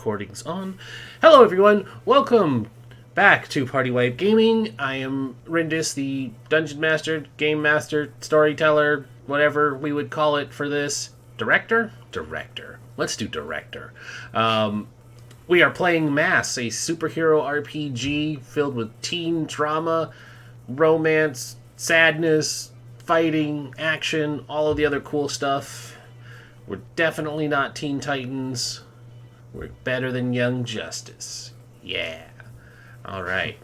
recordings on. Hello everyone, welcome back to Party Wipe Gaming. I am Rindis, the Dungeon Master, Game Master, Storyteller, whatever we would call it for this. Director? Director. Let's do Director. We are playing Mass, a superhero RPG filled with teen drama, romance, sadness, fighting, action, all of the other cool stuff. We're definitely not Teen Titans. We're better than Young Justice. Yeah. All right.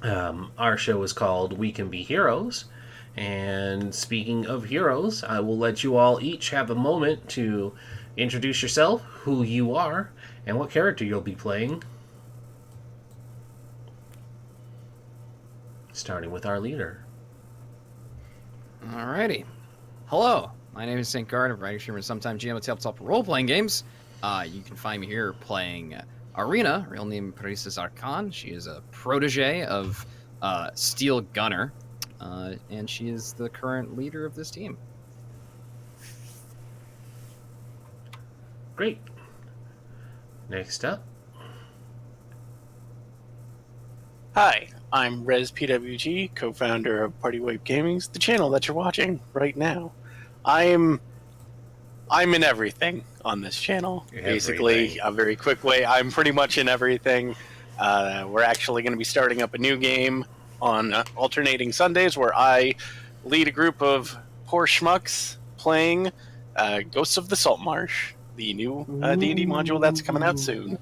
Our show is called We Can Be Heroes. And speaking of heroes, I will let you all each have a moment to introduce yourself, who you are, and what character you'll be playing. Starting with our leader. Alrighty. Hello. My name is St. Guard. I'm writer, streamer, and sometimes GM of tabletop role-playing games. You can find me here playing Arena, real name Princess Arkan. She is a protege of Steel Gunner, and she is the current leader of this team. Great. Next up. Hi, I'm ResPWG, co-founder of PartyWipeGames, the channel that you're watching right now. I'm in everything on this channel. Basically, a very quick way, I'm pretty much in everything. We're actually going to be starting up a new game on alternating Sundays where I lead a group of poor schmucks playing Ghosts of the Saltmarsh, the new D&D module that's coming out soon.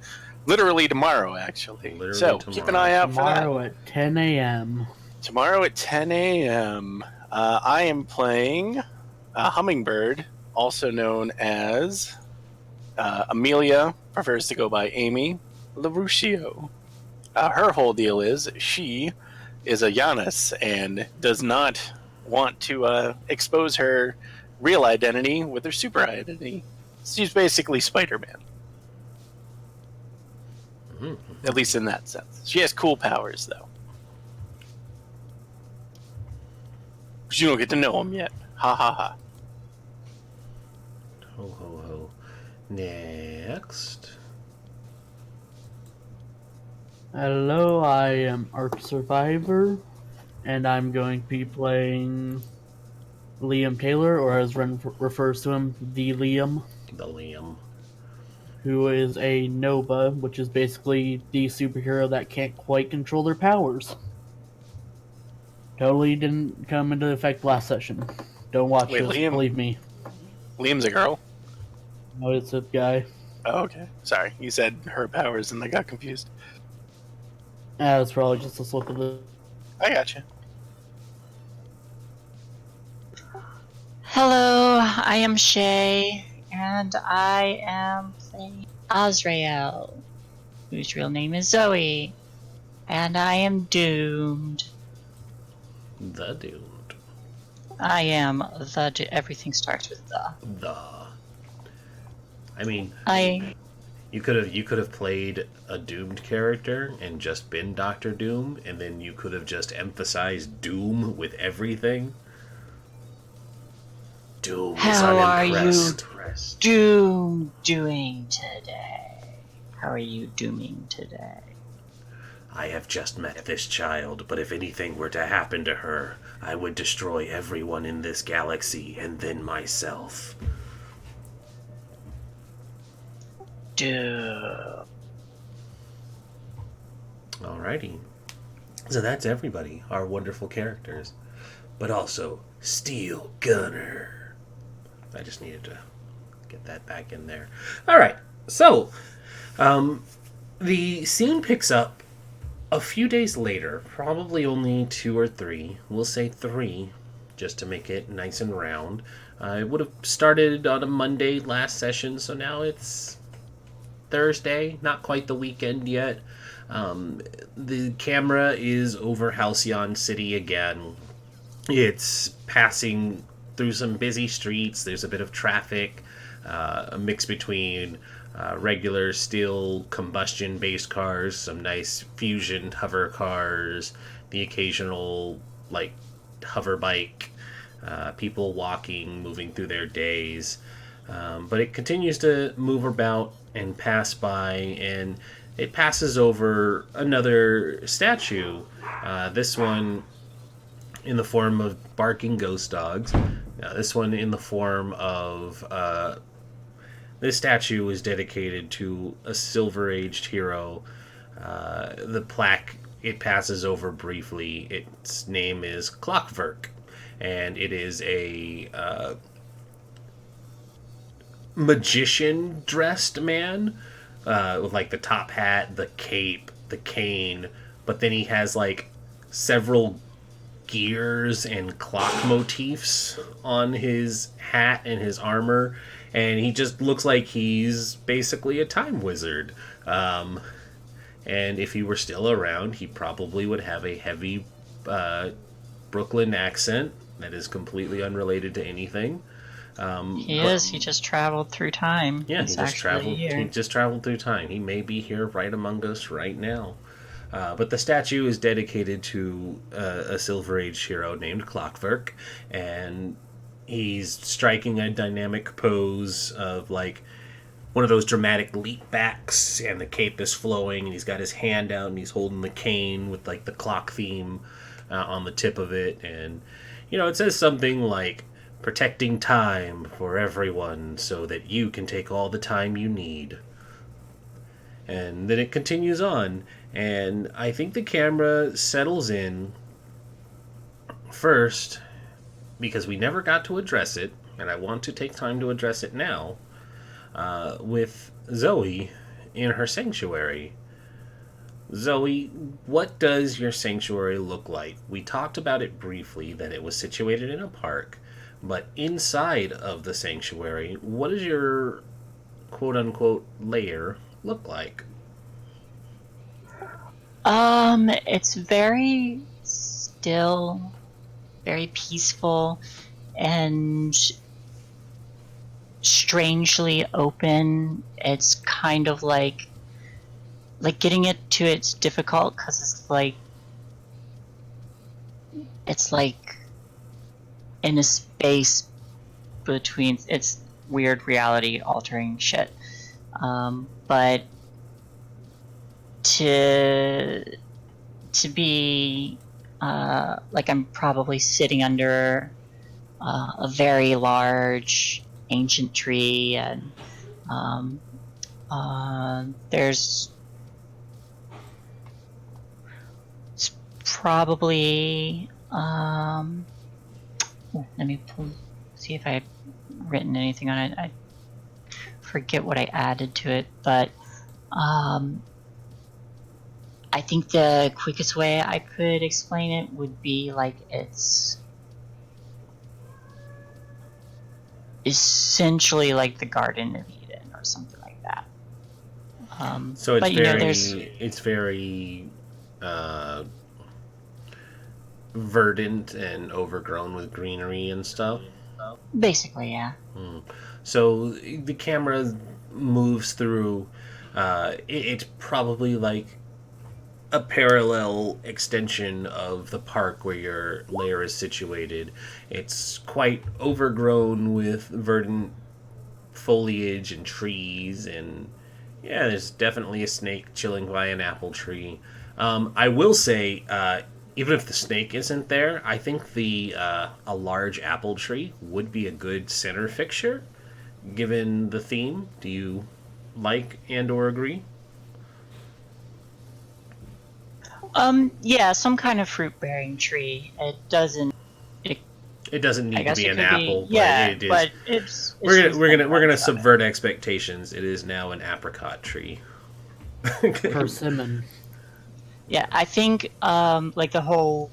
Literally tomorrow, actually. Tomorrow. Keep an eye out for that. Tomorrow at 10 a.m. Tomorrow at 10 a.m. I am playing Hummingbird, also known as Amelia, prefers to go by Amy LaRuccio. Her whole deal is she is a Giannis and does not want to expose her real identity with her super identity. She's basically Spider-Man. Mm-hmm. At least in that sense. She has cool powers, though. But you don't get to know them yet. Ha ha ha. Ho ho ho. Next. Hello, I am Arc Survivor, and I'm going to be playing Liam Taylor, or as Ren refers to him, the Liam. The Liam. Who is a Nova, which is basically the superhero that can't quite control their powers. Totally didn't come into effect last session. Don't watch this, Liam, believe me. Liam's a girl? No, it's a guy. Oh, okay. Sorry, you said her powers and I got confused. It's probably just a slip of the... I gotcha. Hello, I am Shay, and I am playing Azrael, whose real name is Zoe, and I am doomed. The Doomed. I am the... Everything starts with the. The. I mean, I... you could have played a Doomed character and just been Doctor Doom, and then you could have just emphasized Doom with everything. Doom is How are unimpressed. you Doom doing today? How are you dooming today? I have just met this child, but if anything were to happen to her, I would destroy everyone in this galaxy and then myself. Doom. Alrighty. So that's everybody, our wonderful characters. But also, Steel Gunner. I just needed to get that back in there. Alright, so, the scene picks up a few days later, probably only 2 or 3. We'll say 3, just to make it nice and round. It would have started on a Monday last session, so now it's Thursday, not quite the weekend yet. The camera is over Halcyon City again. It's passing through some busy streets. There's a bit of traffic, a mix between regular steel combustion-based cars, some nice fusion hover cars, the occasional hover bike, people walking, moving through their days. But it continues to move about and pass by, and it passes over another statue. This one in the form of barking ghost dogs. This one in the form of this statue is dedicated to a silver-aged hero. The plaque it passes over briefly. Its name is Clockwork, and it is a magician dressed man with like the top hat, the cape, the cane, but then he has like several gears and clock motifs on his hat and his armor, and he just looks like he's basically a time wizard. And if he were still around, he probably would have a heavy Brooklyn accent that is completely unrelated to anything. He is. He just traveled through time. Yeah, He's he just traveled. here. He just traveled through time. He may be here right among us right now. But the statue is dedicated to a Silver Age hero named Clockwork, and he's striking a dynamic pose of like one of those dramatic leap backs, and the cape is flowing, and he's got his hand out, and he's holding the cane with like the clock theme on the tip of it, and it says something like protecting time for everyone so that you can take all the time you need. And then it continues on, and I think the camera settles in first because we never got to address it, and I want to take time to address it now, with Zoe in her sanctuary. Zoe, what does your sanctuary look like? We talked about it briefly, that it was situated in a park, but inside of the sanctuary, what does your quote-unquote lair look like? It's very still, very peaceful, and strangely open. It's kind of like getting it to it's difficult because it's like in a space between it's weird reality altering shit. But to be like I'm probably sitting under a very large ancient tree, and there's probably let me see if I've written anything on it. I forget what I added to it, but I think the quickest way I could explain it would be like it's essentially like the Garden of Eden or something like that. So it's but, it's very verdant and overgrown with greenery and stuff. Basically, yeah. So the camera moves through. It's probably like a parallel extension of the park where your lair is situated. It's quite overgrown with verdant foliage and trees, and yeah, there's definitely a snake chilling by an apple tree. I will say, even if the snake isn't there, I think a large apple tree would be a good center fixture, given the theme. Do you like and/or agree? Yeah, some kind of fruit-bearing tree. It doesn't need to be an apple, but yeah, it is. But it's we're gonna subvert expectations. It is now an apricot tree. Persimmon. Yeah, I think like the whole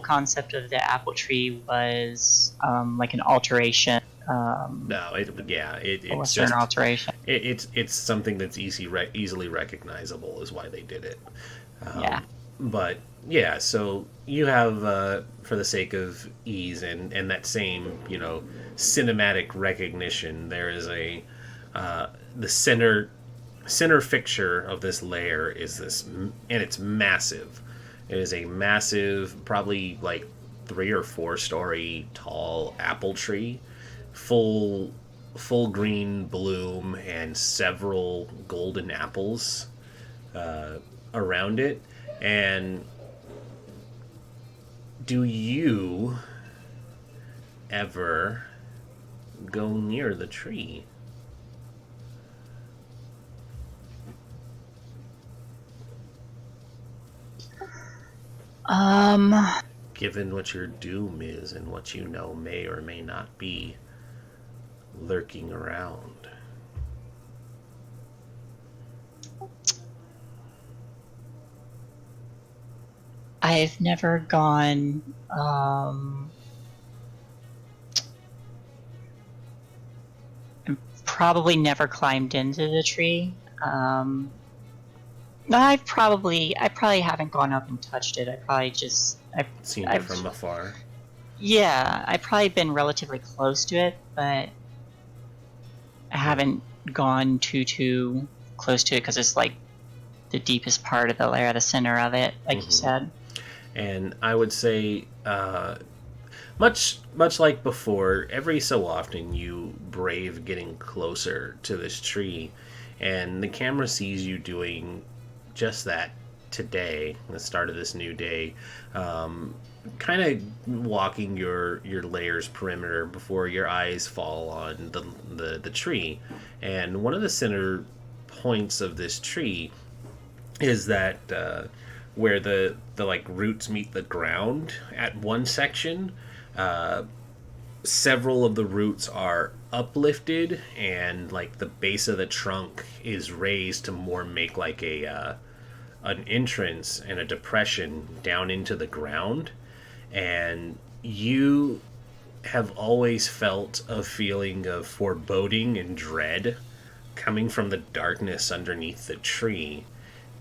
concept of the apple tree was like an alteration. No, it's Western just alteration. It's something that's easily recognizable is why they did it. Yeah. But yeah, so you have for the sake of ease and that same cinematic recognition, there is the center fixture of this layer is this, and it's massive. It is a massive, probably like 3 or 4 story tall apple tree, full full green bloom and several golden apples around it. And do you ever go near the tree? Given what your doom is and what you know may or may not be lurking around. I've never gone, probably never climbed into the tree. I probably haven't gone up and touched it. Seen it from afar. Yeah, I've probably been relatively close to it, but I haven't gone too close to it because it's like the deepest part of the lair, the center of it, like you said. And I would say, much like before, every so often you brave getting closer to this tree, and the camera sees you doing just that today, the start of this new day, kind of walking your lair's perimeter before your eyes fall on the tree. And one of the center points of this tree is that where the like roots meet the ground at one section, several of the roots are uplifted, and like the base of the trunk is raised to more make like an entrance and a depression down into the ground. And you have always felt a feeling of foreboding and dread coming from the darkness underneath the tree.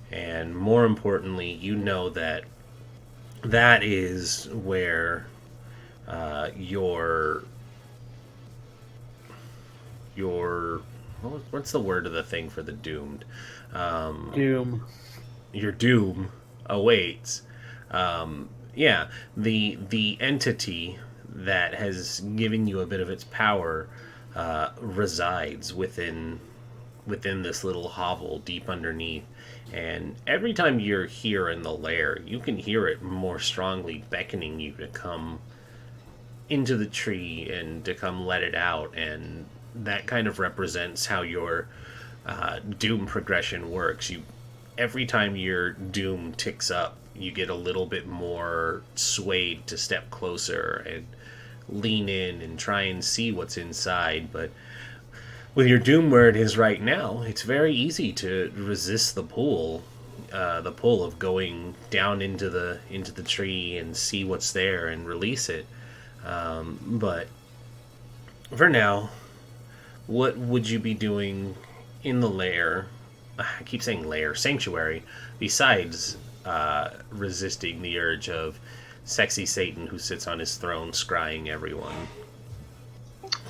And more importantly, you know that that is where your what's the word of the thing for the doomed? Doom. Your doom awaits. Yeah, the entity that has given you a bit of its power resides within this little hovel deep underneath. And every time you're here in the lair, you can hear it more strongly beckoning you to come into the tree and to come let it out. And that kind of represents how your doom progression works. Every time your doom ticks up, you get a little bit more swayed to step closer and lean in and try and see what's inside. But with your doom where it is right now, it's very easy to resist the pull of going down into the tree and see what's there and release it. But for now, what would you be doing in the lair? I keep saying lair, sanctuary, besides resisting the urge of sexy Satan who sits on his throne scrying everyone?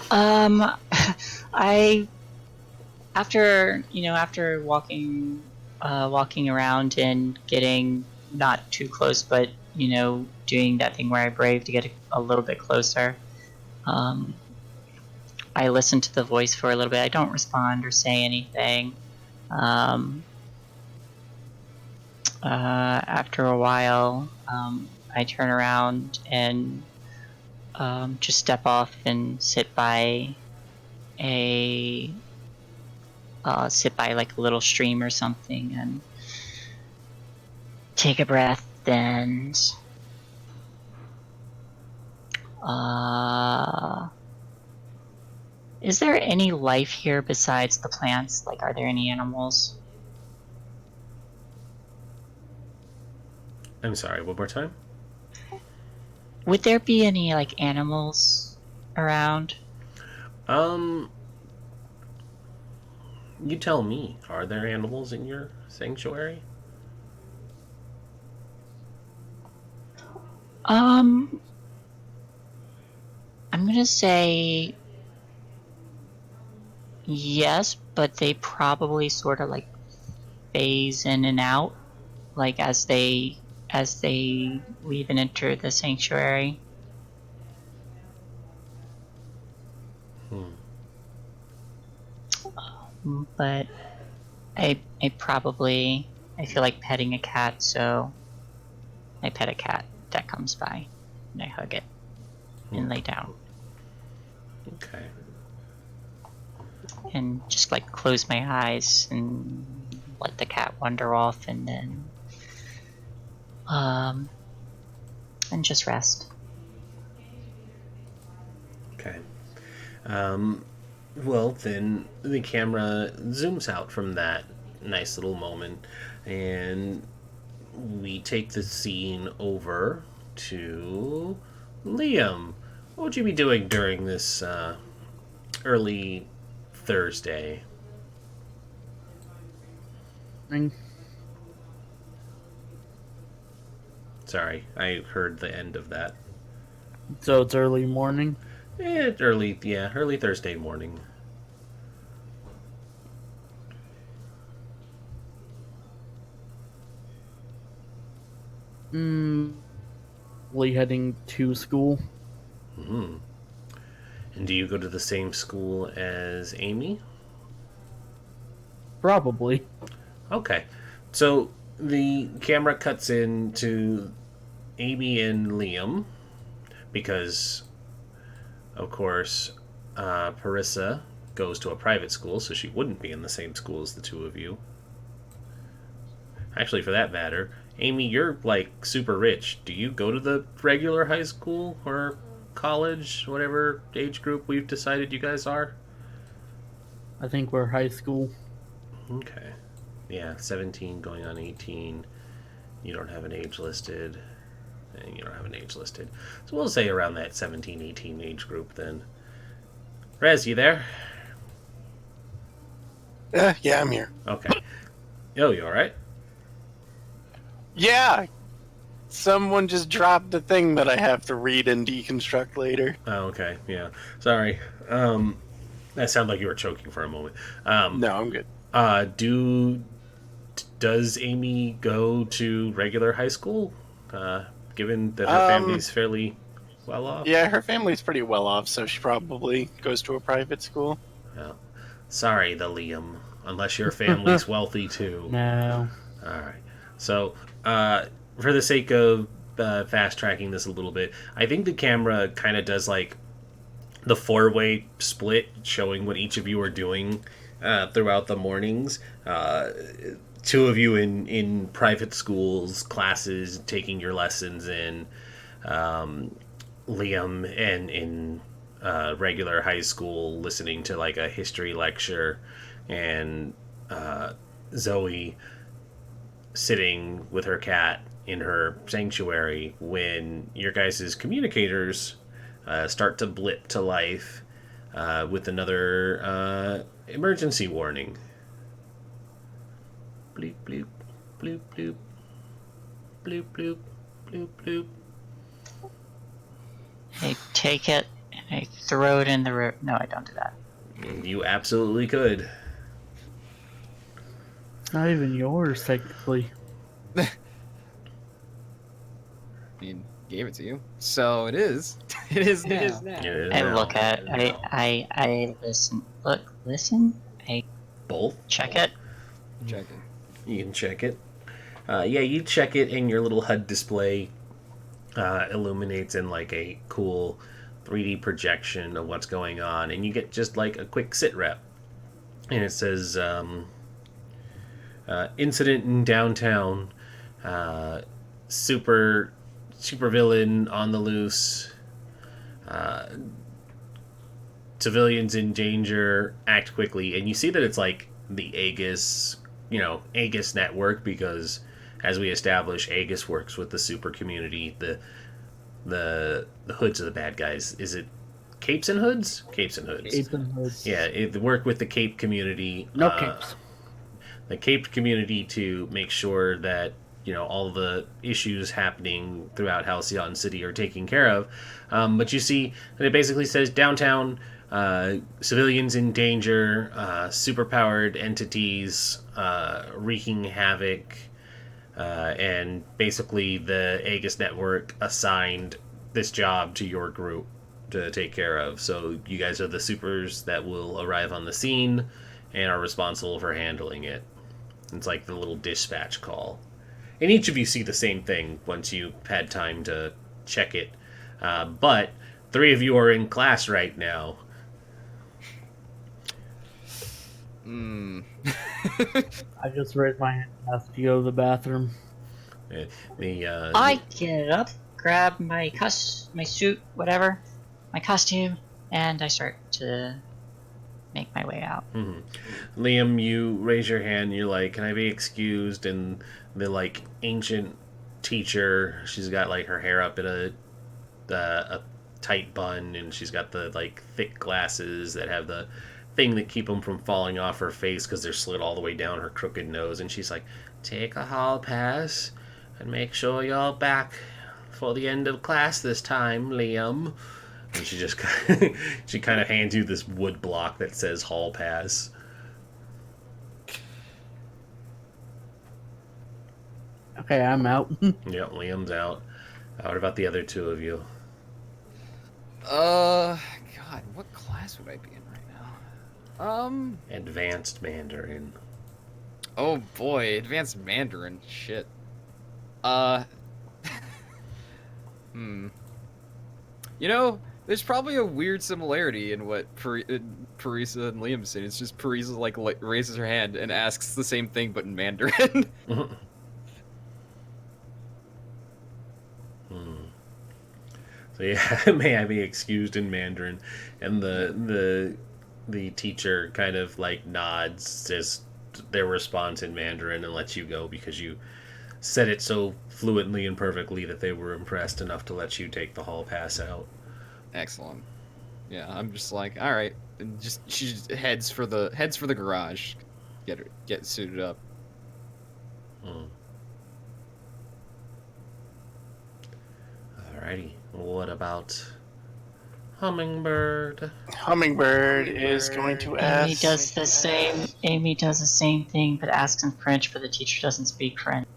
I after walking around and getting not too close, but doing that thing where I brave to get a little bit closer. I listen to the voice for a little bit. I don't respond or say anything. After a while, I turn around and just step off and sit by like a little stream or something and take a breath and is there any life here besides the plants? Like, are there any animals? I'm sorry, one more time? Would there be any, like, animals around? You tell me. Are there animals in your sanctuary? I'm gonna say yes, but they probably sort of like phase in and out, like as they leave and enter the sanctuary. but I feel like petting a cat, so I pet a cat that comes by, and I hug it and lay down, Okay. and just like close my eyes and let the cat wander off, and then and just rest. Okay. Well, then the camera zooms out from that nice little moment, and we take the scene over to Liam. What would you be doing during this early Thursday? And Sorry, I heard the end of that. so it's early morning. Early Thursday morning. Lee heading to school. Hmm. And do you go to the same school as Amy? Probably. Okay. So the camera cuts into Amy and Liam because, of course, Parissa goes to a private school, so she wouldn't be in the same school as the two of you. Actually, for that matter, Amy, you're like super rich. Do you go to the regular high school or college, whatever age group we've decided you guys are? I think we're high school. Okay. Yeah, 17 going on 18. You don't have an age listed. And you don't have an age listed. So we'll say around that 17, 18 age group then. Rez, you there? Yeah, I'm here. Okay. Yo, you alright? Yeah, someone just dropped the thing that I have to read and deconstruct later. Oh, okay. Yeah. Sorry. That sounded like you were choking for a moment. No, I'm good. Does Amy go to regular high school? Given that her family's fairly well off? Yeah, her family's pretty well off, so she probably goes to a private school. Well, sorry, the Liam. Unless your family's wealthy too. No. Alright. So, for the sake of fast tracking this a little bit, I think the camera kind of does like the four-way split, showing what each of you are doing throughout the mornings. Two of you in private schools, classes, taking your lessons in. Liam and in regular high school, listening to like a history lecture, and Zoe sitting with her cat in her sanctuary when your guys' communicators start to blip to life with another emergency warning. Bloop, bloop, bloop, bloop, bloop, bloop, bloop, bloop. I take it and I throw it in the river. No, I don't do that. You absolutely could. It's not even yours, technically. I mean, gave it to you, so it is. It is now. It is I now. look at it. I listen. Listen. I Both? check it. Checking. You can check it. Yeah, you check it, and your little HUD display illuminates in like a cool 3D projection of what's going on, and you get just like a quick sit rep. And it says, incident in downtown, super villain on the loose, civilians in danger, act quickly. And you see that it's like the Aegis network, because as we establish, Aegis works with the super community. The hoods are the bad guys. Is it capes and hoods? Capes and hoods. Capes and hoods. Yeah, they work with the cape community. No capes. The caped community to make sure that all the issues happening throughout Halcyon City are taken care of. But you see that it basically says downtown, civilians in danger, superpowered entities wreaking havoc, and basically the Aegis network assigned this job to your group to take care of. So you guys are the supers that will arrive on the scene and are responsible for handling it. It's like the little dispatch call. And each of you see the same thing once you've had time to check it. But 3 of you are in class right now. I just raised my hand and asked to go to the bathroom. I get up, grab my suit, whatever, my costume, and I start to make my way out. Liam, you raise your hand. You're like, "Can I be excused?" And the like ancient teacher, she's got like her hair up in a tight bun, and she's got the like thick glasses that have the thing that keep them from falling off her face because they're slid all the way down her crooked nose. And she's like, "Take a hall pass and make sure you're back for the end of class this time, Liam." And she just she kind of hands you this wood block that says hall pass. Okay, I'm out. Yep, Liam's out. What about the other 2 of you? God, what class would I be in right now? Advanced Mandarin. Oh boy, advanced Mandarin, shit. You know, there's probably a weird similarity in what Parisa and Liam said. It's just Parisa like raises her hand and asks the same thing but in Mandarin. So yeah, may I be excused in Mandarin, and the teacher kind of like nods just their response in Mandarin and lets you go because you said it so fluently and perfectly that they were impressed enough to let you take the hall pass out. Excellent. Yeah, I'm just like, all right, and she just heads for the garage, get suited up. Alrighty. What about Hummingbird? Hummingbird is going to ask. Amy does the same thing, but asks in French, but the teacher doesn't speak French.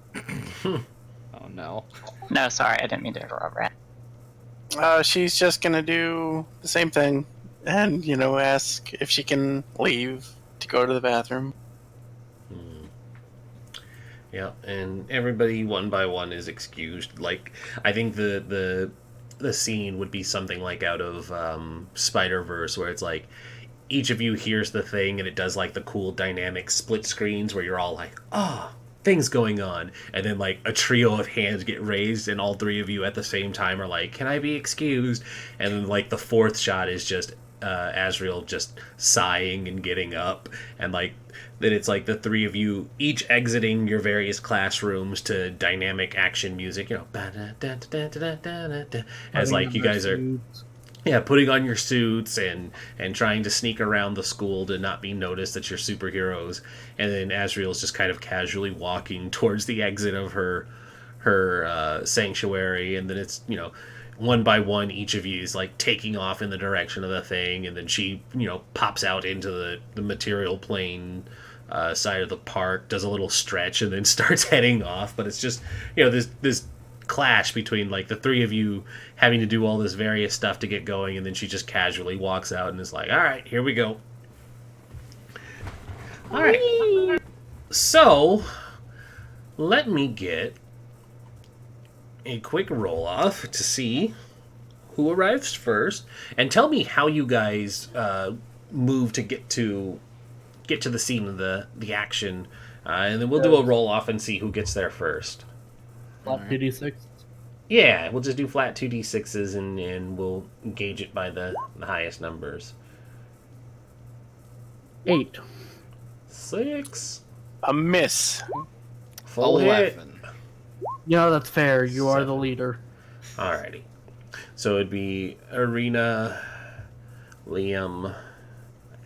Oh no. No, sorry, I didn't mean to interrupt. Right? She's just gonna do the same thing, and ask if she can leave to go to the bathroom. Yeah, and everybody one by one is excused. Like, I think the scene would be something like out of Spider-Verse, where it's like each of you hears the thing and it does like the cool dynamic split screens where you're all like, "Oh, things going on," and then like a trio of hands get raised and all 3 of you at the same time are like, "Can I be excused?" And then like the 4th shot is just Azrael just sighing and getting up, and like then it's like the 3 of you each exiting your various classrooms to dynamic action music, as like you guys are putting on your suits and trying to sneak around the school to not be noticed that you're superheroes. And then Azrael's just kind of casually walking towards the exit of her sanctuary, and then it's one by one each of you is like taking off in the direction of the thing, and then she pops out into the material plane side of the park, does a little stretch, and then starts heading off. But it's just this clash between like the 3 of you having to do all this various stuff to get going, and then she just casually walks out and is like, "All right, here we go." All right, so let me get a quick roll off to see who arrives first, and tell me how you guys move to get to the scene of the action, and then we'll do a roll off and see who gets there first. Flat 2d6. Yeah, we'll just do flat 2d6s and we'll gauge it by the highest numbers. 8. 6. A miss. Full hit. 11. That's fair. You are 7. the leader. Alrighty. So it'd be Arena, Liam,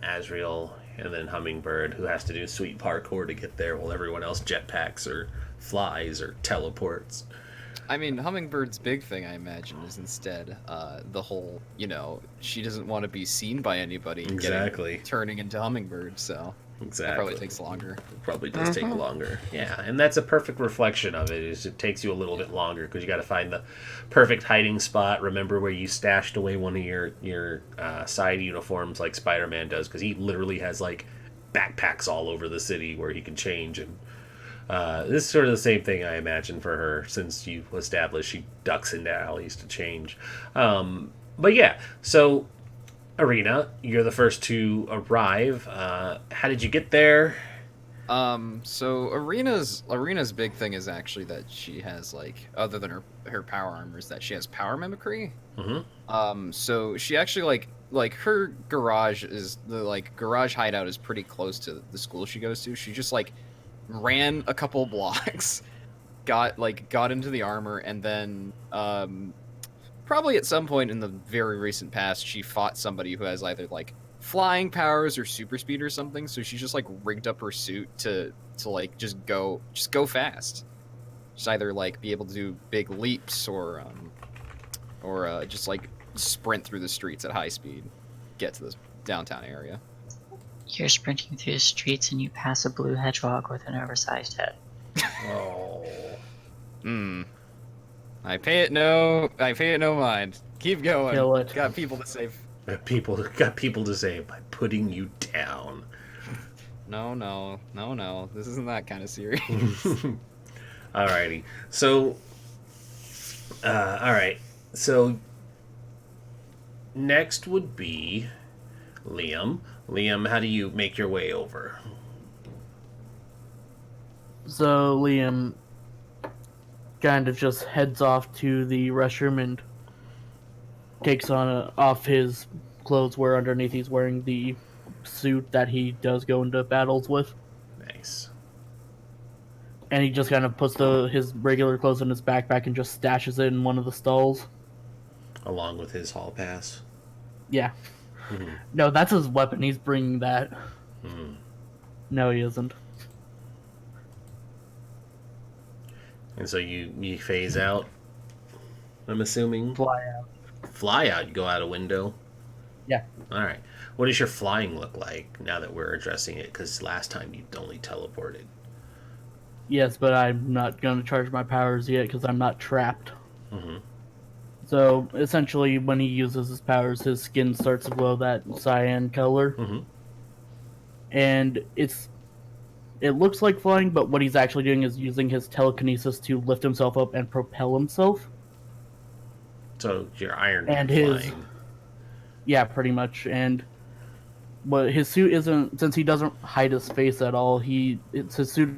Azrael, and then Hummingbird, who has to do sweet parkour to get there while everyone else jetpacks or flies or teleports. I mean, Hummingbird's big thing, I imagine, is instead the whole, she doesn't want to be seen by anybody. Exactly. Turning into Hummingbird, so Exactly. that probably takes longer. It probably does take longer. Yeah, and that's a perfect reflection of it. Is it takes you a little bit longer because you got to find the perfect hiding spot. Remember where you stashed away one of your side uniforms like Spider-Man does, because he literally has like backpacks all over the city where he can change. And this is sort of the same thing, I imagine, for her, since you established she ducks into alleys to change. But yeah, so Arena, you're the first to arrive. How did you get there? So Arena's big thing is actually that she has, like, other than her power armor, is that she has power mimicry. So she actually like her garage is the garage hideout is pretty close to the school she goes to. She just like ran a couple blocks, got into the armor, and then probably at some point in the very recent past she fought somebody who has either like flying powers or super speed or something, so she just like rigged up her suit to like just go fast. Just either like be able to do big leaps or just like sprint through the streets at high speed, get to the downtown area. You're sprinting through the streets and you pass a blue hedgehog with an oversized head. Oh. I pay it no mind. Keep going. Kill it. Got people to save. Got people to save by putting you down. No. This isn't that kind of serious. Alrighty. So, alright. So, next would be Liam. Liam, how do you make your way over? So Liam kind of just heads off to the restroom and takes off his clothes where underneath he's wearing the suit that he does go into battles with. Nice. And he just kind of puts his regular clothes in his backpack and just stashes it in one of the stalls. Along with his hall pass. Yeah. Mm-hmm. No, that's his weapon. He's bringing that. Mm-hmm. No, he isn't. And so you phase out, I'm assuming? Fly out. Fly out? You go out a window? Yeah. Alright. What does your flying look like now that we're addressing it? Because last time you only teleported. Yes, but I'm not going to charge my powers yet because I'm not trapped. Mm-hmm. So, essentially, when he uses his powers, his skin starts to glow that cyan color. Mm-hmm. And it looks like flying, but what he's actually doing is using his telekinesis to lift himself up and propel himself. So you're Iron Man And his... flying. Yeah, pretty much. And but his suit isn't... Since he doesn't hide his face at all, it's his suit...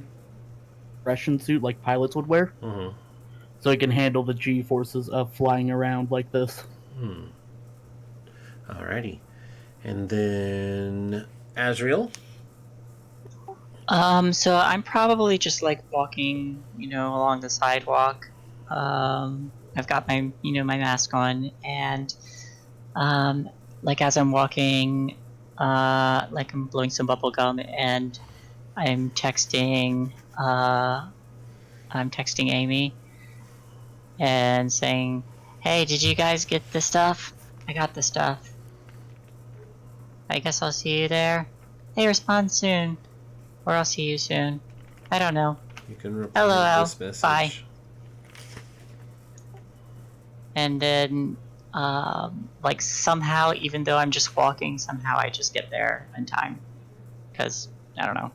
Compression suit like pilots would wear. Mm-hmm. So he can handle the G-forces of flying around like this. Alrighty. And then Azriel? So I'm probably just like walking, along the sidewalk. I've got my mask on, and like as I'm walking, like I'm blowing some bubble gum, and I'm texting Amy and saying, "Hey, did you guys get the stuff? I got the stuff. I guess I'll see you there. Hey, respond soon. Or I'll see you soon. I don't know. You can reply LOL. this message. Bye." And then, like somehow, even though I'm just walking, somehow I just get there in time. Because, I don't know.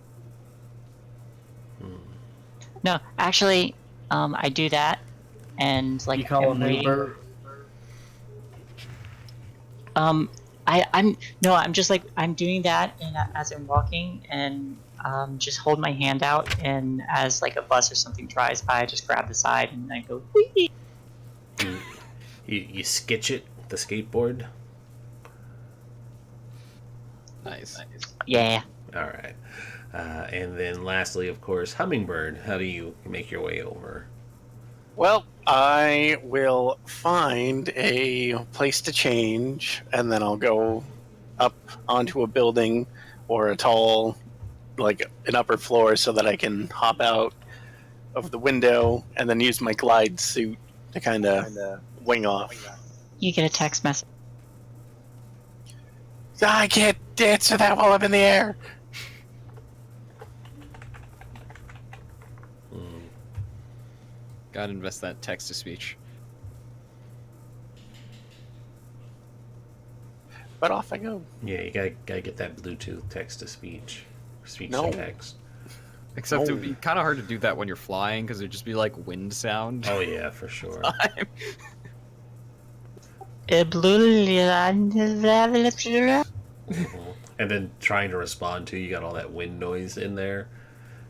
No, actually, I do that, and like You call I'm him reading. Uber. I'm just like I'm doing that, and as I'm walking, and just hold my hand out, and as like a bus or something drives by, I just grab the side and I go. Whee! You sketch it with the skateboard. Nice. Yeah. All right. And then lastly, of course, Hummingbird. How do you make your way over? Well, I will find a place to change, and then I'll go up onto a building or a tall, like an upper floor, so that I can hop out of the window and then use my glide suit to kind of wing off. You get a text message. I can't answer that while I'm in the air. Gotta invest that text to speech. But off I go. Yeah, you gotta get that Bluetooth text to speech. speech No. to text. Except it would No. be kind of hard to do that when you're flying because it'd just be like wind sound. Oh yeah, for sure. Blue. And then trying to respond to, you got all that wind noise in there.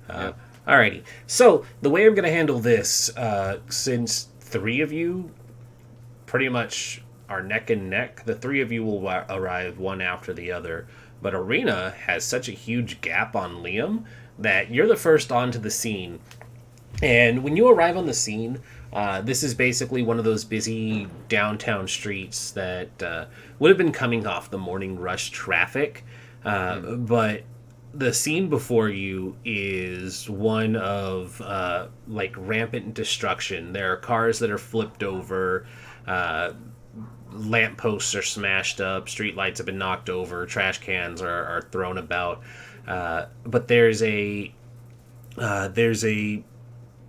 Yep. Alrighty. So the way I'm going to handle this, since three of you pretty much are neck and neck, the three of you will arrive one after the other. But Arena has such a huge gap on Liam that you're the first onto the scene. And when you arrive on the scene, this is basically one of those busy downtown streets that would have been coming off the morning rush traffic. But the scene before you is one of like rampant destruction. There are cars that are flipped over, lampposts are smashed up, streetlights have been knocked over, trash cans are thrown about. But there's a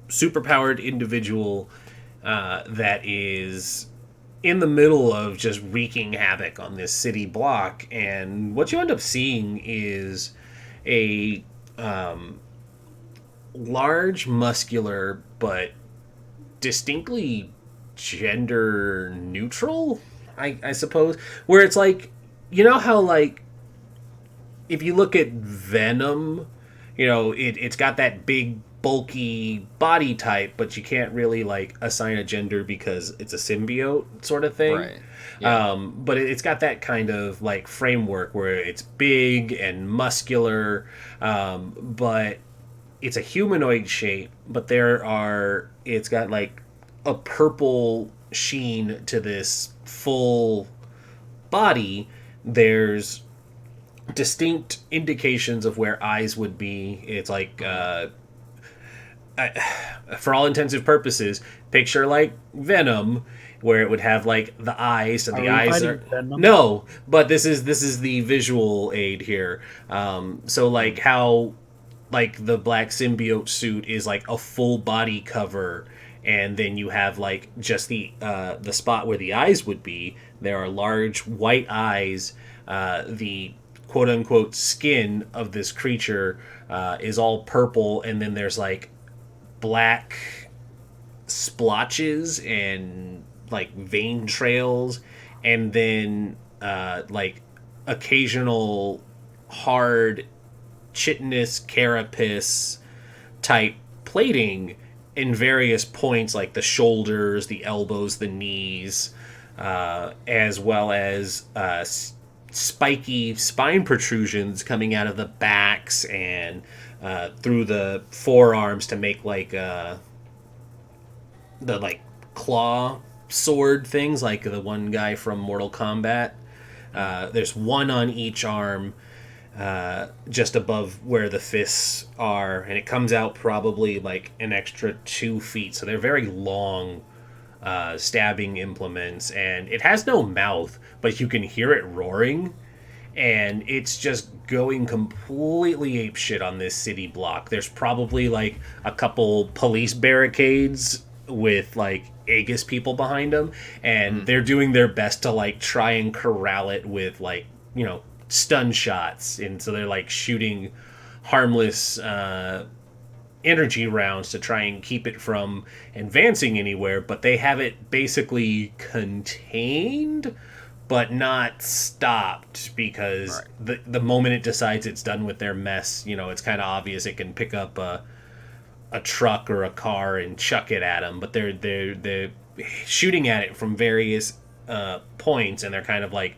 superpowered individual that is in the middle of just wreaking havoc on this city block, and what you end up seeing is a large, muscular, but distinctly gender neutral, I suppose, where it's like, you know how, like, if you look at Venom, you know, it's got that big bulky body type, but you can't really like assign a gender because it's a symbiote sort of thing. Right. Yeah. But it's got that kind of like framework where it's big and muscular, but it's a humanoid shape. But it's got like a purple sheen to this full body. There's distinct indications of where eyes would be. It's like for all intensive purposes, picture like Venom, where it would have like the eyes, and the eyes are Venom? no, but this is the visual aid here. So like how like the black symbiote suit is like a full body cover, and then you have like just the spot where the eyes would be. There are large white eyes. The quote unquote skin of this creature is all purple, and then there's like black splotches and like vein trails, and then like occasional hard chitinous carapace type plating in various points, like the shoulders, the elbows, the knees, as well as spiky spine protrusions coming out of the backs and through the forearms to make like the like claw sword things, like the one guy from Mortal Kombat. There's one on each arm, just above where the fists are, and it comes out probably like an extra 2 feet. So they're very long stabbing implements, and it has no mouth, but you can hear it roaring, and it's just going completely apeshit on this city block. There's probably like a couple police barricades with like Aegis people behind them, and they're doing their best to like try and corral it with like, you know, stun shots, and so they're like shooting harmless energy rounds to try and keep it from advancing anywhere, but they have it basically contained but not stopped, because the moment it decides it's done with their mess, you know, it's kind of obvious it can pick up a truck or a car and chuck it at them. But they're shooting at it from various points, and they're kind of like,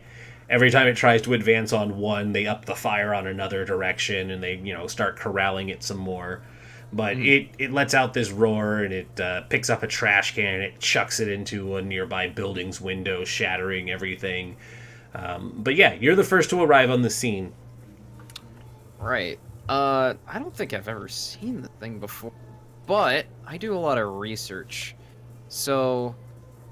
every time it tries to advance on one, they up the fire on another direction, and they, you know, start corralling it some more. But it lets out this roar, and it picks up a trash can, and it chucks it into a nearby building's window, shattering everything. But yeah, you're the first to arrive on the scene. Right. I don't think I've ever seen the thing before, but I do a lot of research. So,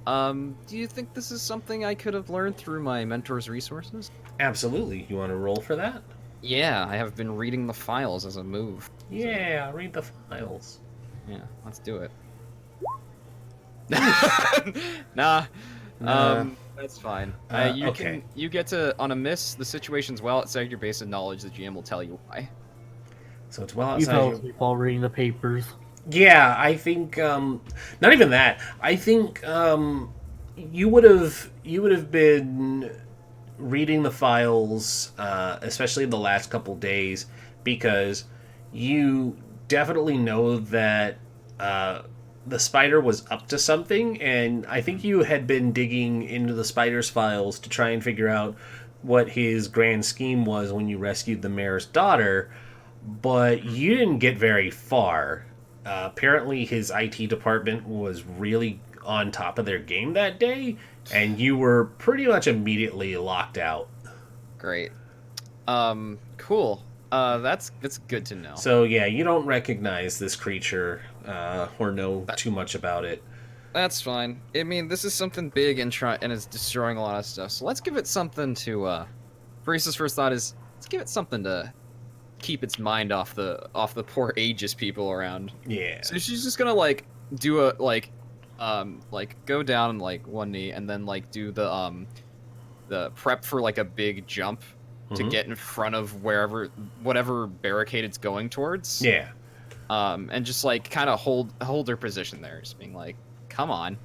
do you think this is something I could have learned through my mentor's resources? Absolutely. You want to roll for that? Yeah, I have been reading the files as a move. Yeah, read the files. Yeah, let's do it. Nah. That's fine. Okay. You get to, on a miss, the situation's well outside your base of knowledge. The GM will tell you why. So it's well You outside fell your... asleep while reading the papers. Yeah, I think not even that. I think you would have been reading the files, especially the last couple days, because you definitely know that the spider was up to something, and I think you had been digging into the spider's files to try and figure out what his grand scheme was when you rescued the mayor's daughter, but you didn't get very far. Apparently, his IT department was really on top of their game that day, and you were pretty much immediately locked out. Great. Cool. That's good to know. So yeah, you don't recognize this creature or know too much about it. That's fine. I mean, this is something big and it's destroying a lot of stuff. So let's give it something to. Barista's first thought is let's give it something to keep its mind off the poor ageist people around. Yeah. So she's just gonna like do a like go down like one knee and then like do the prep for like a big jump to get in front of whatever barricade it's going towards. Yeah. And just like kind of hold her position there, just being like, come on.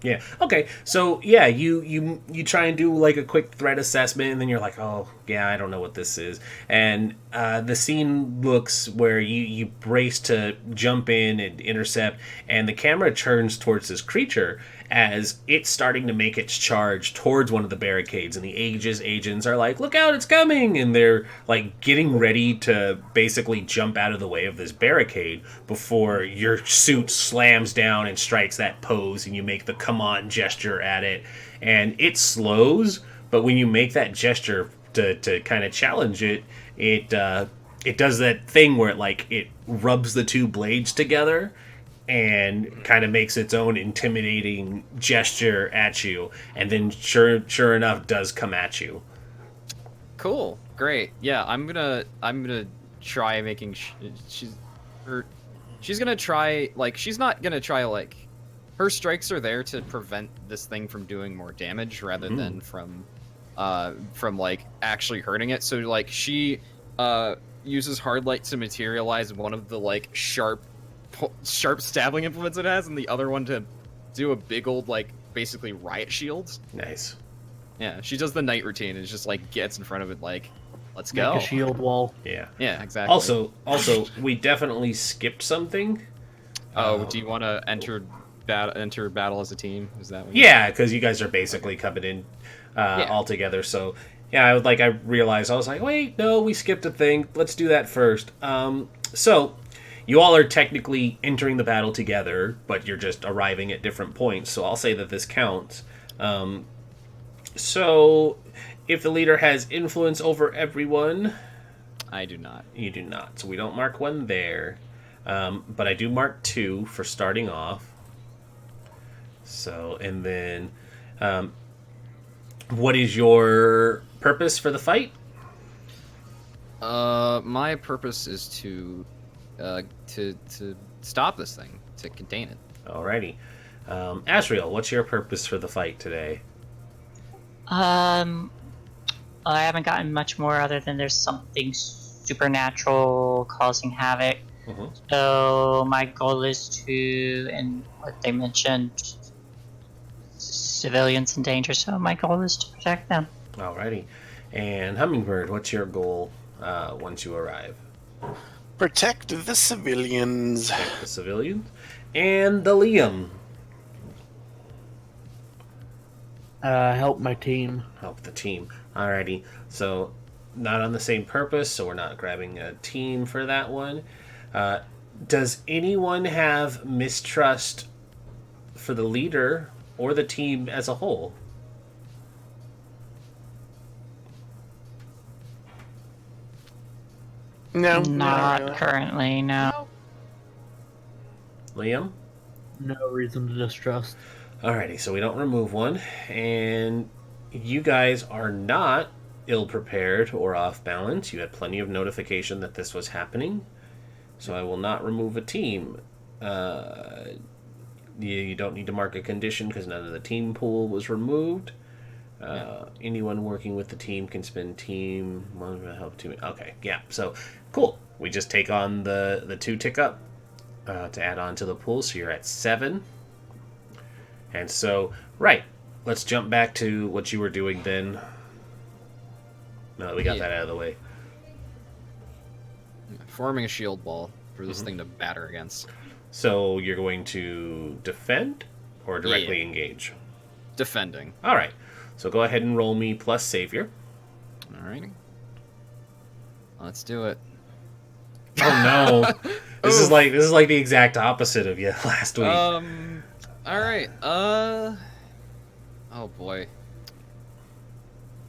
Yeah. Okay. So yeah, you try and do like a quick threat assessment, and then you're like, oh yeah, I don't know what this is. And the scene looks where you brace to jump in and intercept, and the camera turns towards this creature as it's starting to make its charge towards one of the barricades, and the agents are like, look out, it's coming, and they're like getting ready to basically jump out of the way of this barricade before your suit slams down and strikes that pose, and you make the come on gesture at it, and it slows, but when you make that gesture to kind of challenge it, it does that thing where it rubs the two blades together and kind of makes its own intimidating gesture at you, and then sure enough does come at you. Cool, great. Yeah, I'm gonna try making she's gonna try like she's not gonna try like her strikes are there to prevent this thing from doing more damage rather than from like actually hurting it. So like she uses hard light to materialize one of the like sharp stabbing implements it has, and the other one to do a big old like basically riot shield. Nice. Yeah, she does the night routine and just like gets in front of it like, let's Make go. a shield wall. Yeah. Yeah, exactly. Also, we definitely skipped something. Do you want to enter battle as a team? Is that what Yeah, because you guys are basically coming in all together. So yeah, I realized, I was like, wait, no, we skipped a thing. Let's do that first. So you all are technically entering the battle together, but you're just arriving at different points. So I'll say that this counts. So if the leader has influence over everyone, I do not. You do not. So we don't mark one there. But I do mark 2 for starting off. So, and then, what is your purpose for the fight? My purpose is to stop this thing, to contain it. Alrighty. Asriel, what's your purpose for the fight today? I haven't gotten much more other than there's something supernatural causing havoc. So my goal is to, and what they mentioned, civilians in danger. So my goal is to protect them. Alrighty. And Hummingbird, what's your goal once you arrive? Protect the civilians. Protect the civilians. And the Liam. Help my team. Help the team. Alrighty. So, not on the same purpose, so we're not grabbing a team for that one. Does anyone have mistrust for the leader or the team as a whole? No, Not really. currently, no. Liam? No reason to distrust. Alrighty, so we don't remove one. And you guys are not ill-prepared or off-balance. You had plenty of notification that this was happening. So I will not remove a team. You don't need to mark a condition because none of the team pool was removed. Anyone working with the team can spend team one to help team. Okay, yeah. So cool. We just take on the 2 tick up to add on to the pool. So you're at 7. And so right, let's jump back to what you were doing then. Now that we got that out of the way. Forming a shield ball for this thing to batter against. So you're going to defend or directly engage? Defending. All right. So go ahead and roll me plus savior. Alrighty. Let's do it. Oh no. This is like the exact opposite of you last week. Alright. Oh boy.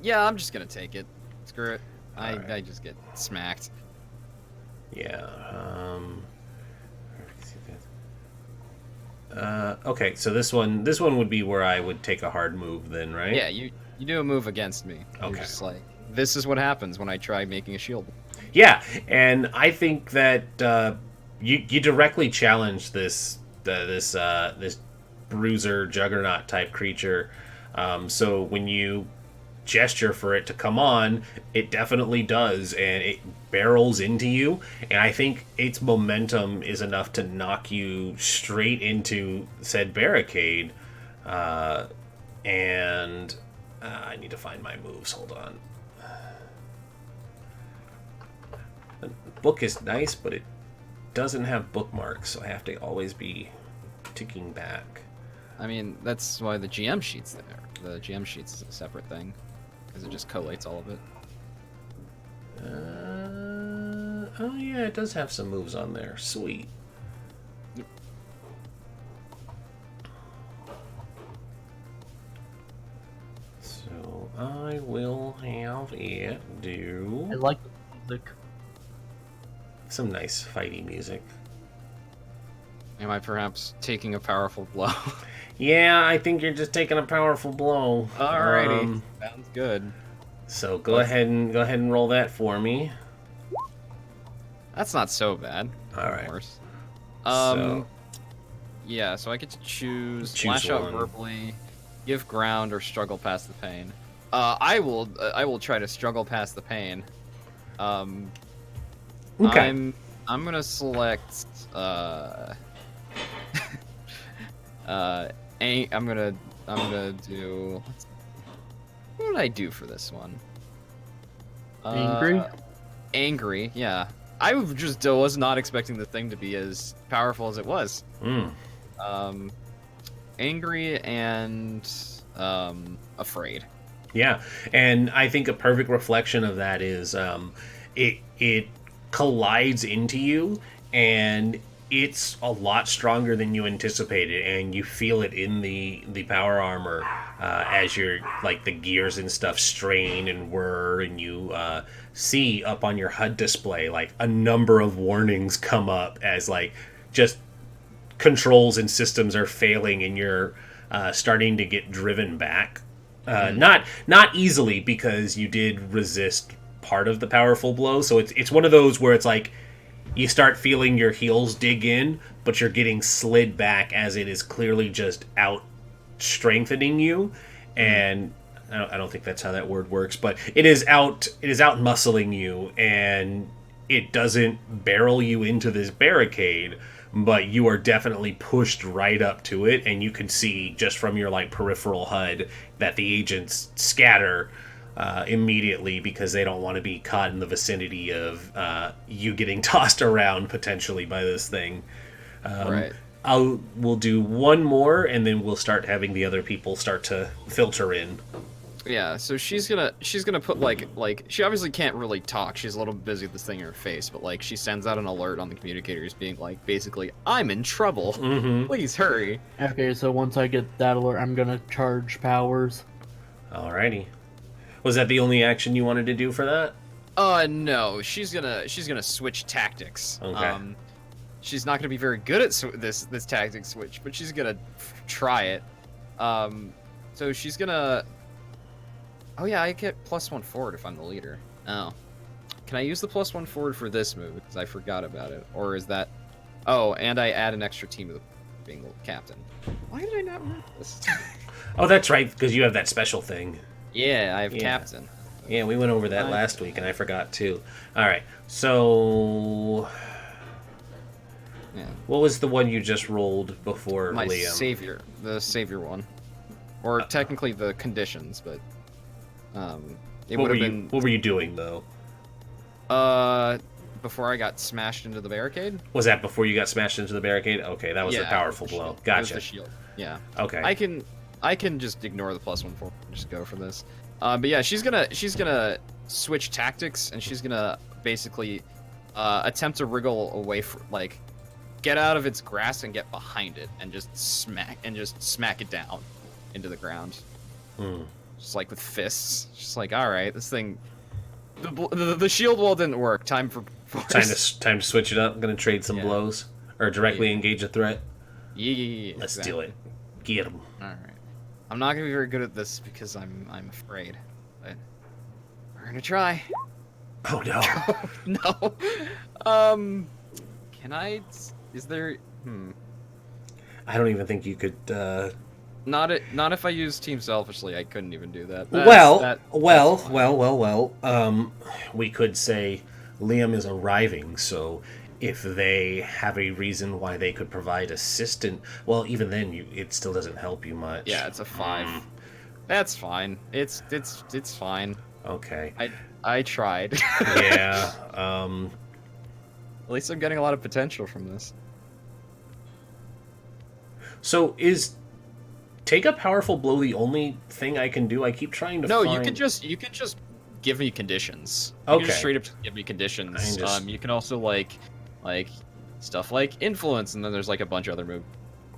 Yeah, I'm just gonna take it. Screw it. I just get smacked. Yeah. Okay, so this one would be where I would take a hard move then, right? Yeah, you do a move against me. You're Okay. just like, this is what happens when I try making a shield. Yeah, and I think that you directly challenge this bruiser juggernaut type creature. So when you gesture for it to come on, it definitely does, and it barrels into you, and I think its momentum is enough to knock you straight into said barricade. And I need to find my moves. Hold on. The book is nice, but it doesn't have bookmarks, so I have to always be ticking back. I mean, that's why the GM sheet's there. The GM sheet's is a separate thing, because it just collates all of it. Oh yeah, it does have some moves on there. Sweet. Yep. So I will have it do I like the music. some nice fighty music. Am I perhaps taking a powerful blow? Yeah, I think you're just taking a powerful blow. Alrighty, sounds good. So go ahead and roll that for me. That's not so bad. All right. Of course. So- Yeah, so I get to choose Choose lash out one. verbally, give ground, or struggle past the pain. I will try to struggle past the pain. Okay. I'm gonna select I'm gonna do. What did I do for this one? Angry? Angry, yeah. I just was not expecting the thing to be as powerful as it was. Angry and afraid. Yeah, and I think a perfect reflection of that is it collides into you, and it's a lot stronger than you anticipated, and you feel it in the power armor as your like the gears and stuff strain and whir, and you see up on your HUD display like a number of warnings come up as like just controls and systems are failing, and you're starting to get driven back. Not easily, because you did resist part of the powerful blow, so it's one of those where it's like you start feeling your heels dig in, but you're getting slid back as it is clearly just out strengthening you. And I don't think that's how that word works, but it is out muscling you, and it doesn't barrel you into this barricade, but you are definitely pushed right up to it, and you can see just from your like peripheral HUD that the agents scatter immediately, because they don't want to be caught in the vicinity of you getting tossed around potentially by this thing. Right. We'll do one more, and then we'll start having the other people start to filter in. Yeah, so she's gonna put like she obviously can't really talk. She's a little busy with this thing in her face, but like she sends out an alert on the communicators, being like, basically, I'm in trouble. Please hurry. Okay, so once I get that alert, I'm gonna charge powers. Alrighty. Was that the only action you wanted to do for that? No, she's gonna switch tactics. Okay. She's not gonna be very good at this tactic switch, but she's gonna try it. So she's gonna. Oh yeah, I get +1 forward if I'm the leader. Oh, can I use the +1 forward for this move? Because I forgot about it. Or is that? Oh, and I add an extra team to being the captain. Why did I not remember this? Oh, that's right, because you have that special thing. Yeah, I have Yeah. captain. Yeah, we went over that last week, and I forgot too. All right, so Yeah. what was the one you just rolled before My Liam? savior, the savior one, or technically the conditions, but it What would were have you? been What were you doing though? before I got smashed into the barricade. Was that before you got smashed into the barricade? Okay, that was Yeah, the powerful the blow. shield. It was Gotcha. the shield. Yeah. Okay. I can just ignore the +1 4. Just go for this. But yeah, she's gonna switch tactics, and she's gonna basically attempt to wriggle away from, like, get out of its grasp and get behind it, and just smack it down into the ground. Hmm. Just like with fists. Just like, all right, this thing. The shield wall didn't work. Time for force. Time to switch it up. I'm gonna trade some Yeah. blows or directly Yeah. engage a threat. Yeah. Let's exactly. do it. Get him. All right. I'm not gonna be very good at this because I'm afraid, but we're gonna try. Oh no. No. Can I? Is there? I don't even think you could. Not if I use team selfishly. I couldn't even do that. Well, That's well. We could say Liam is arriving, so if they have a reason why they could provide assistance, well, even then, it still doesn't help you much. Yeah, it's a 5. That's fine. It's fine. Okay. I tried. Yeah. At least I'm getting a lot of potential from this. So is take a powerful blow the only thing I can do? I keep trying to. No, find... you can just give me conditions. You can just Okay. straight up give me conditions. You can also like stuff like influence, and then there's like a bunch of other moves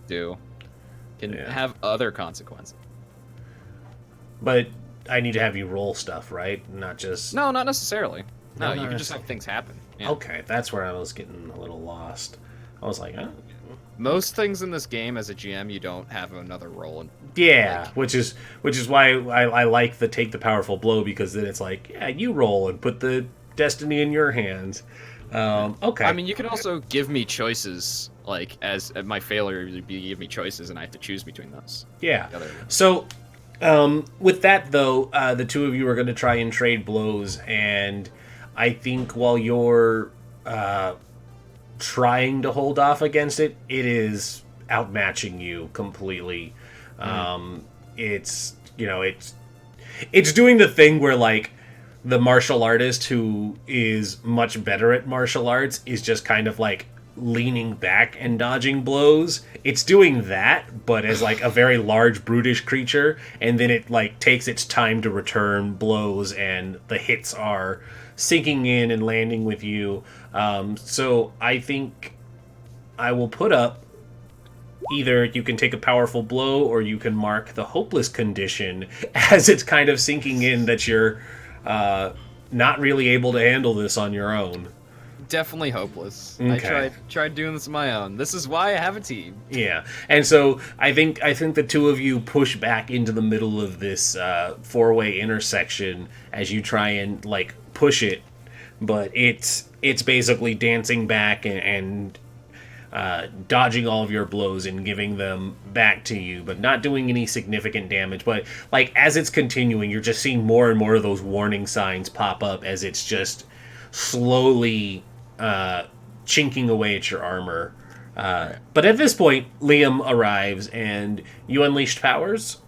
do. Can have other consequences. But I need to have you roll stuff, right? Not just. No, not necessarily. No, No, you not can just have things happen. Yeah. Okay, that's where I was getting a little lost. I was like, oh. Most things in this game, as a GM, you don't have another role. Yeah, which is why I like the take the powerful blow, because then it's like, yeah, you roll and put the destiny in your hands. Okay. I mean, you can also give me choices, like as my failure would be give me choices, and I have to choose between those. Yeah. So, with that though, the two of you are going to try and trade blows, and I think while you're trying to hold off against it, it is outmatching you completely. It's doing the thing where, like, the martial artist who is much better at martial arts is just kind of like leaning back and dodging blows. It's doing that, but as like a very large brutish creature, and then it like takes its time to return blows, and the hits are sinking in and landing with you. So I think I will put up either you can take a powerful blow, or you can mark the hopeless condition as it's kind of sinking in that you're not really able to handle this on your own. Definitely hopeless. Okay. I tried doing this on my own. This is why I have a team. Yeah, and so I think the two of you push back into the middle of this four-way intersection as you try and like push it, but it's basically dancing back and dodging all of your blows and giving them back to you, but not doing any significant damage. But like as it's continuing, you're just seeing more and more of those warning signs pop up as it's just slowly chinking away at your armor. But at this point, Liam arrives, and you unleashed powers?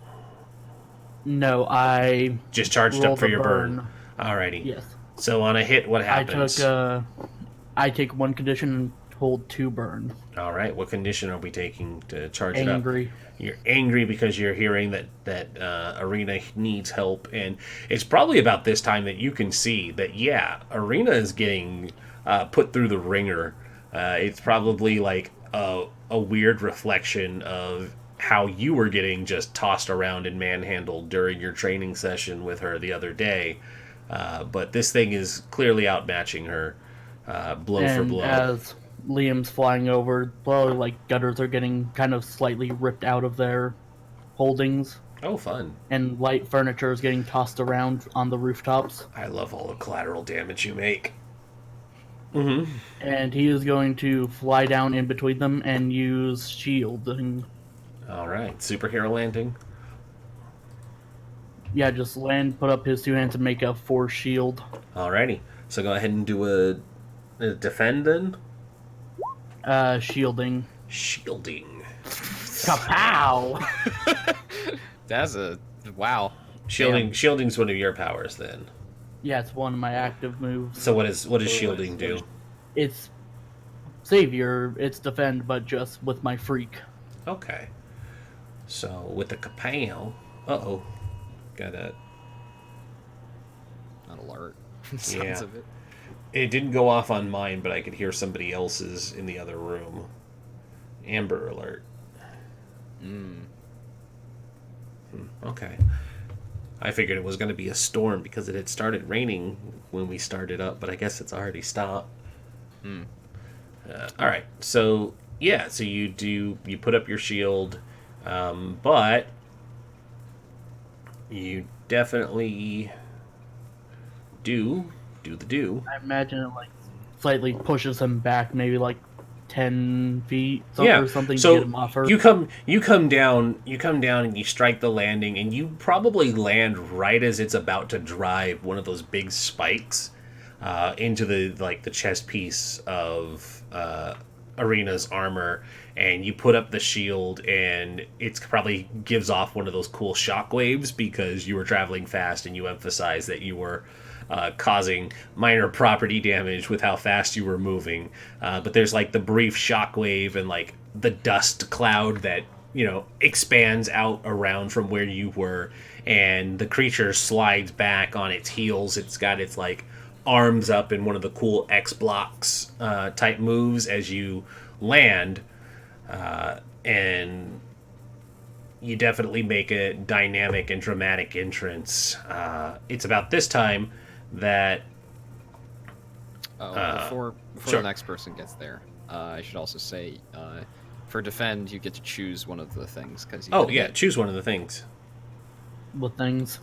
No, I Just charged rolled up for a your burn. Alrighty. Yes. So on a hit, what happens? I take one condition and hold 2 burn. Alright, what condition are we taking to charge it up? Angry. You're angry because you're hearing that Arena needs help, and it's probably about this time that you can see that, yeah, Arena is getting put through the ringer. It's probably like a weird reflection of how you were getting just tossed around and manhandled during your training session with her the other day. But this thing is clearly outmatching her blow for blow. As Liam's flying over, well, like gutters are getting kind of slightly ripped out of their holdings, Oh, fun. and light furniture is getting tossed around on the rooftops. I love all the collateral damage you make. Mm-hmm. And he is going to fly down in between them and use shield. And All right, superhero landing. Yeah, just land, put up his 2 hands, and make a force shield. Alrighty. So go ahead and do a defend then. Shielding. Shielding. Kapow! That's a wow. Shielding's one of your powers then. Yeah, it's one of my active moves. So what does shielding do? It's Savior, it's defend, but just with my freak. Okay. So with the kapow. Uh-oh. Got a... An alert. Sounds Yeah. of it. It didn't go off on mine, but I could hear somebody else's in the other room. Amber alert. Okay. I figured it was going to be a storm because it had started raining when we started up, but I guess it's already stopped. All right. So yeah. So you put up your shield, but you definitely do the do. I imagine it like slightly pushes him back, maybe like 10 feet Yeah. or something So to get him off her. you come down and you strike the landing, and you probably land right as it's about to drive one of those big spikes into the chest piece of Arena's armor, and you put up the shield, and it probably gives off one of those cool shockwaves because you were traveling fast, and you emphasized that you were causing minor property damage with how fast you were moving. But there's like the brief shockwave and like the dust cloud that, expands out around from where you were, and the creature slides back on its heels. It's got its like arms up in one of the cool X blocks type moves as you land, and you definitely make a dynamic and dramatic entrance. It's about this time that Before sure. the next person gets there, I should also say, for defend, you get to choose one of the things because. Choose one of the things with things.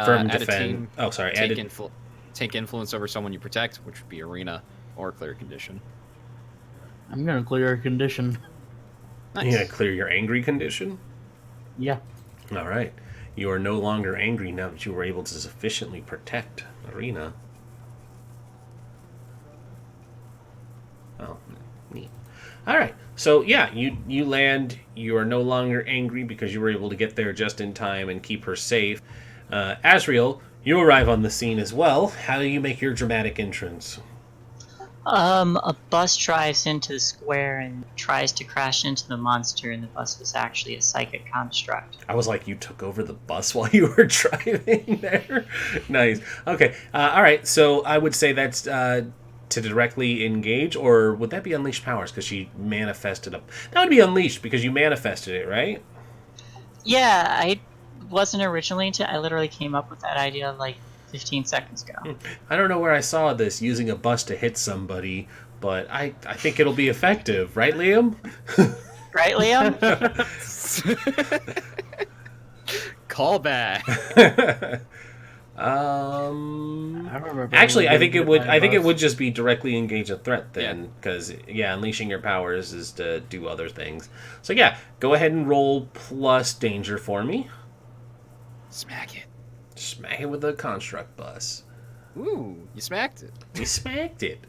from add defend. a team, Oh, sorry, take influence over someone you protect, which would be arena or clear condition. I'm gonna clear a condition. Nice. You gotta clear your angry condition. Yeah. All right, you are no longer angry now that you were able to sufficiently protect Arena. Oh, neat. All right, so yeah, you land. You are no longer angry because you were able to get there just in time and keep her safe. Asriel, you arrive on the scene as well. How do you make your dramatic entrance? A bus drives into the square and tries to crash into the monster, and the bus was actually a psychic construct. I was like, you took over the bus while you were driving there? Nice. Okay. All right. So I would say that's to directly engage, or would that be Unleashed Powers? Because she manifested That would be Unleashed because you manifested it, right? Yeah, I wasn't originally into. I literally came up with that idea like 15 seconds ago. I don't know where I saw this using a bus to hit somebody, but I think it'll be effective, right, Liam? Right, Liam? Call back. I remember. Actually, I think it would. I think it bus. would just be directly engage a threat then, because unleashing your powers is to do other things. So yeah, go ahead and roll plus danger for me. Smack it. Smack it with a construct bus. Ooh, you smacked it. You smacked it.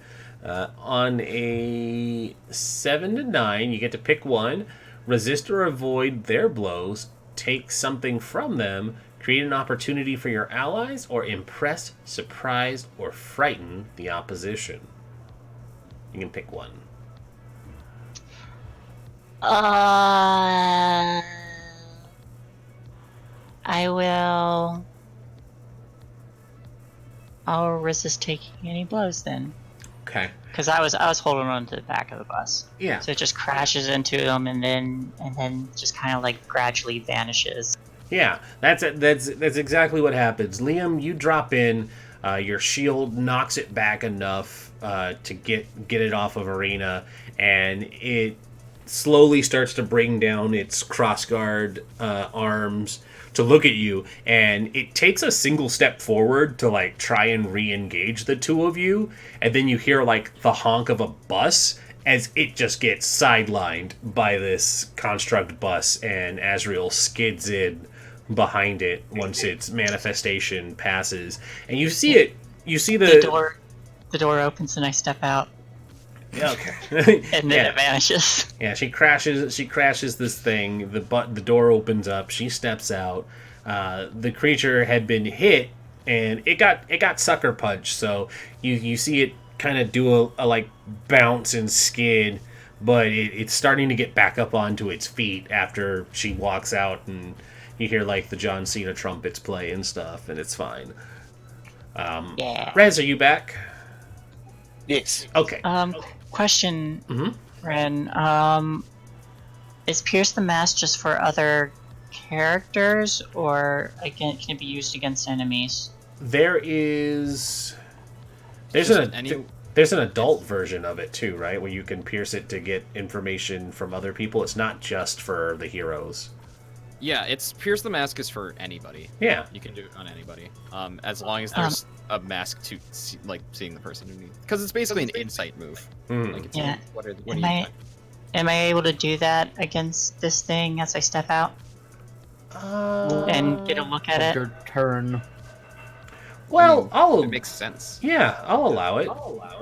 On a 7 to 9, you get to pick one. Resist or avoid their blows. Take something from them. Create an opportunity for your allies, or impress, surprise, or frighten the opposition. You can pick one. I'll resist taking any blows then. Okay. Because I was holding on to the back of the bus. Yeah. So it just crashes into them and then just kind of like gradually vanishes. Yeah, that's exactly what happens. Liam, you drop in. Your shield knocks it back enough to get it off of Arena, and it slowly starts to bring down its crossguard arms to look at you, and it takes a single step forward to like try and re-engage the two of you, and then you hear like the honk of a bus as it just gets sidelined by this construct bus, and Asriel skids in behind it once its manifestation passes, and you see it. You see The door opens and I step out, Yeah, okay. and then Yeah. it vanishes. Yeah, she crashes this thing. The door opens up. She steps out. The creature had been hit, and it got sucker punched. So you see it kind of do a like bounce and skid, but it's starting to get back up onto its feet after she walks out, and you hear like the John Cena trumpets play and stuff, and it's fine. Yeah. Rez, are you back? Yes. Okay. Question, Mhm. Ren. Is Pierce the Mask just for other characters, or again, can it be used against enemies? There's Just an adult version of it too, right? Where you can pierce it to get information from other people. It's not just for the heroes. Yeah, it's Pierce the Mask is for anybody. Yeah. You can do it on anybody, as long as there's a mask to see, like seeing the person underneath. Because it's basically an insight move. Mm. Like it's Yeah. what are Am you? Am I able to do that against this thing as I step out and get a look at it? Your turn. Well, It makes sense. I'll allow it.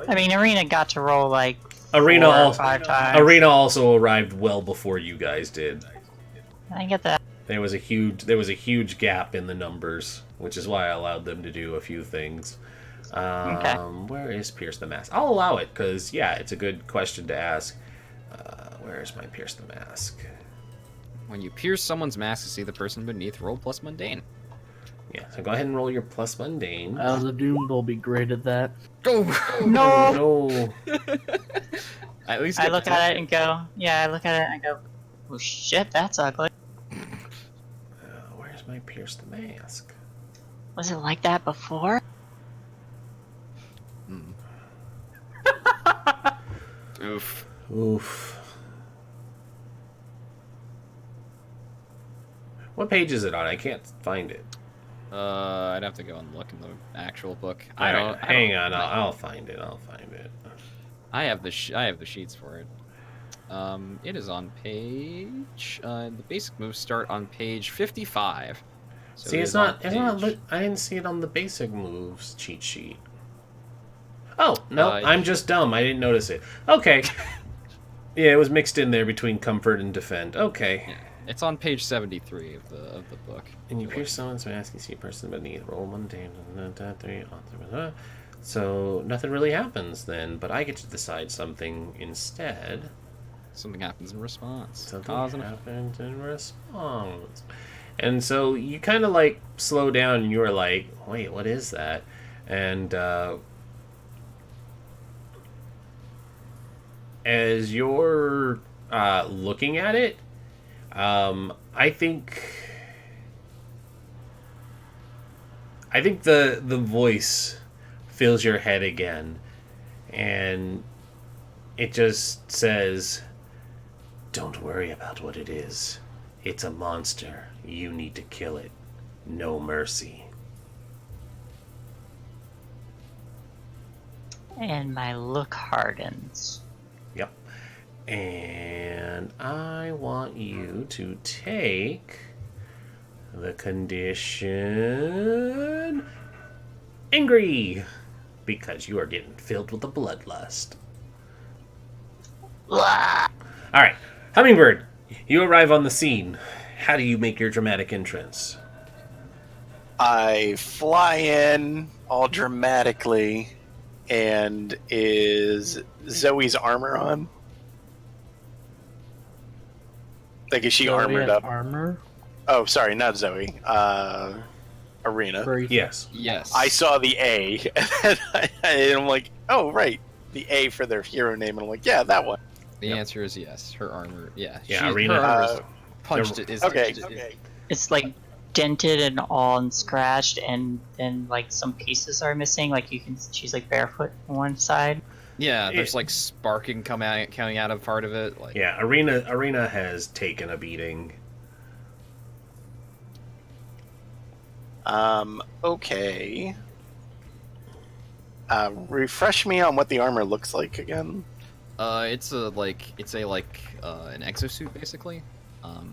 I mean, Arena got to roll like Arena 4 or also 5 times. Arena also arrived well before you guys did. I get that. There was a huge gap in the numbers, which is why I allowed them to do a few things. Okay. Where is Pierce the Mask? I'll allow it because it's a good question to ask. Where is my Pierce the Mask? When you pierce someone's mask to see the person beneath, roll plus mundane. Yeah, so go ahead and roll your plus mundane. The Doom will be great at that. Go. No. At least I look at it and go, I look at it and I go, oh shit, that's ugly. Where's my Pierce the Mask? Was it like that before? Oof. Oof. What page is it on? I can't find it. I'd have to go and look in the actual book. Hang on. I'll find it. I have the sheets for it. It is on page. The basic moves start on page 55. So See, it it's is not. on It's not. page- I didn't see it on the basic moves cheat sheet. Oh no, Uh, I'm just dumb. I didn't notice it. Okay. Yeah, it was mixed in there between comfort and defend. Okay. It's on page 73 of the book. And you pierce someone's mask, you see a person beneath. Roll mundane. So nothing really happens then, but I get to decide something instead. Something happens in response. Something Cause and effect. happens in response. And so you kind of like slow down and you're like, wait, what is that? And as you're looking at it, I think the voice fills your head again, and it just says, "Don't worry about what it is. It's a monster. You need to kill it. No mercy." And my look hardens. Yep. And I want you to take the condition angry, because you are getting filled with a bloodlust. Blah! All right, Hummingbird, you arrive on the scene. How do you make your dramatic entrance? I fly in all dramatically, and is Zoe's armor on? Like, is she Zoe armored has up? Armor. Oh, sorry, not Zoe. Arena. Very- Yes. I saw the A, and I'm like, oh, right. The A for their hero name, and I'm like, yeah, that one. The answer is yes. Her armor. Yeah. Yeah, Arena- Her armor is Uh, punched. It is Okay, it- okay. It's like dented and all and scratched, and then like some pieces are missing. Like she's like barefoot on one side. Yeah. There's like sparking coming out of part of it. Like. Yeah, Arena has taken a beating. Okay. Refresh me on what the armor looks like again. It's an exosuit basically.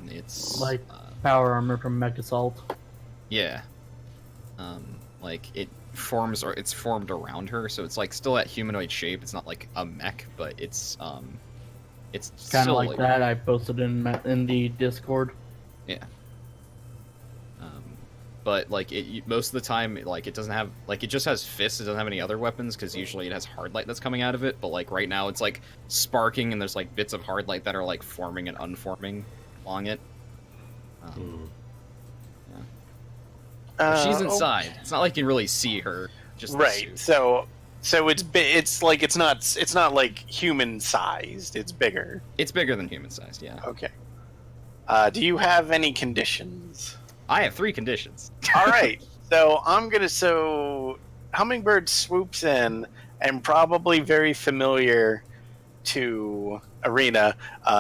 It's Like power armor from Mech Assault. yeah, like it forms or it's formed around her, so it's like still that humanoid shape. It's not like a mech, but it's Kind still of like that. I posted in the Discord. Yeah. But like most of the time, like it doesn't have like it just has fists. It doesn't have any other weapons because usually it has hard light that's coming out of it. But like right now, it's like sparking and there's like bits of hard light that are like forming and unforming along it. She's inside. It's not like you can really see her. Just the right. suit. So it's like it's not like human sized. It's bigger. It's bigger than human sized. Yeah. Okay. Do you have any conditions? I have 3 conditions. All right. So Hummingbird swoops in and probably very familiar to Arena.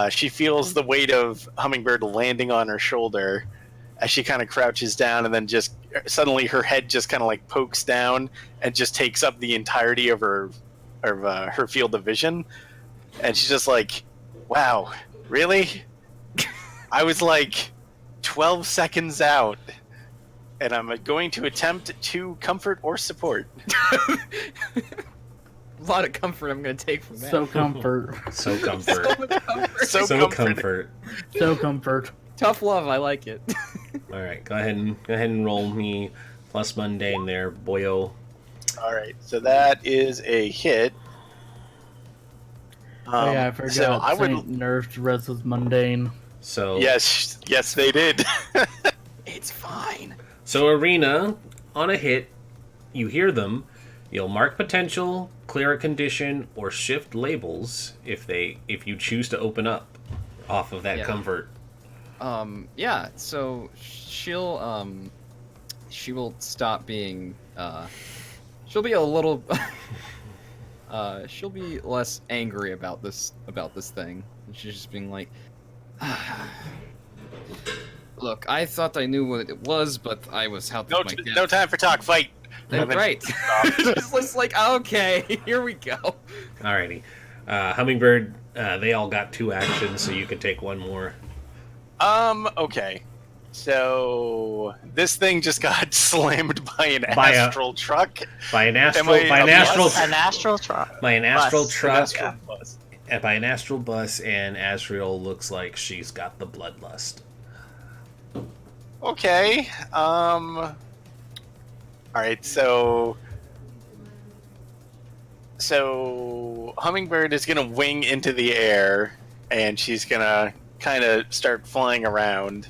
She feels the weight of Hummingbird landing on her shoulder as she kind of crouches down, and then just suddenly her head just kind of like pokes down and just takes up the entirety of her field of vision. And she's just like, "Wow, really? I was like 12 seconds out, and I'm going to attempt to comfort or support." A lot of comfort I'm going to take from that. So comfort. So comfort. So much comfort. So So comforting. comfort. So comfort. Tough love. I like it. All right, go ahead and roll me plus mundane there, boyo. All right, so that is a hit. Oh yeah, I forgot. So I would. Saint nerfed Rez's mundane. So Yes, they did. It's fine. So Arena, on a hit, you hear them. You'll mark potential, clear a condition, or shift labels if you choose to open up off of that Yeah. comfort. Yeah. So she will stop being. She'll be a little. She'll be less angry about this thing. And she's just being like, "Look, I thought I knew what it was, but I was helping my dad." No time for talk. Fight. Right. Just like, okay, here we go. Alrighty. Hummingbird, they all got 2 actions, so you can take 1 more. Okay. So this thing just got slammed by an By a- astral truck. By an astral Am I by an a astral bus? An astral truck. by an astral Bus. truck Astral bus. and by an astral bus, and Asriel looks like she's got the bloodlust. Okay. All right. So Hummingbird is gonna wing into the air, and she's gonna kind of start flying around.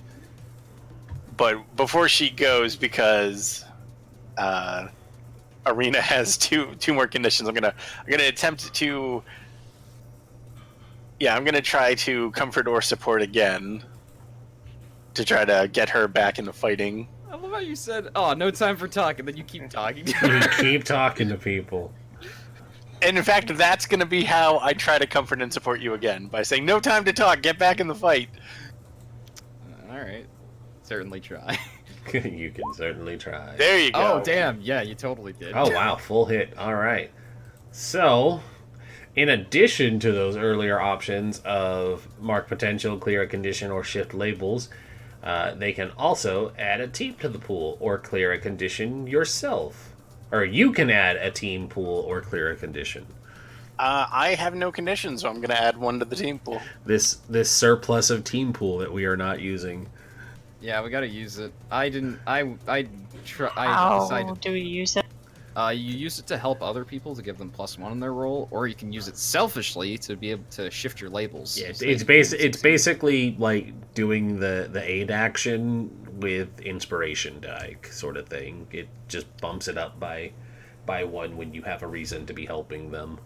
But before she goes, because Arena has two more conditions, I'm gonna attempt to. Yeah, I'm gonna try to comfort or support again to try to get her back into fighting. I love how you said, "Oh, no time for talk," and then you keep talking. You keep talking to people. And in fact, that's going to be how I try to comfort and support you again, by saying, "No time to talk, get back in the fight." All right, certainly try. You can certainly try. There you go. Oh, damn! Yeah, you totally did. Oh wow, full hit. All right. So, in addition to those earlier options of mark potential, clear a condition, or shift labels, they can also add a team to the pool or clear a condition yourself. Or you can add a team pool or clear a condition. I have no conditions, so I'm going to add 1 to the team pool. This surplus of team pool that we are not using. Yeah, we gotta use it. I didn't. I How decided. do we use it? You use it to help other people to give them +1 in their roll, or you can use it selfishly to be able to shift your labels. Yeah, So it's you can it's basically like doing the aid action with inspiration die sort of thing. It just bumps it up by 1 when you have a reason to be helping them.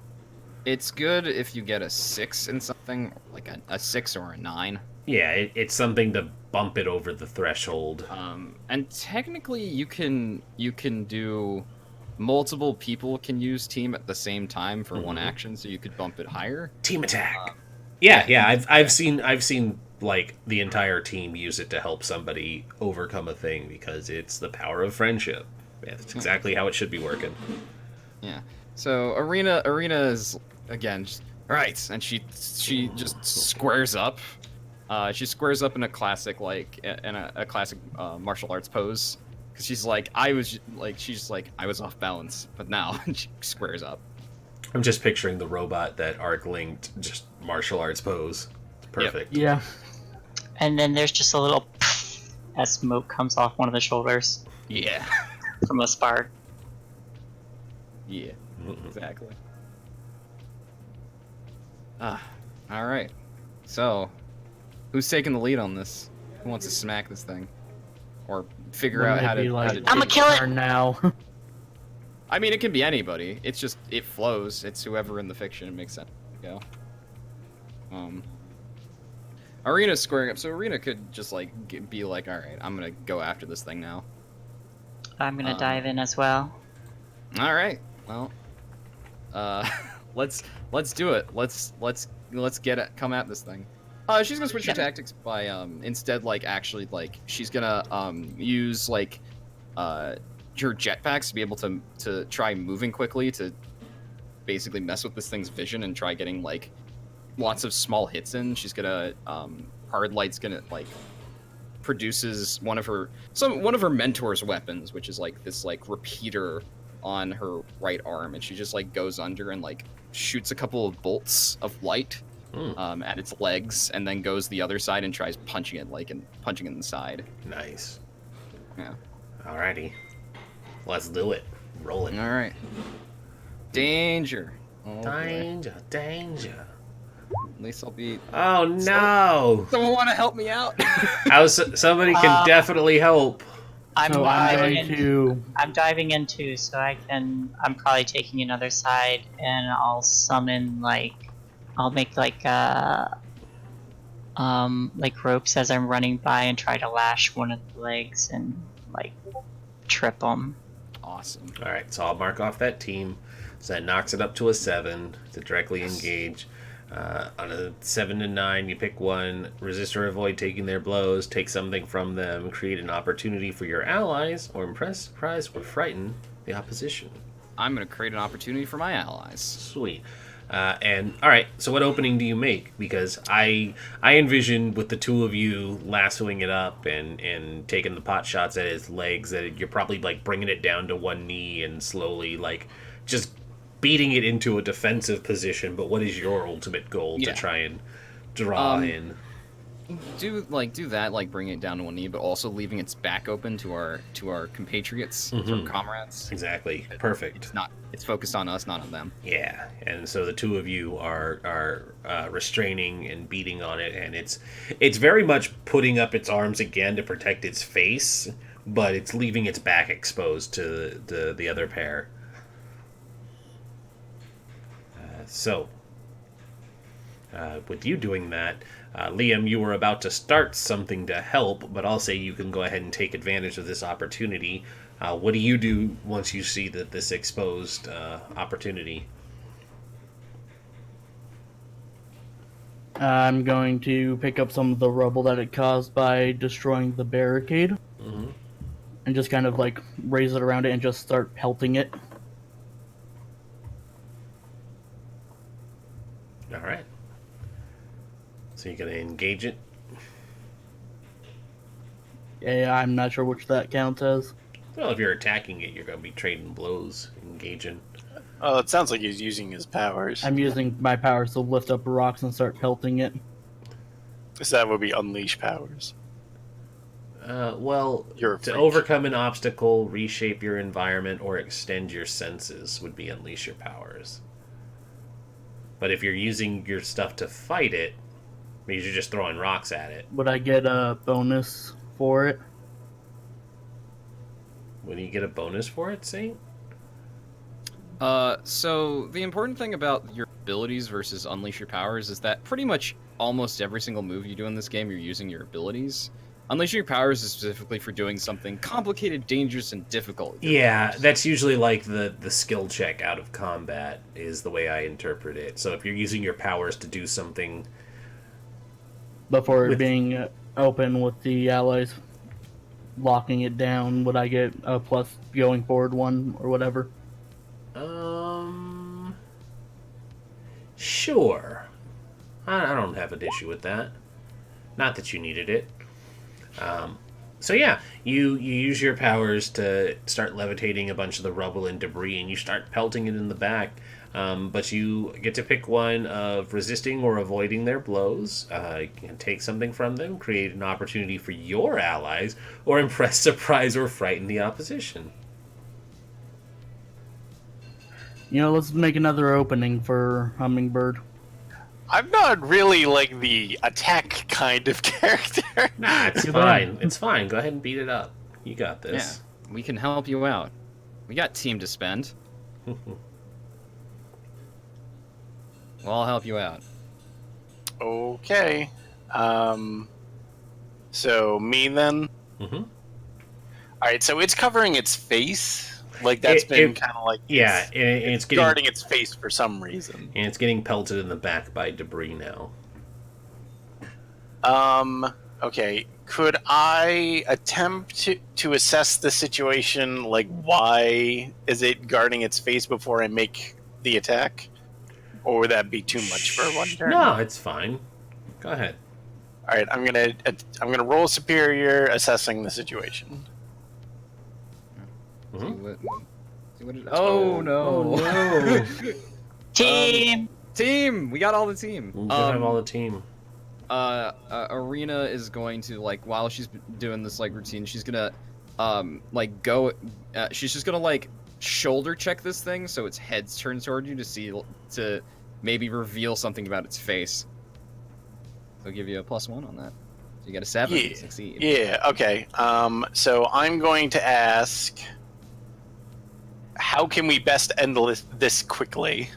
It's good if you get a 6 in something, like a 6 or a 9. Yeah, it's something to bump it over the threshold. And technically, you can do multiple people can use team at the same time for 1 action, so you could bump it higher. Team attack. Yeah. I've seen like the entire team use it to help somebody overcome a thing because it's the power of friendship. Yeah, that's exactly how it should be working. Yeah. So Arena is again just right, and she just squares up, She squares up in a classic a classic martial arts pose because she's like I was off balance, but now she squares up. I'm just picturing the robot that Arc linked, just martial arts pose. It's perfect. Yeah. And then there's just a little as smoke comes off one of the shoulders Yeah. from a spark. Yeah. Exactly. All right. So, who's taking the lead on this? Who wants to smack this thing, or figure out how to? I'ma kill it! Now. I mean, it can be anybody. It's just it flows. It's whoever in the fiction makes sense. Go. Arena's squaring up, so Arena could just like be like, all right, I'm gonna go after this thing now. I'm gonna dive in as well. All right. Well, let's do it. Let's get it. Come at this thing. She's gonna switch her tactics by instead actually she's gonna use your jetpacks to be able to try moving quickly to basically mess with this thing's vision and try getting lots of small hits in. She's gonna Hard Light's gonna produces one of her mentor's weapons, which is this repeater on her right arm, and she just goes under and shoots a couple of bolts of light at its legs, and then goes the other side and tries punching it punching it in the side. Nice. Yeah. Alrighty. Let's do it. Roll it. All right. Danger. Oh, danger. Danger. At least I'll be. Oh no! Someone want to help me out? Somebody can definitely help. I'm So I'm diving in too, so I'm probably taking another side, and I'll summon I'll make ropes as I'm running by and try to lash one of the legs and trip them. Awesome. All right, so I'll mark off that team. So that knocks it up to a 7 to directly engage. On a 7 to 9, you pick one, resist or avoid taking their blows, take something from them, create an opportunity for your allies, or impress, surprise, or frighten the opposition. I'm going to create an opportunity for my allies. Sweet. And all right, so what opening do you make? Because I envision with the two of you lassoing it up and taking the pot shots at its legs that you're probably bringing it down to one knee and slowly just beating it into a defensive position. But what is your ultimate goal to try and draw in? Do that, bring it down to one knee, but also leaving its back open to our compatriots, to our comrades. Exactly. Perfect. It's focused on us, not on them. Yeah, and so the two of you are restraining and beating on it, and it's very much putting up its arms again to protect its face, but it's leaving its back exposed to the other pair. With you doing that, Liam, you were about to start something to help, but I'll say you can go ahead and take advantage of this opportunity. What do you do once you see this exposed opportunity? I'm going to pick up some of the rubble that it caused by destroying the barricade. Mm-hmm. And just kind of raise it around it and just start pelting it. Alright. So you're going to engage it? Yeah, I'm not sure which that counts as. Well, if you're attacking it, you're going to be trading blows, engaging. Oh, it sounds like he's using his powers. I'm using my powers to lift up rocks and start pelting it. So that would be unleash powers. To overcome an obstacle, reshape your environment, or extend your senses would be unleash your powers. But if you're using your stuff to fight it, means you're just throwing rocks at it. Would I get a bonus for it? Would you get a bonus for it, Saint? So the important thing about your abilities versus unleash your powers is that pretty much almost every single move you do in this game, you're using your abilities. Unleashing your powers is specifically for doing something complicated, dangerous, and difficult. Yeah, that's usually the skill check out of combat is the way I interpret it. So if you're using your powers to do something... Before being open with the allies locking it down, would I get a plus going forward one or whatever? Sure. I don't have an issue with that. Not that you needed it. So yeah, you use your powers to start levitating a bunch of the rubble and debris, and you start pelting it in the back. But you get to pick one of resisting or avoiding their blows. You can take something from them, create an opportunity for your allies, or impress, surprise, or frighten the opposition. Let's make another opening for Hummingbird. I'm not really like the attack kind of character. Nah, it's fine. It's fine. Go ahead and beat it up. You got this. Yeah, we can help you out. We got team to spend. Well, I'll help you out. Okay. So me then? Mm-hmm. Alright, so it's covering its face. Like that's been kind of like yeah, and it's getting guarding its face for some reason. And it's getting pelted in the back by debris now. Okay. Could I attempt to assess the situation? Like, why is it guarding its face before I make the attack? Or would that be too much for one turn? No, it's fine. Go ahead. All right, I'm gonna roll superior, assessing the situation. See what oh no! no. Team. We got all the team. We have all the team. Arena is going to while she's doing this routine, she's gonna go. She's just gonna shoulder check this thing so its head's turned toward you to maybe reveal something about its face. So I'll give you a +1 on that. So you get a 7 to succeed. Yeah. Okay. So I'm going to ask, how can we best end this quickly?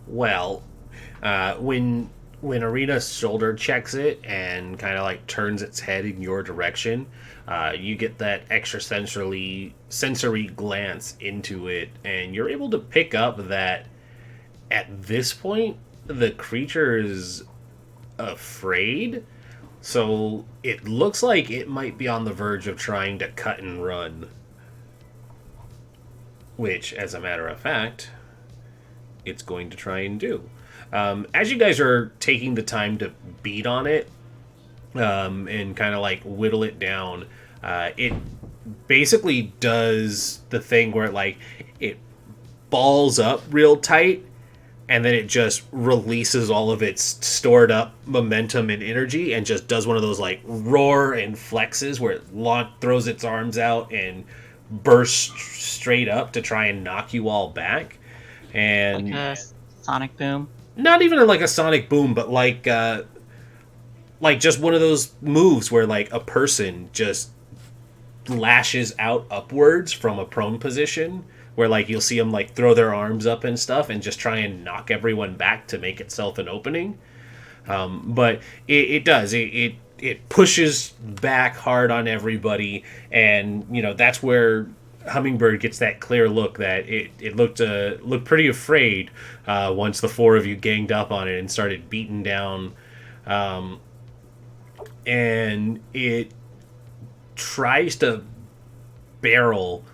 Well, when Arena shoulder checks it and kind of turns its head in your direction, you get that extra sensory glance into it, and you're able to pick up that at this point the creature is afraid. So it looks like it might be on the verge of trying to cut and run. Which, as a matter of fact, it's going to try and do. As you guys are taking the time to beat on it and kind of whittle it down, it basically does the thing where it balls up real tight, and then it just releases all of its stored up momentum and energy and just does one of those roar and flexes where it throws its arms out and bursts straight up to try and knock you all back. And Like a sonic boom. Not even a sonic boom, but just one of those moves where a person just lashes out upwards from a prone position, where you'll see them throw their arms up and stuff and just try and knock everyone back to make itself an opening. But it does. It pushes back hard on everybody, and that's where Hummingbird gets that clear look that it looked pretty afraid once the four of you ganged up on it and started beating down, and it tries to barrel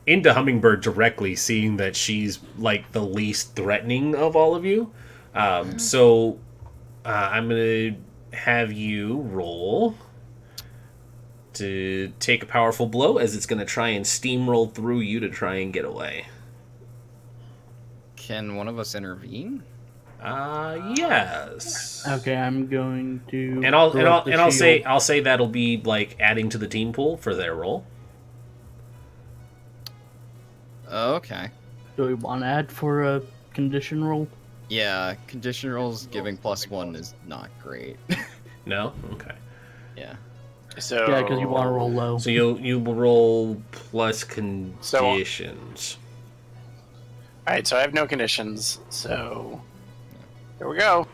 into Hummingbird directly, seeing that she's the least threatening of all of you. So I'm gonna have you roll to take a powerful blow, as it's going to try and steamroll through you to try and get away. Can one of us intervene? Yes. Okay, I'm going to. And I'll say that'll be adding to the team pool for their roll. Okay. Do we want to add for a condition roll? Yeah, condition rolls giving +1 is not great. No? Okay. Yeah. So Yeah, because you want to roll low. So you will roll plus conditions. all right, so I have no conditions. So here we go.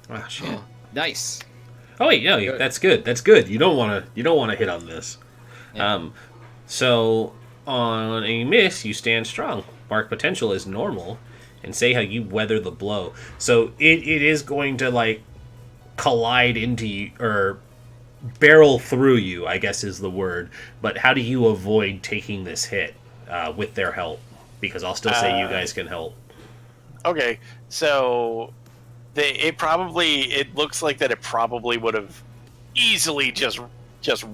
Ah, shit. Nice. Oh wait, no, Good. that's good. That's good. You don't want to hit on this. Yeah. So on a miss, you stand strong. Mark potential as normal, and say how you weather the blow. So it is going to collide into you, or barrel through you, I guess is the word. But how do you avoid taking this hit with their help? because I'll still say you guys can help. Okay, so it looks like that it probably would have easily just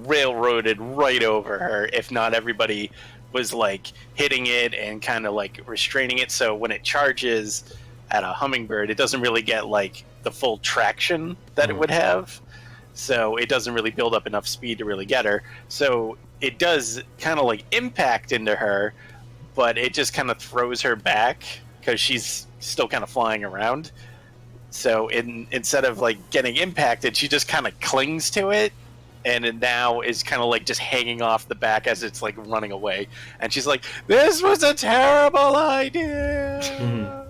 railroaded right over her if not everybody was like hitting it and kind of like restraining it. So when it charges at a hummingbird, it doesn't really get like the full traction that it would have. So it doesn't really build up enough speed to really get her. So it does kind of like impact into her, but it just kind of throws her back because she's still kind of flying around. So instead of like getting impacted, she just kind of clings to it, and it now is kind of like just hanging off the back as it's like running away. And she's like, "This was a terrible idea."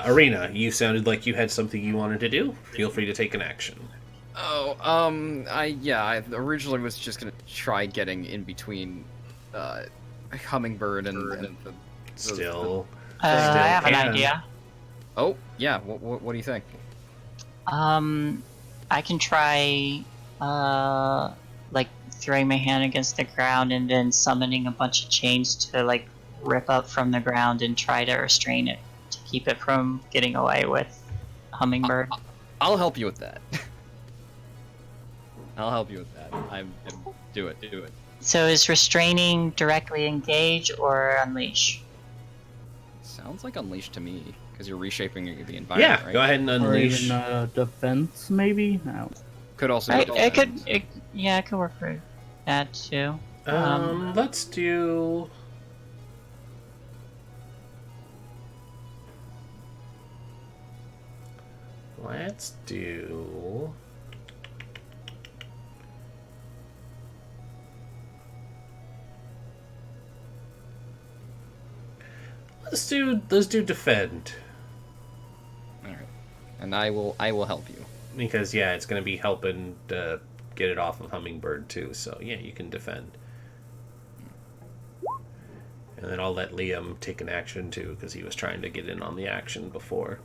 Arena, you sounded like you had something you wanted to do. Feel free to take an action. Oh, I originally was just gonna try getting in between, Hummingbird and the Still I have an can. idea. Oh, yeah. What do you think? I can try, like throwing my hand against the ground and then summoning a bunch of chains to like rip up from the ground and try to restrain it to keep it from getting away with Hummingbird. I'll help you with that. I'll help you with that. Do it. So is restraining directly engage or unleash? Sounds like unleash to me, because you're reshaping the environment, Yeah, right? go ahead and Or unleash. even defense, maybe? No. Could also Right, be it defense. could, it could work for that too. Let's do. Let's do. Let's do defend. All right, and I will help you. Because yeah, it's going to be helping to get it off of Hummingbird too. So yeah, you can defend. And then I'll let Liam take an action too, because he was trying to get in on the action before.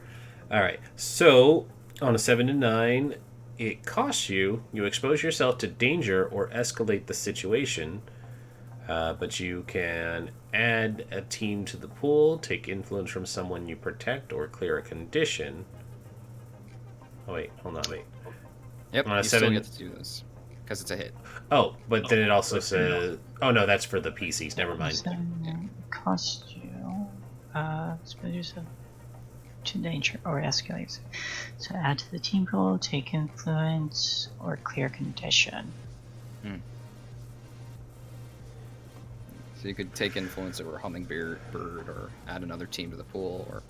All right. So on a 7 to 9, it costs you. You expose yourself to danger or escalate the situation. But you can add a team to the pool, take influence from someone you protect, or clear a condition. Oh wait, hold on, wait. Yep, On a you 7 still get to do this, because it's a hit. Oh, but then it also says... Oh, no, that's for the PCs. Never mind. So, cost you, expose yourself to danger or escalate. So add to the team pool, take influence, or clear condition. So you could take influence over Hummingbird, or add another team to the pool, or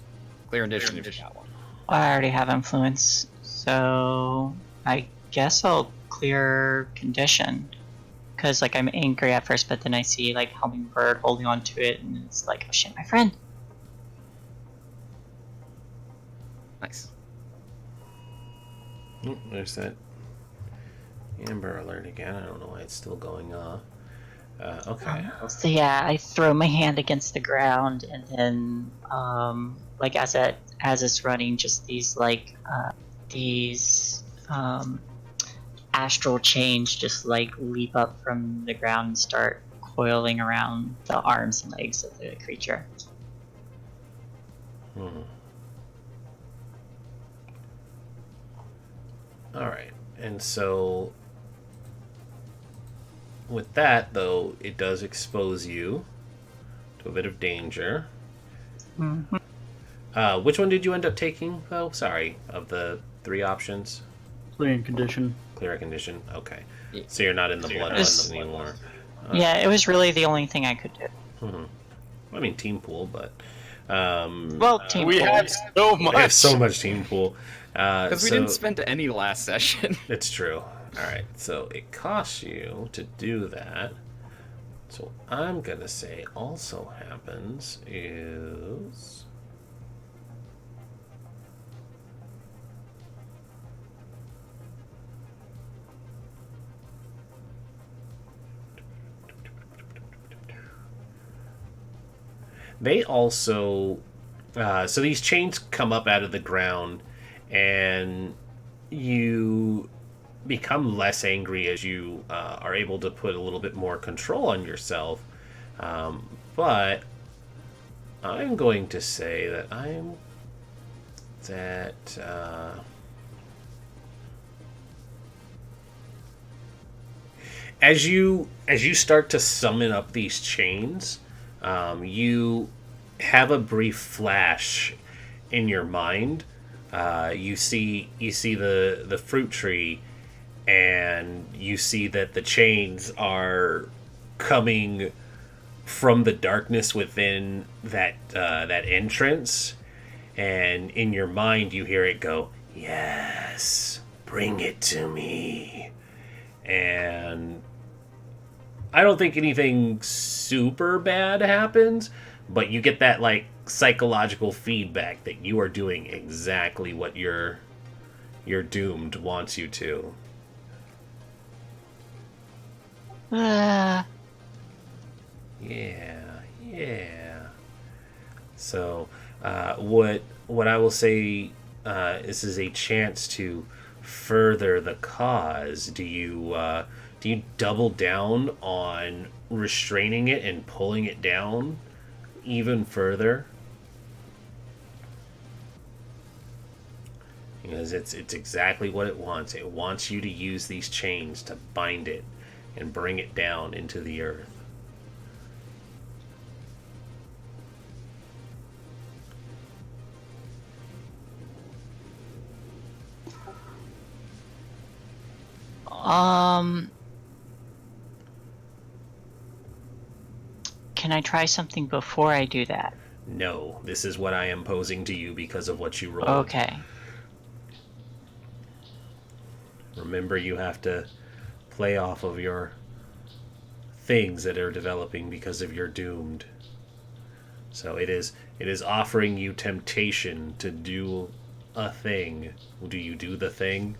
clear condition if you got one. I already have influence, so I guess I'll clear condition. Because, like, I'm angry at first, but then I see, like, Hummingbird holding on to it, and it's like, oh shit, my friend. Nice. Oh, there's that Amber Alert again. I don't know why it's still going off. Okay. So yeah, I throw my hand against the ground, and then, like, as it's running, just these, like, astral chains just like leap up from the ground and start coiling around the arms and legs of the creature. Alright. And so... With that, though, it does expose you to a bit of danger. Mm-hmm. Which one did you end up taking, though? Sorry, of the 3 options? Clearing condition. Clear a condition? Okay. Yeah. So you're not in the blood hunt anymore. Yeah, it was really the only thing I could do. I mean, team pool, but... Well, team We pool. have so much. We have so much team pool. Because we didn't spend any last session. It's true. Alright, so it costs you to do that. So I'm going to say also happens is... They also... so these chains come up out of the ground, and you become less angry as you are able to put a little bit more control on yourself. But I'm going to say that as you start to summon up these chains, you have a brief flash in your mind. You see the fruit tree, and you see that the chains are coming from the darkness within that entrance, and in your mind you hear it go, "Yes, bring it to me." And I don't think anything super bad happens, but you get that like psychological feedback that you are doing exactly what your doomed wants you to. Yeah, yeah. So, what I will say, this is a chance to further the cause. Do you double down on restraining it and pulling it down even further? Because it's exactly what it wants. It wants you to use these chains to bind it and bring it down into the earth. Um, can I try something before I do that? No, this is what I am posing to you because of what you rolled. Okay. Remember, you have to play off of your things that are developing because of your doomed. So it is offering you temptation to do a thing. Do you do the thing?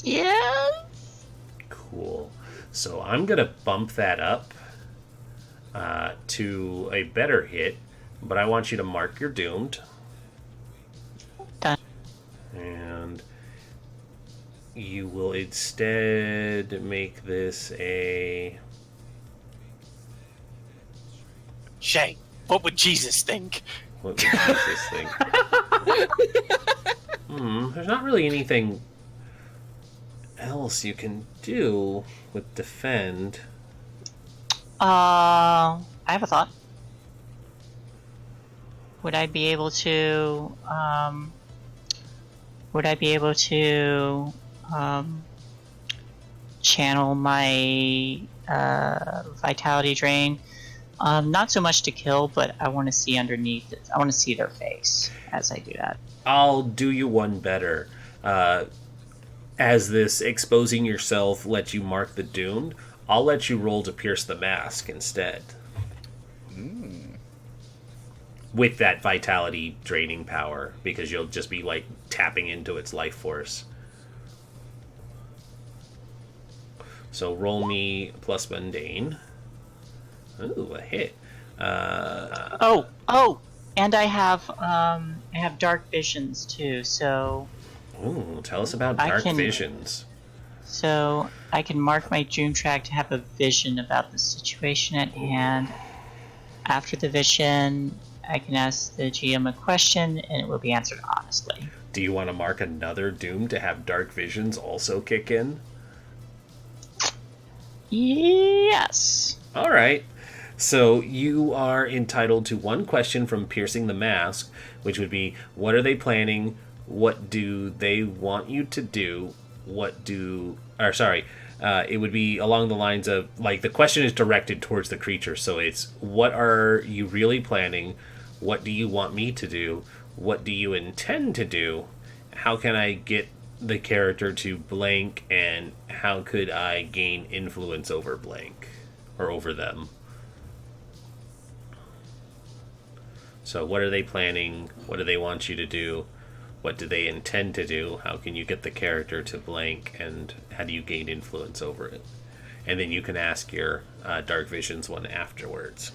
Yeah. Cool. So I'm gonna bump that up to a better hit, but I want you to mark your doomed. Done. And you will instead make this a... Shay, what would Jesus think? What would Jesus think? There's not really anything else you can do with defend. I have a thought. Would I be able to, channel my, vitality drain? Not so much to kill, but I want to see underneath it. I want to see their face as I do that. I'll do you one better. As this exposing yourself lets you mark the doomed, I'll let you roll to pierce the mask instead. With that vitality draining power, because you'll just be like tapping into its life force. So roll me plus mundane. Ooh, a hit. And I have dark visions too. So Ooh, tell us about I dark can- visions. So I can mark my doom track to have a vision about the situation at hand. After the vision, I can ask the GM a question, and it will be answered honestly. Do you want to mark another doom to have dark visions also kick in? Yes. All right. So you are entitled to one question from piercing the mask, which would be, what are they planning? What do they want you to do? It would be along the lines of, like, the question is directed towards the creature. So it's, what are you really planning? What do you want me to do? What do you intend to do? How can I get the character to blank? And how could I gain influence over blank? Or over them? So what are they planning? What do they want you to do? What do they intend to do? How can you get the character to blank? And how do you gain influence over it? And then you can ask your Dark Visions one afterwards.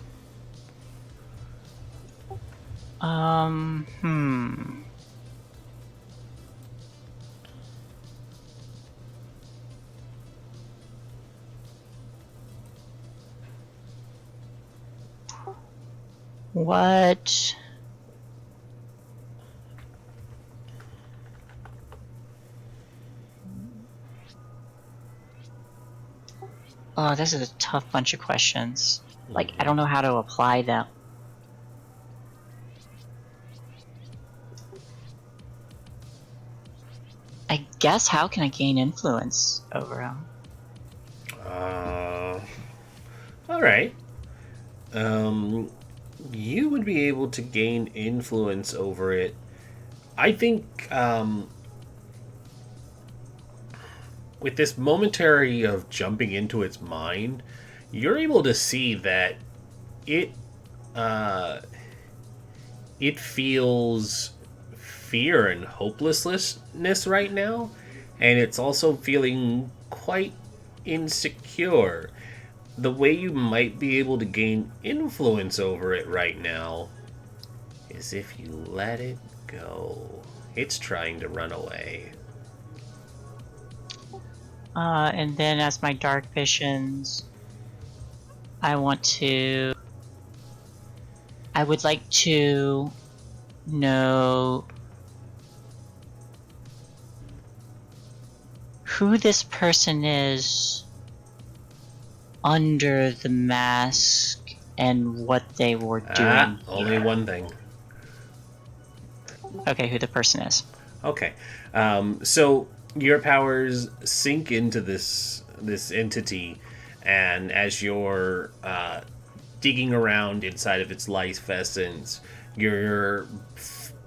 What? Oh, this is a tough bunch of questions. Like, I don't know how to apply them. I guess how can I gain influence over him? All right. You would be able to gain influence over it. I think with this momentary of jumping into its mind, you're able to see that it uh, it feels fear and hopelessness right now, and it's also feeling quite insecure. The way you might be able to gain influence over it right now is if you let it go. It's trying to run away. And then as my dark visions, I would like to know who this person is under the mask and what they were doing. Only one thing. Okay, who the person is. Okay, so your powers sink into this entity, and as you're digging around inside of its life essence, you're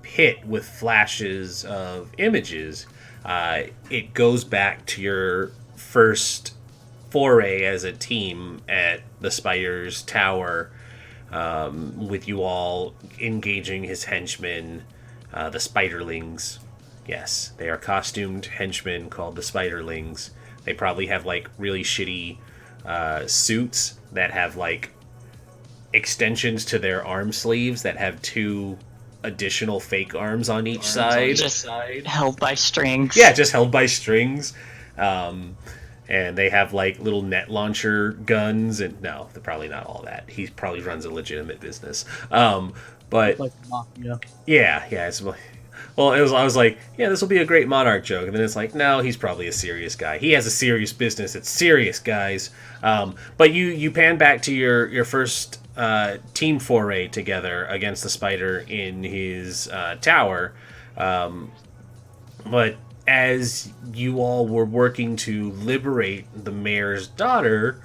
hit with flashes of images. It goes back to your first foray as a team at the Spider's Tower, with you all engaging his henchmen, the Spiderlings. Yes, they are costumed henchmen called the Spiderlings. They probably have like really shitty suits that have like extensions to their arm sleeves that have two additional fake arms on each side. Just held by strings. Yeah, just held by strings. And they have like little net launcher guns, and no, they're probably not all that. He probably runs a legitimate business. But Like mafia. yeah, it's, well, I was like, yeah, this will be a great Monarch joke, and then it's like, no, he's probably a serious guy. He has a serious business. It's serious, guys. But you pan back to your first team foray together against the Spider in his tower. But as you all were working to liberate the mayor's daughter,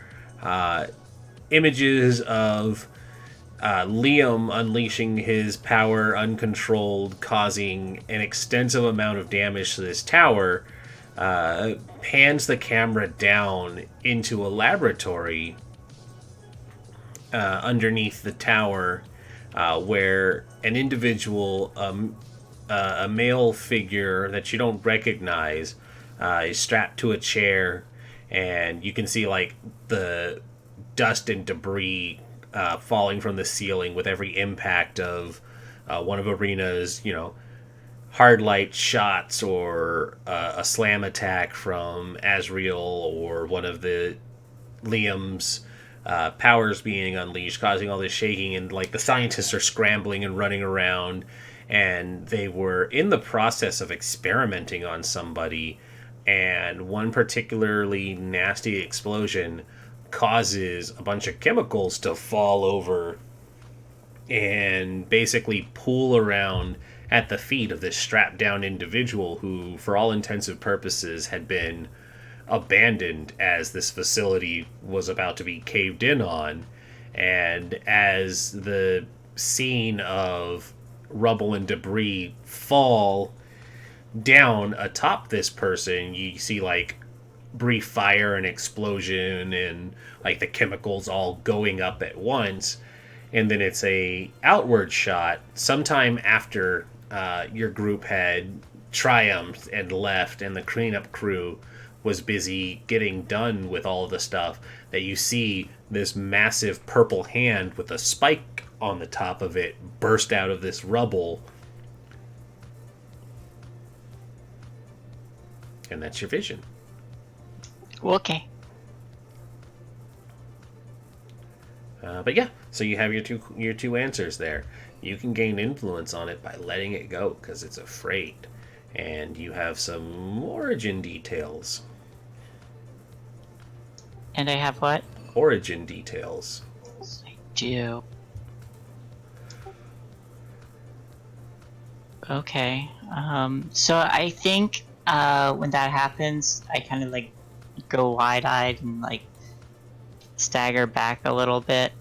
images of Liam unleashing his power uncontrolled, causing an extensive amount of damage to this tower, pans the camera down into a laboratory underneath the tower, where an individual, a male figure that you don't recognize, is strapped to a chair, and you can see like the dust and debris falling from the ceiling with every impact of one of Arena's, hard light shots, or a slam attack from Azrael, or one of the Liam's powers being unleashed, causing all this shaking, and like the scientists are scrambling and running around, and they were in the process of experimenting on somebody, and one particularly nasty explosion causes a bunch of chemicals to fall over and basically pool around at the feet of this strapped down individual who, for all intensive purposes, had been abandoned as this facility was about to be caved in on. And as the scene of rubble and debris fall down atop this person, you see like brief fire and explosion and like the chemicals all going up at once, and then it's a outward shot sometime after your group had triumphed and left and the cleanup crew was busy getting done with all of the stuff, that you see this massive purple hand with a spike on the top of it burst out of this rubble. And that's your vision. Okay. But yeah, so you have your two answers there. You can gain influence on it by letting it go because it's afraid, and you have some origin details. And I have what? Origin details. I do. Okay. So I think when that happens, I kind of like go wide-eyed and like stagger back a little bit,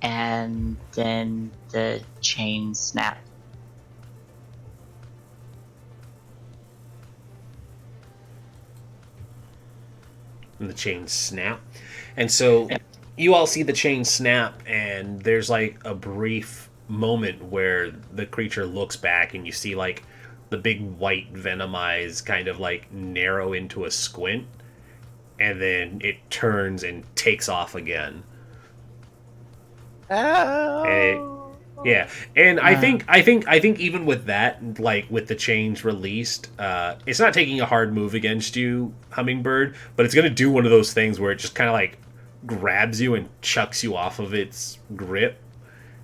and then the chain snap. And the chain snap. And so you all see the chain snap, and there's like a brief moment where the creature looks back and you see like the big white venom eyes kind of like narrow into a squint, and then it turns and takes off again. Yeah, and I think even with that, like with the change released, it's not taking a hard move against you, Hummingbird, but it's gonna do one of those things where it just kind of like grabs you and chucks you off of its grip,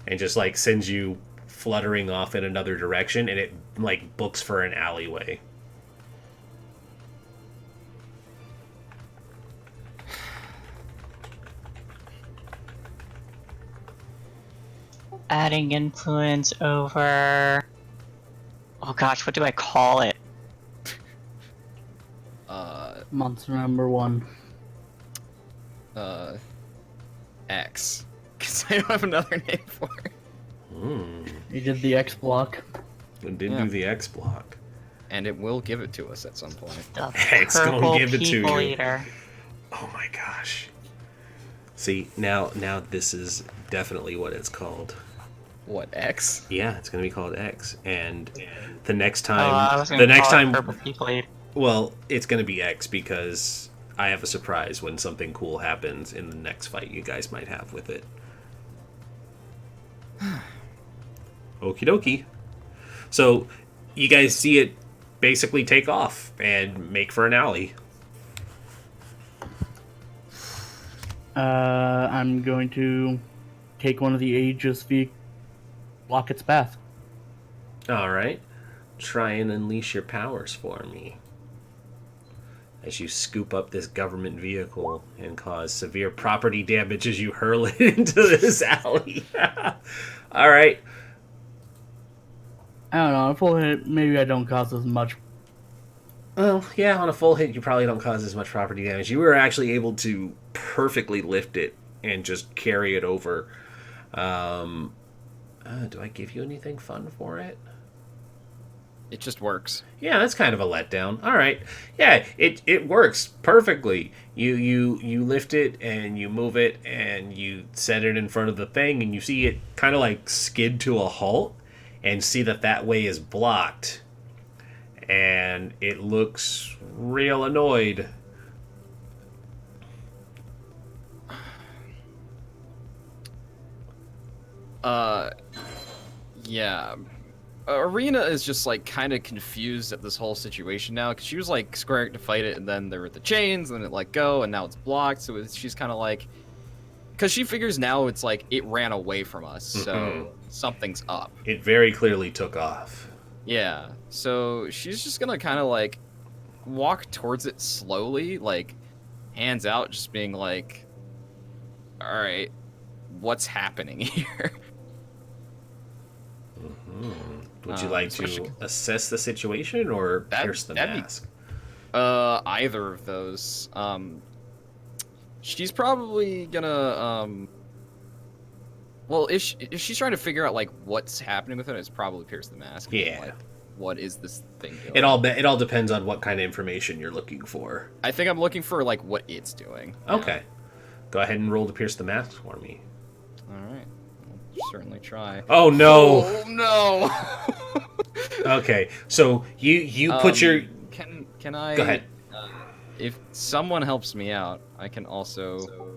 and just like sends you fluttering off in another direction, and it like books for an alleyway. Adding influence over. Oh gosh, what do I call it? Monster number 1. X. Because I don't have another name for it. You did the X block. It did do the X block. And it will give it to us at some point. The It's gonna purple give it to people you. eater. Oh my gosh. See, now this is definitely what it's called. What, X? Yeah, it's going to be called X. And the next I time, was gonna call it purple people eater. well, it's going to be X because I have a surprise when something cool happens in the next fight you guys might have with it. Okie dokie. So, you guys see it basically take off and make for an alley. I'm going to take one of the Aegis vehicles, block its path. Alright. Try and unleash your powers for me. As you scoop up this government vehicle and cause severe property damage as you hurl it into this alley. Alright. I don't know, on a full hit, maybe I don't cause as much. Well, yeah, on a full hit, you probably don't cause as much property damage. You were actually able to perfectly lift it and just carry it over. Do I give you anything fun for it? It just works. Yeah, that's kind of a letdown. All right. Yeah, it works perfectly. You lift it and you move it and you set it in front of the thing and you see it kind of like skid to a halt and see that way is blocked. And it looks real annoyed. Yeah. Arena is just like kind of confused at this whole situation now because she was like squaring to fight it, and then there were the chains, and then it let go, and now it's blocked. So she's kind of like, because she figures now it's like it ran away from us, so something's up. It very clearly took off. Yeah. So she's just gonna kind of like walk towards it slowly, like hands out, just being like, "All right, what's happening here?" Would you like to assess the situation or pierce the mask? Either of those. She's probably gonna well, if she's trying to figure out like what's happening with it, it's probably pierce the mask. Yeah. Like, what is this thing doing? It all depends on what kind of information you're looking for. I think I'm looking for like what it's doing. Okay. Go ahead and roll to pierce the mask for me. All right. I'll certainly try. Oh no. Oh no. Okay. So you put your Can I Go ahead. If someone helps me out, I can also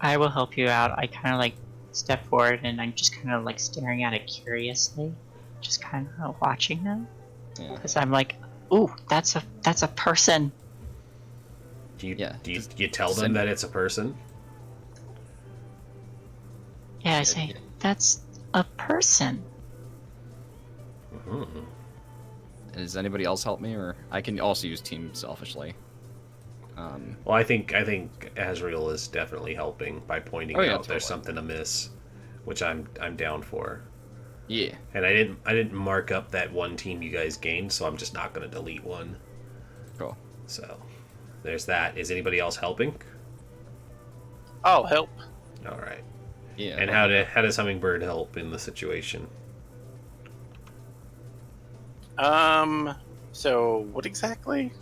I will help you out. I kind of like step forward and I'm just kind of like staring at it curiously, just kind of watching them, because I'm like, ooh, that's a person. Do you tell them that it's a person? Yeah, I say, that's a person. Mhm. Does anybody else help me, or I can also use team selfishly? Well, I think Azrael is definitely helping by pointing Oh, yeah, out there's totally. something amiss, which I'm down for. Yeah. And I didn't mark up that one team you guys gained, so I'm just not going to delete one. Cool. So there's that. Is anybody else helping? Oh, help. All right. Yeah. And how does Hummingbird help in the situation? So what exactly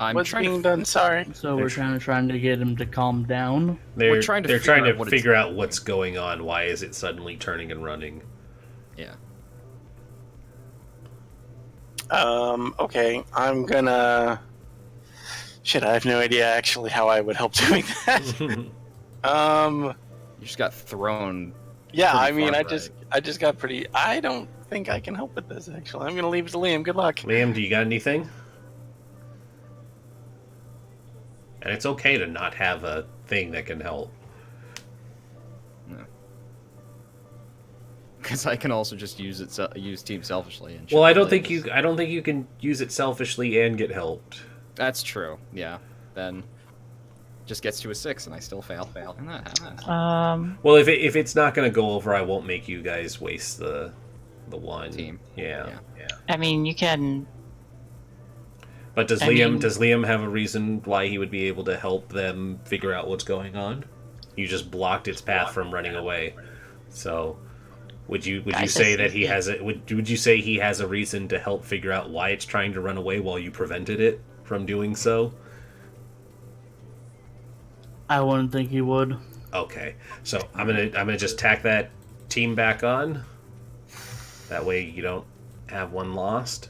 I'm was trying being to. done? Sorry. So we're trying to get him to calm down. They're trying to they're figure trying out to what it's figure out doing. what's going on. Why is it suddenly turning and running? Yeah. Okay. I'm gonna. Shit, I have no idea actually how I would help doing that. You just got thrown. Yeah, Pretty I mean, far I just got pretty. I don't think I can help with this. Actually, I'm gonna leave it to Liam. Good luck. Liam, do you got anything? And it's okay to not have a thing that can help. Because I can also just use team selfishly. And Well, I shit don't like think this. you. I don't think you can use it selfishly and get helped. That's true. Yeah. Then just gets to a 6, and I still fail. And that happens. Well, if it's not going to go over, I won't make you guys waste the one Team. Yeah. I mean, you can. But does I Liam mean- does Liam have a reason why he would be able to help them figure out what's going on? You just blocked its path from running away. So, would you Guys, say that's that he easy. has a would you say he has a reason to help figure out why it's trying to run away while you prevented it from doing so? I wouldn't think he would. Okay. So, I'm going to just tack that team back on. That way you don't have one lost.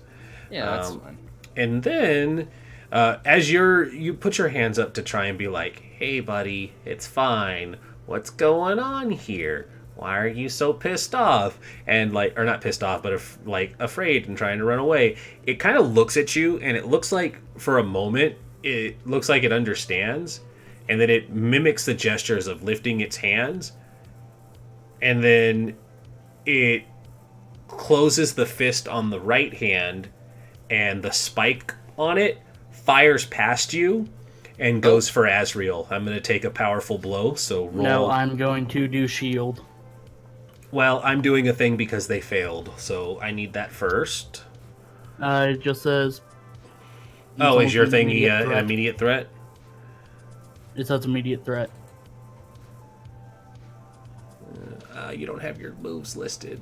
Yeah, that's fine. And then, as you put your hands up to try and be like, "Hey, buddy, it's fine. What's going on here? Why are you so pissed off?" And or not pissed off, but afraid and trying to run away. It kind of looks at you, and it looks like for a moment, it looks like it understands, and then it mimics the gestures of lifting its hands, and then it closes the fist on the right hand, and the spike on it fires past you and goes for Azrael. I'm going to take a powerful blow, so roll. No, I'm going to do shield. Well, I'm doing a thing because they failed, so I need that first. It just says. Oh, is your an thing immediate an threat. immediate threat? It says immediate threat. You don't have your moves listed.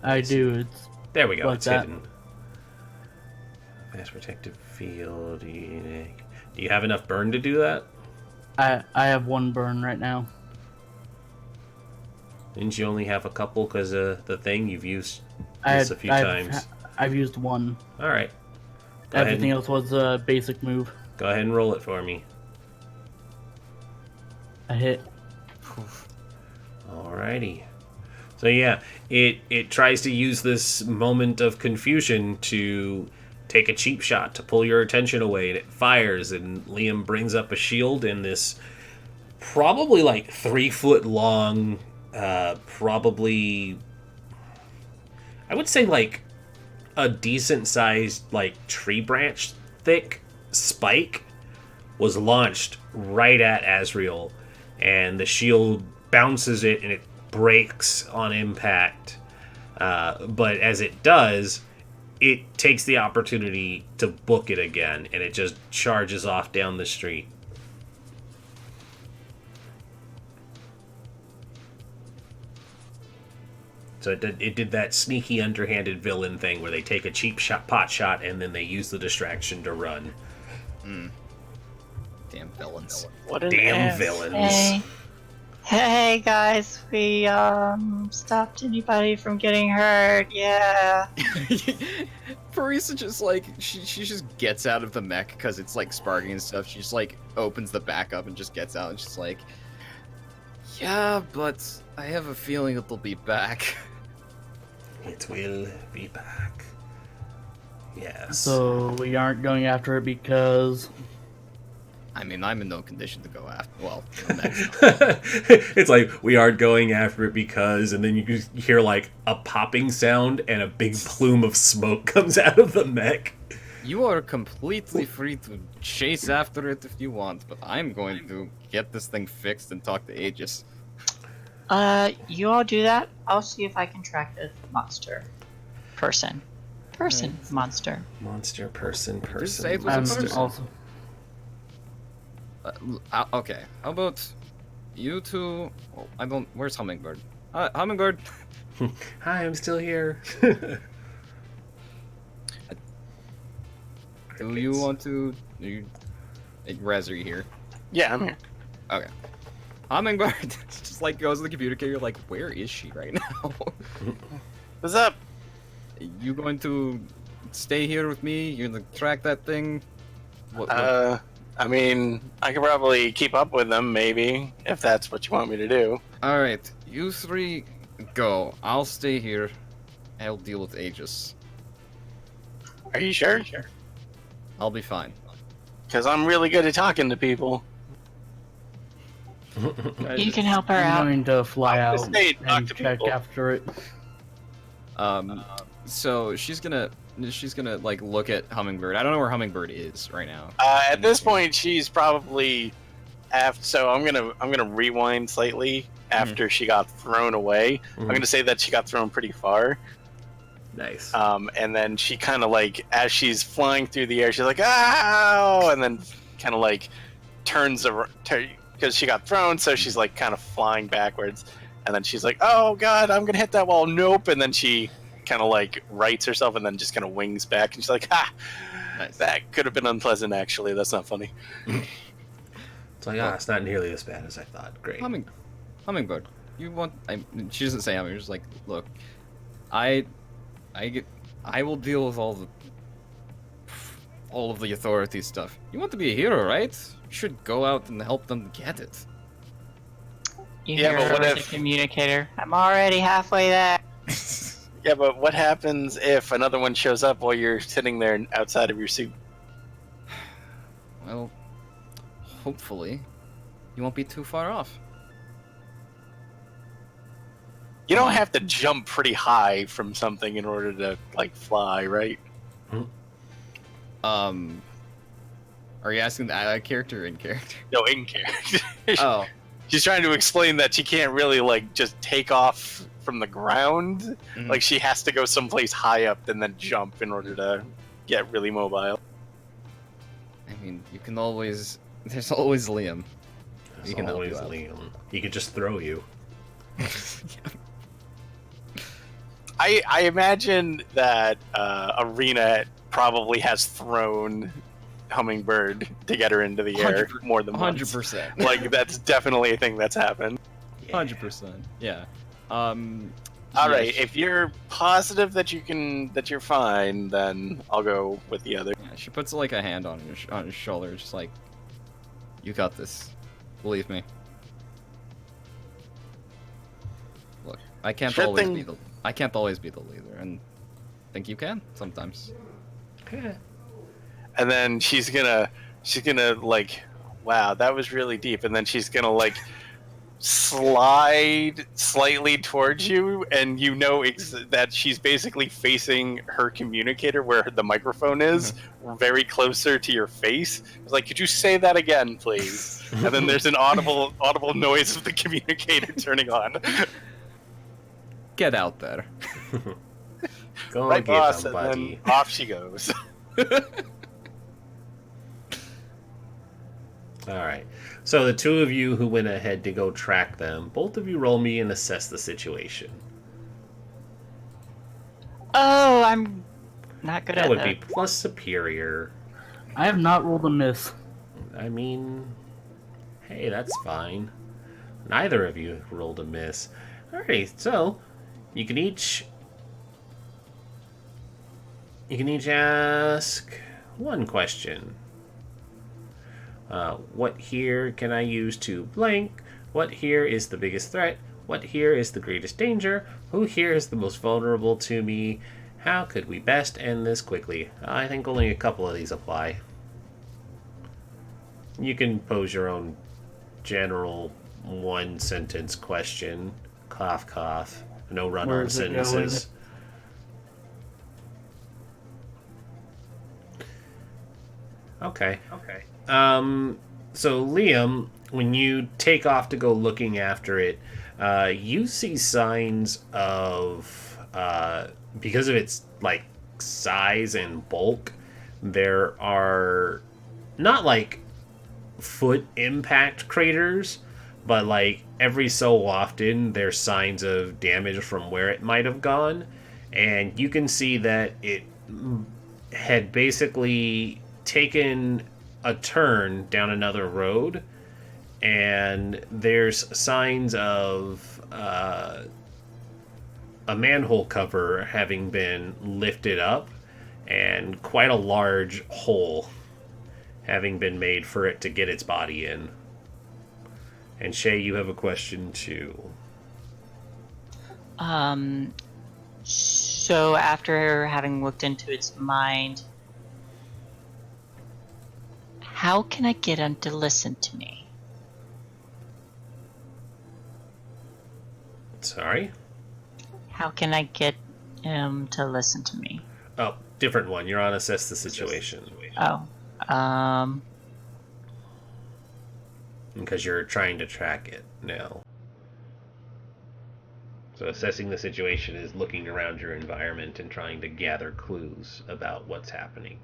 I do. It's There we go. Like It's that. hidden. Fast protective field. Do you have enough burn to do that? I have one burn right now. Didn't you only have a couple because of the thing you've used I this had, a few I've, times? I've used one. All right. Go ahead Everything and- else was a basic move. Go ahead and roll it for me. A hit. Alrighty. So yeah, it tries to use this moment of confusion to take a cheap shot to pull your attention away, and it fires, and Liam brings up a shield in this probably 3-foot long, probably I would say a decent sized tree branch thick spike was launched right at Azrael, and the shield bounces it and it breaks on impact. But as it does, it takes the opportunity to book it again, and it just charges off down the street. So it did that sneaky, underhanded villain thing where they take a cheap pot shot and then they use the distraction to run. Damn villains. What an Damn ass. villains. Hey guys, we stopped anybody from getting hurt. Yeah. Parisa just she just gets out of the mech because it's sparking and stuff. She just opens the back up and just gets out and she's like, yeah, but I have a feeling that they'll be back. It will be back. Yes. So we aren't going after it because I mean, I'm in no condition to go after. Well, next. It's like, we aren't going after it because, and then you hear like a popping sound and a big plume of smoke comes out of the mech. You are completely free to chase after it if you want, but I'm going to get this thing fixed and talk to Aegis. You all do that. I'll see if I can track the monster. Person. Monster. Monster, person, say it was a monster. person? Also, Okay, how about you two? Oh, I don't. Where's Hummingbird? Hummingbird. Hi, I'm still here. Do you want to? Rez, are you here? Yeah, I'm here. Okay. Hummingbird just like goes to the communicator. You're like, where is she right now? What's up? You going to stay here with me? You're gonna track that thing? What? I mean, I could probably keep up with them, maybe, if that's what you want me to do. All right, you three go. I'll stay here. I'll deal with Aegis. Are you sure? I'll be fine. Because I'm really good at talking to people. You can help her I'm out. going to fly I'm out gonna stay and talk and to check people. after it. So she's gonna like look at Hummingbird. I don't know where Hummingbird is right now. At this point, she's probably after. So I'm gonna rewind slightly after she got thrown away. I'm gonna say that she got thrown pretty far. Nice. And then she kind of like, as she's flying through the air, she's like, "Ow!" And then kind of like turns around because she got thrown, so she's like kind of flying backwards. And then she's like, "Oh God, I'm gonna hit that wall." Nope. And then she kind of like rights herself and then just kind of wings back, and she's like, "Ha! Nice. That could have been unpleasant. Actually, that's not funny." It's like, it's not nearly as bad as I thought. Great. Hummingbird, you want? She doesn't say Hummingbird. She's like, look, I will deal with all of the authority stuff. You want to be a hero, right? You should go out and help them get it. You Yeah, hear but her what with if- the communicator. I'm already halfway there. Yeah, but what happens if another one shows up while you're sitting there outside of your suit? Well, hopefully, you won't be too far off. You don't have to jump pretty high from something in order to like fly, right? Are you asking the allied character or in character? No, in character. Oh, She's trying to explain that she can't really like just take off from the ground. Mhm. Like she has to go someplace high up and then jump in order to get really mobile. I mean, you can always. There's always Liam. There's You can help always you out. Liam. He could just throw you. I imagine that Arena probably has thrown Hummingbird to get her into the air 100%. more than once. 100%. Like that's definitely a thing that's happened. Yeah. 100%. Yeah. All yeah, right, if you're positive that you're fine, then I'll go with the other. Yeah, she puts like a hand on his shoulder, just like, you got this. Believe me. Look, I can't Sure always thing. be the leader, and I think you can sometimes. Yeah. And then she's gonna like, wow, that was really deep. And then she's gonna like slide slightly towards you, and you know that she's basically facing her communicator where the microphone is, very closer to your face. It's like, could you say that again, please? And then there's an audible noise of the communicator turning on. Get out there. Go Right, get boss, them, and buddy. then off she goes. Alright. So the two of you who went ahead to go track them, both of you roll me and assess the situation. Oh, I'm not good That at would that. be plus superior. I have not rolled a miss. I mean, hey, that's fine. Neither of you rolled a miss. Alright, so you can each ask one question. What here can I use to blank? What here is the biggest threat? What here is the greatest danger? Who here is the most vulnerable to me? How could we best end this quickly? I think only a couple of these apply. You can pose your own general one-sentence question. Cough, cough. No Where run-on is it going? sentences. Okay. So Liam, when you take off to go looking after it, you see signs of because of its like size and bulk, there are not like foot impact craters, but like every so often there's signs of damage from where it might have gone, and you can see that it had basically taken a turn down another road, and there's signs of a manhole cover having been lifted up and quite a large hole having been made for it to get its body in. And Shay, you have a question too. So after having looked into its mind, how can I get him to listen to me? Sorry? How can I get him to listen to me? Oh, different one. You're on assess the situation. Oh, Because you're trying to track it now. So assessing the situation is looking around your environment and trying to gather clues about what's happening.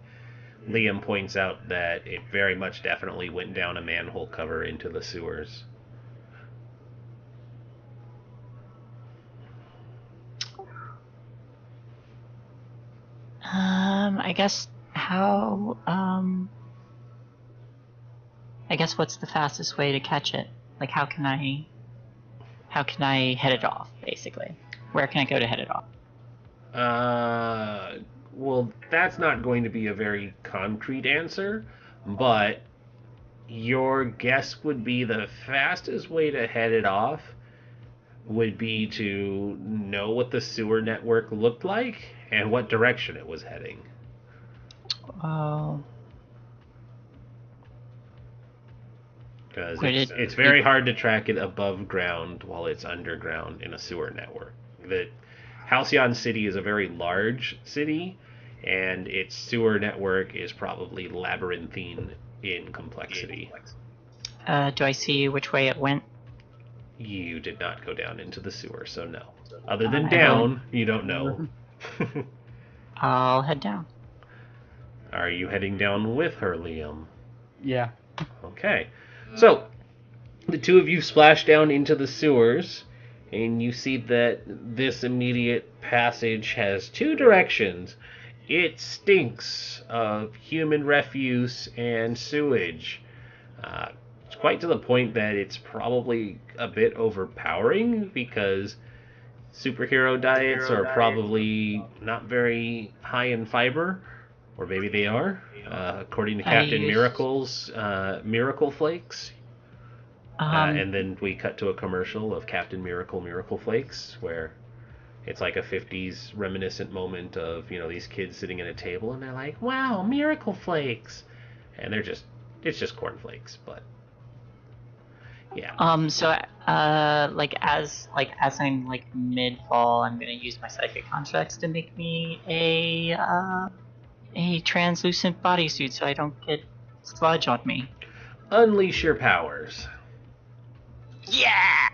Liam points out that it very much definitely went down a manhole cover into the sewers. I guess how, I guess what's the fastest way to catch it? Like, how can I head it off, basically? Where can I go to head it off? Well, that's not going to be a very concrete answer, but your guess would be the fastest way to head it off would be to know what the sewer network looked like and what direction it was heading. Oh, Because Would it's very hard to track it above ground while it's underground in a sewer network. The Halcyon City is a very large city, and its sewer network is probably labyrinthine in complexity. do I see which way it went? You did not go down into the sewer, so no. Other than I down, you don't know. I'll head down. Are you heading down with her, Liam? Yeah. Okay. So, the two of you splash down into the sewers, and you see that this immediate passage has two directions. It stinks of human refuse and sewage. It's quite to the point that it's probably a bit overpowering because superhero diets are probably not very high in fiber, or maybe they are. According to Captain Miracle's Miracle Flakes. And then we cut to a commercial of Captain Miracle Flakes, where it's like a 50s reminiscent moment of, these kids sitting at a table and they're like, wow, Miracle Flakes. And it's just cornflakes, but yeah. So, as I'm like mid-fall, I'm gonna use my psychic constructs to make me a translucent bodysuit so I don't get sludge on me. Unleash your powers. Yeah!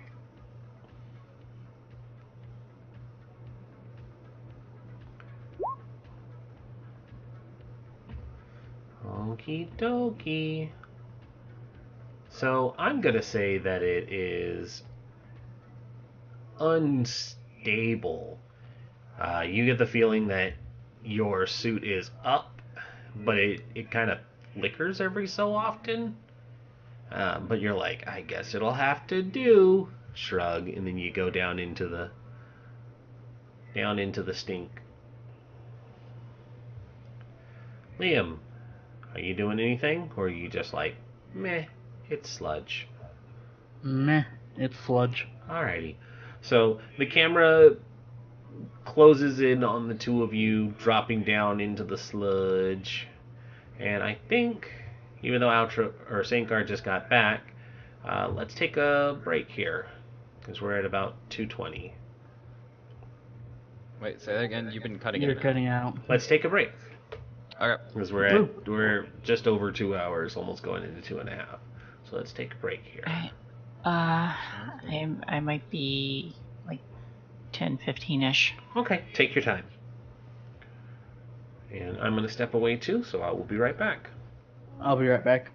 Okie dokie. So I'm gonna say that it is unstable. You get the feeling that your suit is up, but it kind of flickers every so often. But you're like, I guess it'll have to do. Shrug, and then you go down into the stink. Liam, are you doing anything, or are you just like, meh, it's sludge? Meh, it's sludge. Alrighty. So the camera closes in on the two of you dropping down into the sludge, and I think even though Outro or Saintguard just got back, let's take a break here because we're at about 2:20. Wait, say that again. You've been cutting You're it. cutting out. Let's take a break Okay. because we're just over 2 hours, almost going into 2.5. So let's take a break here. I might be like 10-15ish. Okay, take your time. And I'm going to step away too, so I will be right back. I'll be right back.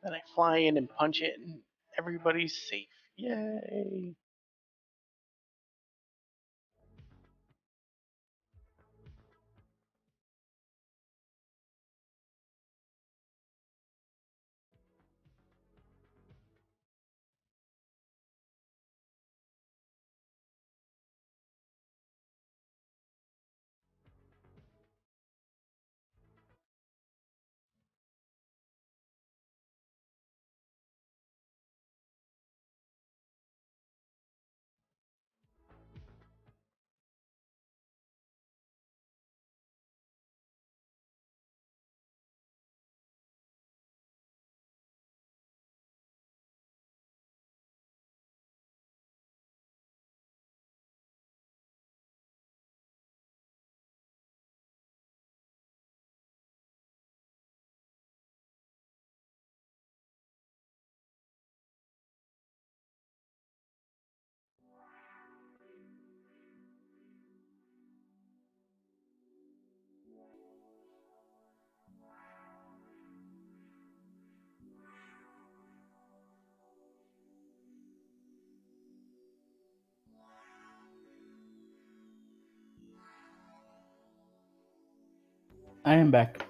And then I fly in and punch it, and everybody's safe. Yay! I am back.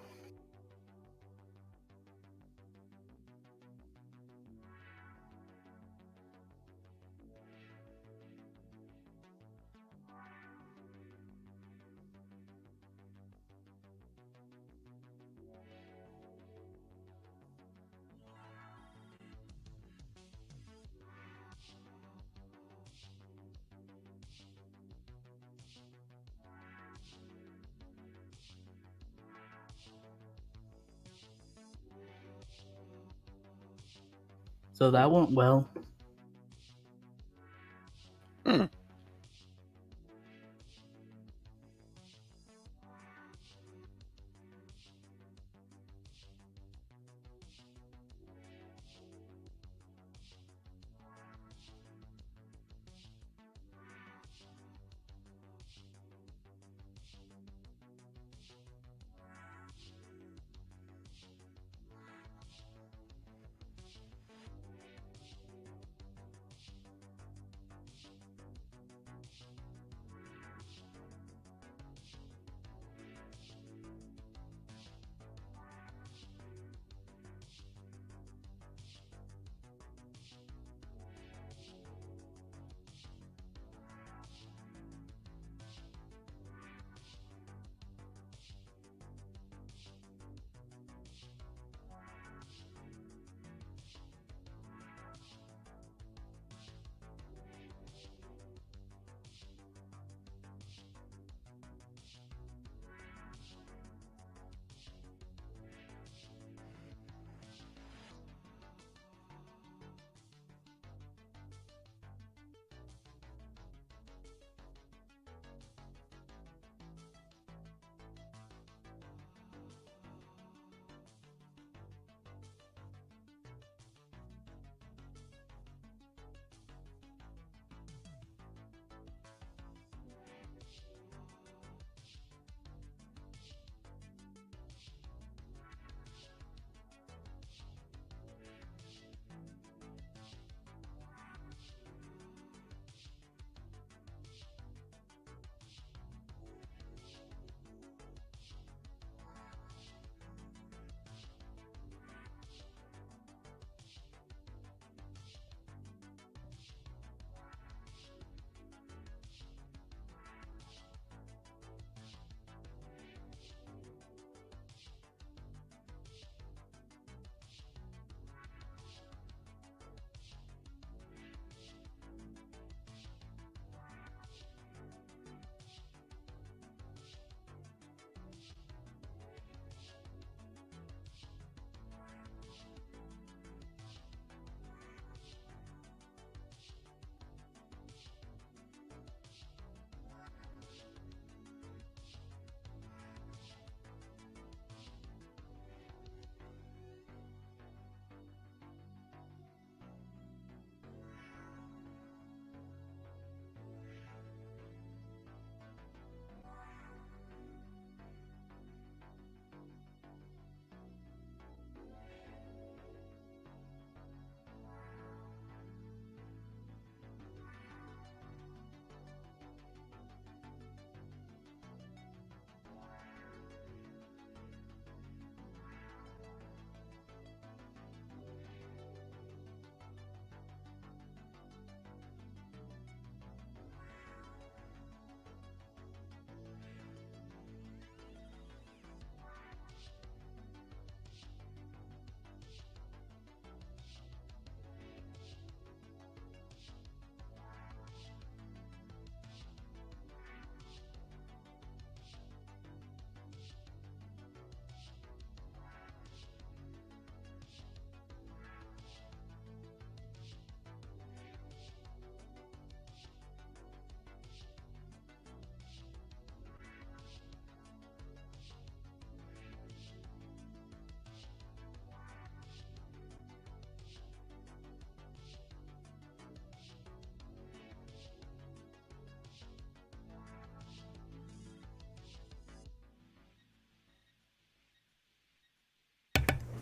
So that went well.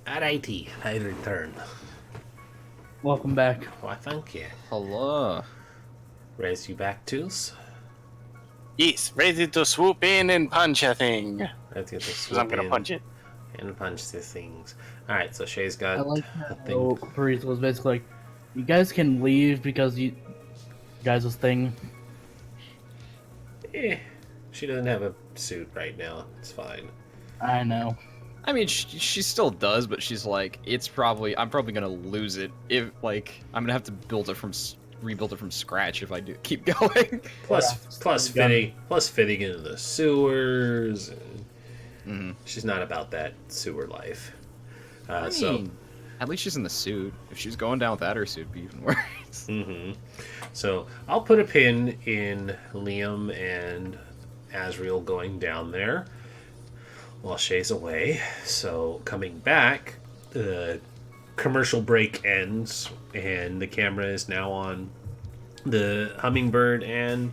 Alrighty, I return. Welcome back. Why, thank you. Hello. Raise you back, Tools. Yes, ready to swoop in and punch a thing. Let's get this Because I'm going to punch it. and punch these things. Alright, so Shay's got I like a how thing. Paris was basically like, you guys can leave because you guys' thing. She doesn't have a suit right now. It's fine. I know. I mean, she still does, but she's like, I'm probably gonna lose it if, like, I'm gonna have to rebuild it from scratch if I do keep going. Plus fitting into the sewers. She's not about that sewer life. So at least she's in the suit. If she's going down without her suit, it'd be even worse. So I'll put a pin in Liam and Asriel going down there while Shay's away. So coming back, the commercial break ends and the camera is now on the Hummingbird and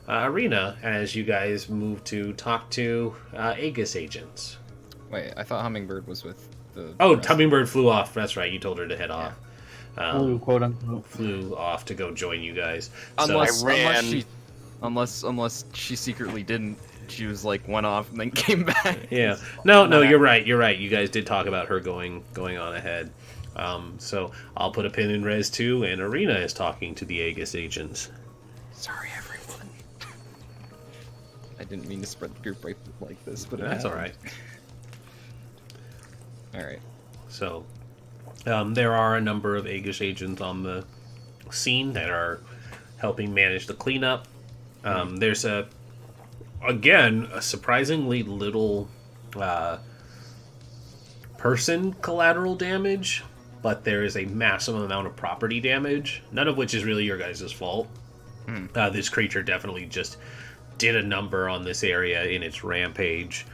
Arena as you guys move to talk to Aegis agents. Wait, I thought Hummingbird was with the. Oh, rest. Hummingbird flew off. That's right. You told her to head off. Quote unquote. Flew off to go join you guys. Unless, So, unless she secretly didn't. She was like went off and then came back. yeah. No, you're right. You're right. You guys did talk about her going on ahead. So I'll put a pin in Res 2, and Arena is talking to the Aegis agents. Sorry, everyone. I didn't mean to spread the group like this, but That's all right. All right. So there are a number of Aegis agents on the scene that are helping manage the cleanup. There's a surprisingly little person collateral damage, but there is a massive amount of property damage, none of which is really your guys' fault. This creature definitely just did a number on this area in its rampage.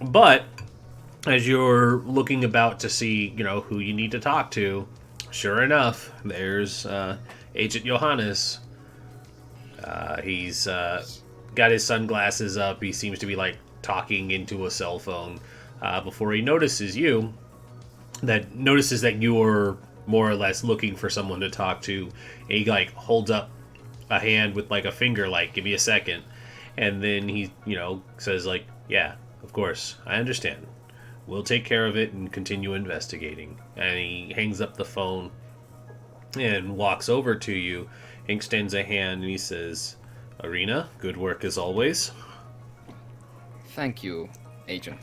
But as you're looking about to see, who you need to talk to, sure enough, there's Agent Johannes. He's got his sunglasses up. He seems to be talking into a cell phone before he notices that you're more or less looking for someone to talk to. And he holds up a hand with a finger, give me a second, and then he says yeah, of course, I understand. We'll take care of it and continue investigating. And he hangs up the phone and walks over to you, extends a hand, and he says, Arena, good work as always. Thank you, Agent.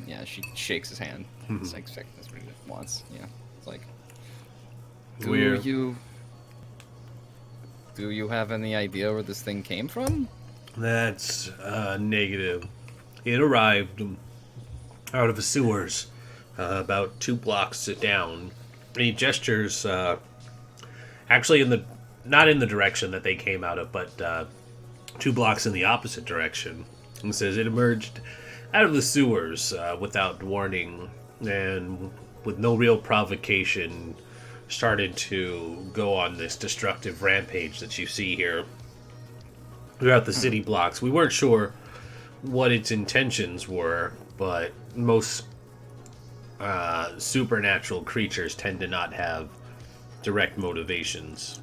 Yeah, she shakes his hand. It's expecting this what he wants. Yeah, it's like, do you have any idea where this thing came from? That's negative. It arrived out of the sewers about 2 blocks down. And he gestures actually not in the direction that they came out of, but 2 blocks in the opposite direction. And says it emerged out of the sewers without warning and with no real provocation started to go on this destructive rampage that you see here throughout the city blocks. We weren't sure what its intentions were, but most supernatural creatures tend to not have direct motivations.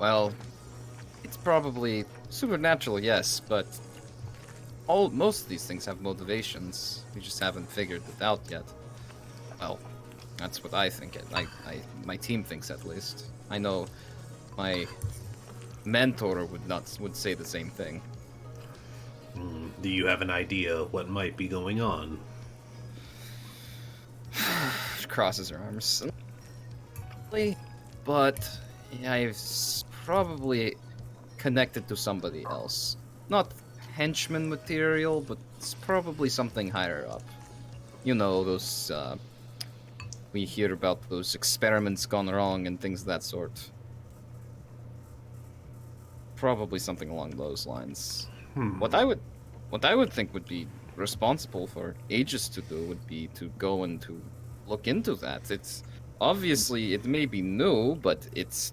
Well, it's probably supernatural, yes, but most of these things have motivations. We just haven't figured it out yet. Well, that's what I think. My team thinks, at least. I know my mentor would say the same thing. Do you have an idea what might be going on? She crosses her arms. But yeah, it's probably connected to somebody else. Not henchman material, but it's probably something higher up. Those we hear about those experiments gone wrong and things of that sort. Probably something along those lines. What I would think would be responsible for Aegis to do would be to go and to look into that. It's obviously, it may be new, but it's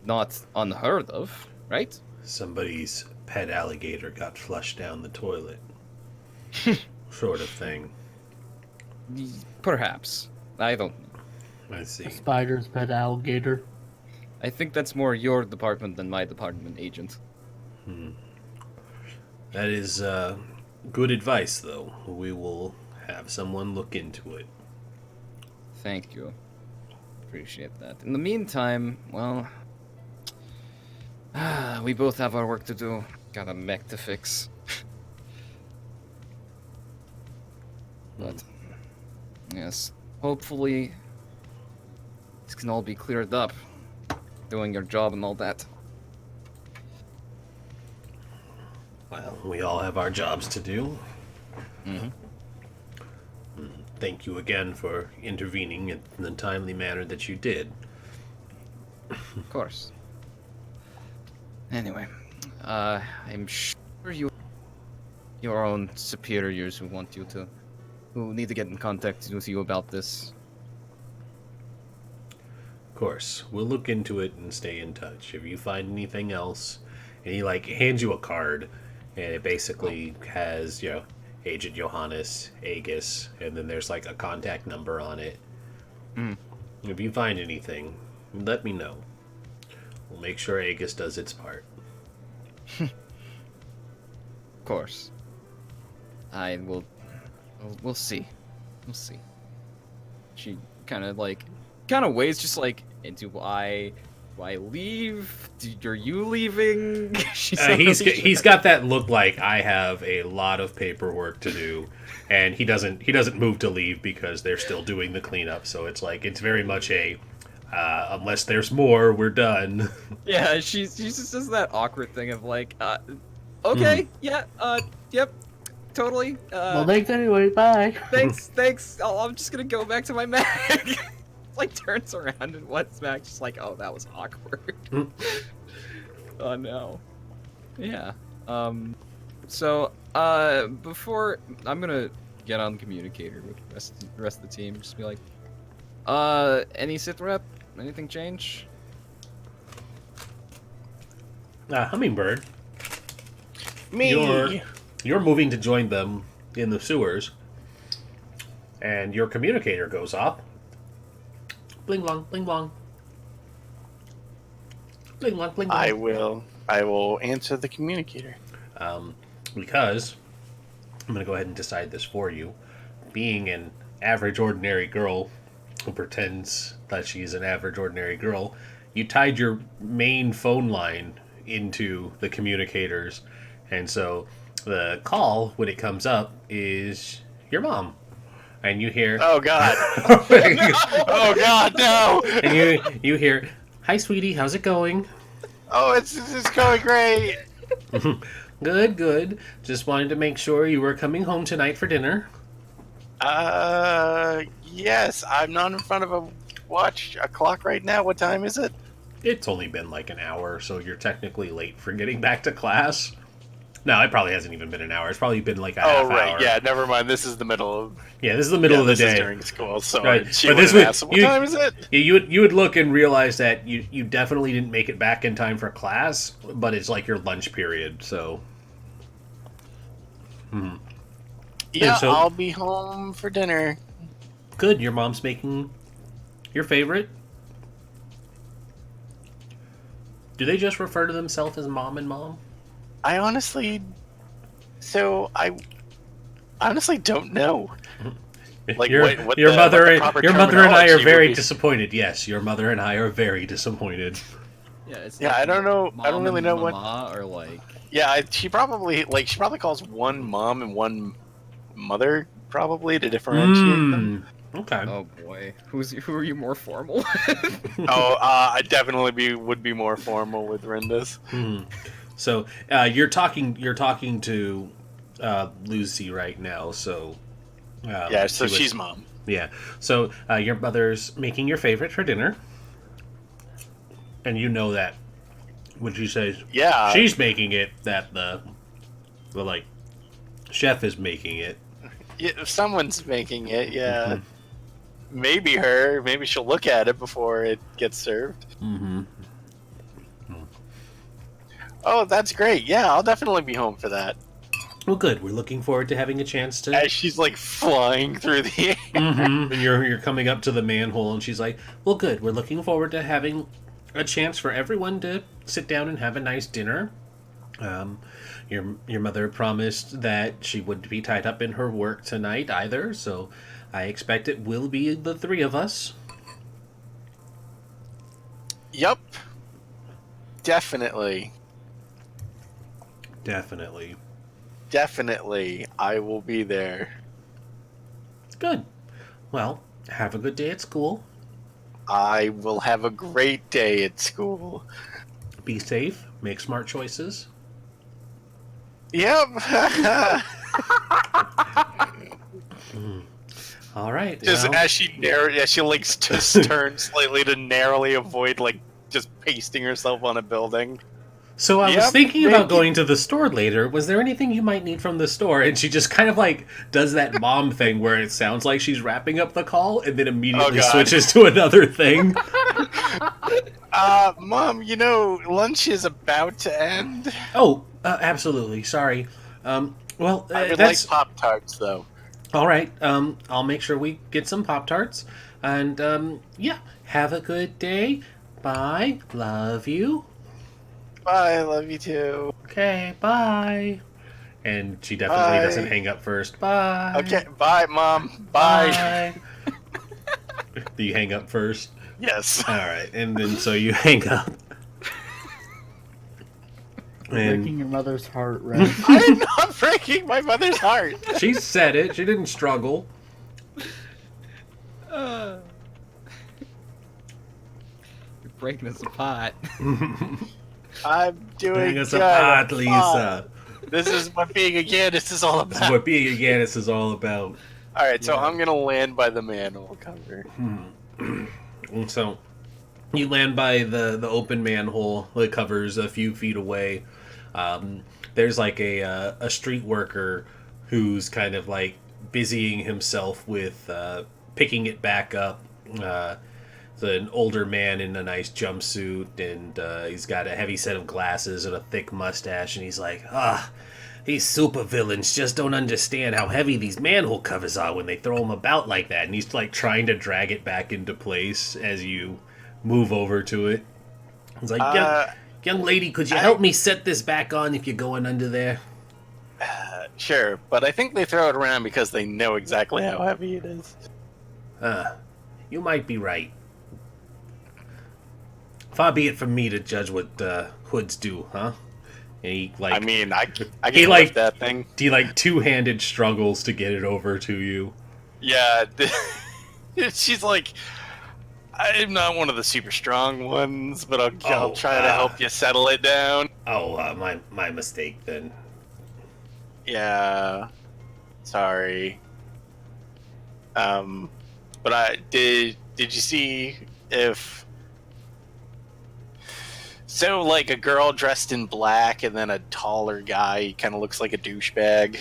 not unheard of, right? Somebody's pet alligator got flushed down the toilet. Sort of thing. Perhaps. I don't. I see. A spider's pet alligator. I think that's more your department than my department, Agent. That is good advice, though. We will have someone look into it. Thank you. Appreciate that. In the meantime, well, we both have our work to do. Got a mech to fix. But yes, hopefully this can all be cleared up. Doing your job and all that. Well, we all have our jobs to do. Mm-hmm. Thank you again for intervening in the timely manner that you did. Of course. Anyway, I'm sure your own superiors who need to get in contact with you about this. Of course, we'll look into it and stay in touch. If you find anything else, and he hands you a card, and it basically has Agent Johannes, Aegis, and then there's a contact number on it. If you find anything, let me know. We'll make sure Aegis does its part. Of course. I will. We'll see. We'll see. She kind of waits, just do I leave? Are you leaving? He's got that look like I have a lot of paperwork to do, and he doesn't move to leave because they're still doing the cleanup. So it's very much a unless there's more, we're done. Yeah, she just does that awkward thing of okay, yeah, yep, totally. Well, thanks anyway. Bye. Thanks. I'm just gonna go back to my Mac. Turns around and what's back, just oh, that was awkward. Oh no. Yeah. So before I'm gonna get on the communicator with the rest of the team, just be any sit rep? Anything change? Hummingbird, Me. you're moving to join them in the sewers, and your communicator goes off. Bling blong, bling blong. Bling blong, bling blong. I will answer the communicator. Because I'm going to go ahead and decide this for you. Being an average ordinary girl who pretends that she's an average ordinary girl, you tied your main phone line into the communicators, and so the call, when it comes up, is your mom. And you hear, Oh God! Oh God, no! and you hear, "Hi, sweetie, how's it going?" Oh, it's going great. Good. Just wanted to make sure you were coming home tonight for dinner. Yes. I'm not in front of a clock right now. What time is it? It's only been an hour, so you're technically late for getting back to class. No, it probably hasn't even been an hour. It's probably been a half hour. Yeah. Never mind. This is the middle of. Yeah, this is the middle of the this day. Is during school, so Right. she But would this have would- asked, what time is it? You would look and realize that you definitely didn't make it back in time for class, but it's your lunch period, so. Yeah, so- I'll be home for dinner. Good, your mom's making your favorite. Do they just refer to themselves as mom and mom? I honestly don't know. What your the mother proper and I are terminology very would be. disappointed. Yes, your mother and I are very disappointed. Yeah, it's Yeah, I don't know. I don't mom really and know what. mama or Yeah, she probably calls one mom and one mother probably to differentiate them. Okay. Oh boy, who are you more formal with? I definitely would be more formal with Renda's. So you're talking to Lucy right now. So Yeah, so she's mom. Yeah. So your mother's making your favorite for dinner, and you know that when she says she's making it, that the chef is making it. Yeah, if someone's making it, yeah. Maybe her. Maybe she'll look at it before it gets served. Oh, that's great. Yeah, I'll definitely be home for that. Well, good. We're looking forward to having a chance to. As she's like flying through the air. Mm-hmm. And you're coming up to the manhole, and she's like, "Well, good. We're looking forward to having a chance for everyone to sit down and have a nice dinner. Your mother promised that she wouldn't be tied up in her work tonight either, so I expect it will be the three of us." Yep. Definitely. Definitely. Definitely. I will be there. Good. Well, have a good day at school. I will have a great day at school. Be safe. Make smart choices. Yep. All right. Just well, as she like just turns slightly to narrowly avoid like just pasting herself on a building. So I was Yep, thinking maybe. about going to the store later. Was there anything you might need from the store? And she just kind of like does that mom thing where it sounds like she's wrapping up the call and then immediately God. switches to another thing. Mom, lunch is about to end. Oh, absolutely. Sorry. Well, I would that's like Pop-Tarts, though. all right. I'll make sure we get some Pop-Tarts. And, yeah, have a good day. Bye. Love you. Bye, I love you too. Okay, bye. And she definitely Bye. doesn't hang up first. Bye. Okay, bye, Mom. Bye. Do you hang up first? Yes. All right, and then so you hang up. Breaking And your mother's heart, right? I'm not breaking my mother's heart. she said it. She didn't struggle. You're breaking us apart. I'm doing Bring us good. apart, I'm Lisa. fine. This is what being a Gaddis is all This is about. what being a Gaddis is all about. Alright, so I'm gonna land by the manhole cover. And so you land by the open manhole that covers a few feet away. There's like a street worker who's kind of like busying himself with picking it back up. It's an older man in a nice jumpsuit, and he's got a heavy set of glasses and a thick mustache, and he's like, these supervillains just don't understand how heavy these manhole covers are when they throw them about like that. And he's like trying to drag it back into place as you move over to it. He's like, young lady, could you help me set this back on if you're going under there? Sure, but I think they throw it around because they know exactly how heavy it is. You might be right. Far be it from me to judge what hoods do, huh? And he, like, I mean, I can he, lift like- that thing. he like two-handed struggles to get it over to you. Yeah, she's like, I'm not one of the super strong ones, but I'll try to help you settle it down. Oh, my mistake then. Yeah, sorry. But did you see if so like a girl dressed in black and then a taller guy kind of looks like a douchebag.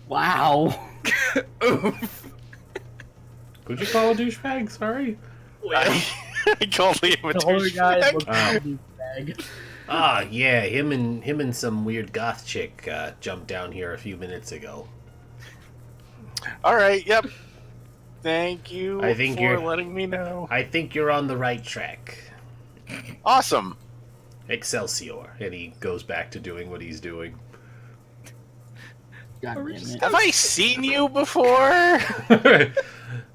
Wow. Could you call a douchebag? Sorry. I called him a The older guy douchebag. looks like a douchebag. Yeah, him and some weird goth chick jumped down here a few minutes ago. All right, yep. Thank you I think for you're- letting me know. I think you're on the right track. Awesome. Excelsior. And he goes back to doing what he's doing. God damn it. Have I seen you before?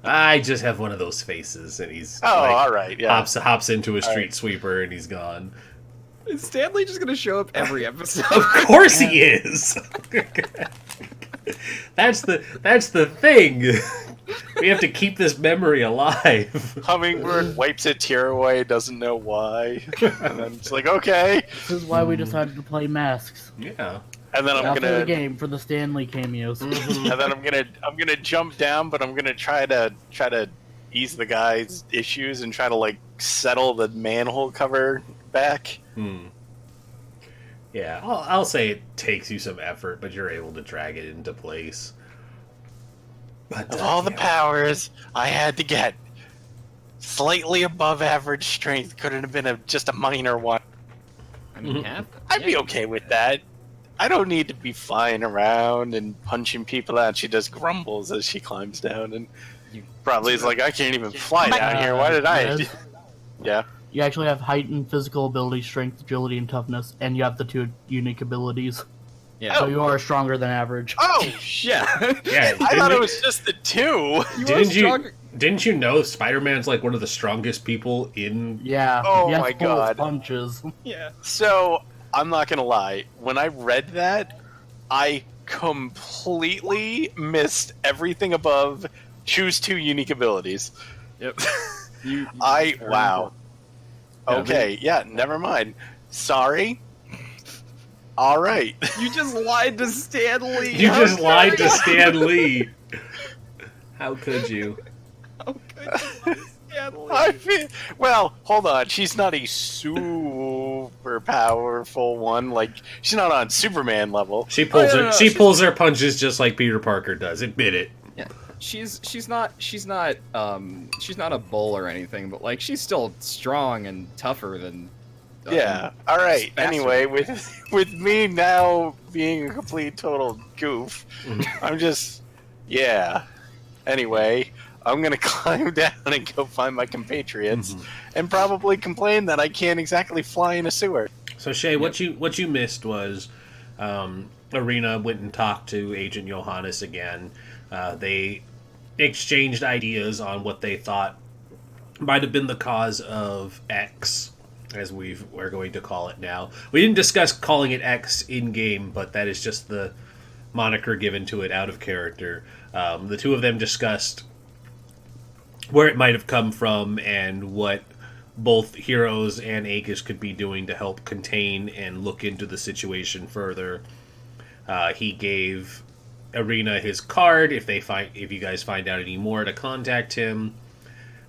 I just have one of those faces, and he's Oh, like, all right, yeah. hops into a street right. sweeper, and he's gone. Is Stanley just gonna show up every episode? Of course he is. That's the thing. We have to keep this memory alive. Hummingbird wipes a tear away, doesn't know why, and then it's like, okay. This is why we decided to play masks. Yeah. And then I'm Not for the gonna, game, for the Stanley cameos. and then I'm gonna jump down, but I'm gonna try to ease the guy's issues and try to like settle the manhole cover back. Yeah, I'll say it takes you some effort, but you're able to drag it into place. But Of all the powers I had to get, slightly above average strength couldn't have been just a minor one. I mean, you have. I'd be okay with that. I don't need to be flying around and punching people out. She just grumbles as she climbs down, and probably is like, I can't even fly down here. Why did I? Rez, Yeah. you actually have heightened physical ability, strength, agility, and toughness, and you have the 2 unique abilities. Yeah. So you are stronger than average. Oh shit! Yeah. I thought it was just the 2. Didn't you know Spider-Man's like one of the strongest people in? Yeah. Oh he has my to pull his God. punches. Yeah. So I'm not gonna lie. When I read that, I completely missed everything above. Choose 2 unique abilities. Yep. Wow. Yeah, Okay, yeah, never mind. Sorry. All right. You just lied to Stan Lee. You just lied to Stan Lee. How could you? How could you lie to Stan Lee? I feel, well, hold on. She's not a super powerful one. Like she's not on Superman level. She pulls no, she she's- pulls her punches just like Peter Parker does. Admit it. Yeah. She's not a bull or anything, but like she's still strong and tougher than. Yeah. All right. faster. Anyway, with me now being a complete total goof, I'm just yeah. Anyway, I'm gonna climb down and go find my compatriots, and probably complain that I can't exactly fly in a sewer. So Shay, what you missed was Arena went and talked to Agent Johannes again. They exchanged ideas on what they thought might have been the cause of X, as we're going to call it now. We didn't discuss calling it X in game, but that is just the moniker given to it out of character. The 2 of them discussed where it might have come from and what both Heroes and Aegis could be doing to help contain and look into the situation further. He gave Arena his card if you guys find out any more to contact him.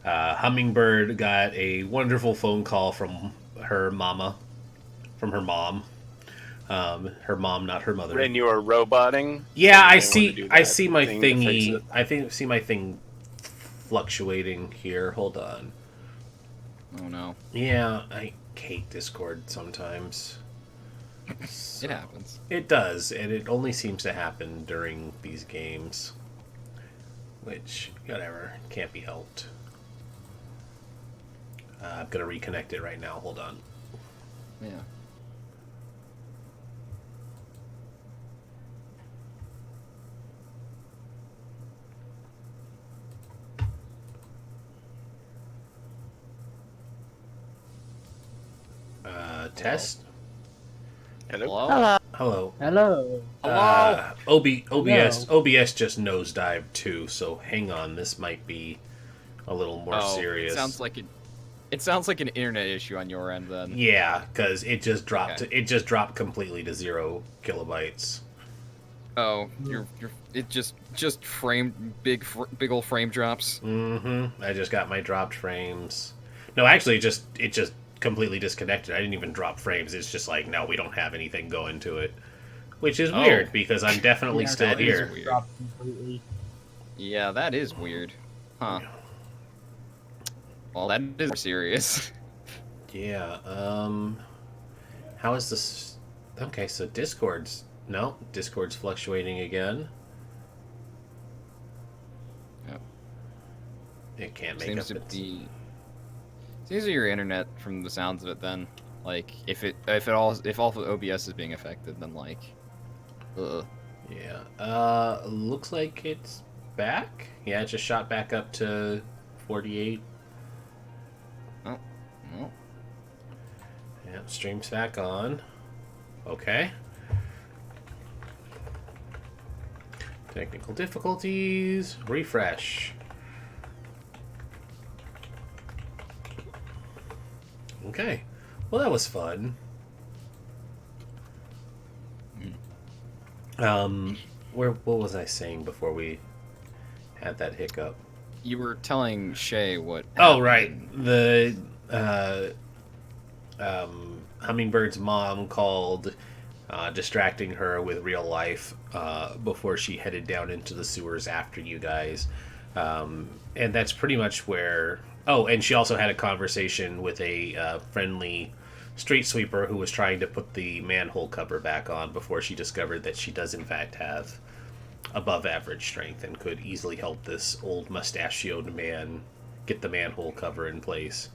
Hummingbird got a wonderful phone call from her mom. Her mom, not her mother. And you are roboting. Yeah, You I may wanna see. do I that see my thing to fix thingy. it. See my thing fluctuating here. Hold on. Oh no. Yeah, I hate Discord sometimes. It happens. It does, and it only seems to happen during these games. Which, whatever, can't be helped. I'm gonna reconnect it right now. Hold on. Yeah. Test. Hello? Hello. Hello. Hello. OBS just nosedived too. So hang on, this might be a little more serious. It sounds like an internet issue on your end then. Yeah, because it just dropped. Okay. It just dropped completely to 0 kilobytes. Oh, it just framed big old frame drops. Mm-hmm. I just got my dropped frames. No, actually, it just completely disconnected. I didn't even drop frames. It's just like, no, we don't have anything going to it, which is weird because I'm definitely still that is here. weird. Dropped completely. Yeah, that is weird. Huh. Well, that is serious. Yeah. How is this? Okay, so Discord's fluctuating again. Yep. It can't make Seems up to its... be. Seems to be your internet from the sounds of it. Then, like, if all of OBS is being affected, then like, Yeah. Looks like it's back. Yeah, it just shot back up to 48. Oh. Well. Yeah, stream's back on. Okay. Technical difficulties. Refresh. Okay. Well, that was fun. What was I saying before we had that hiccup? You were telling Shay what. Oh, happened. right. The Hummingbird's mom called, distracting her with real life before she headed down into the sewers after you guys. And that's pretty much where... Oh, and she also had a conversation with a friendly street sweeper who was trying to put the manhole cover back on before she discovered that she does in fact have above average strength and could easily help this old mustachioed man get the manhole cover in place.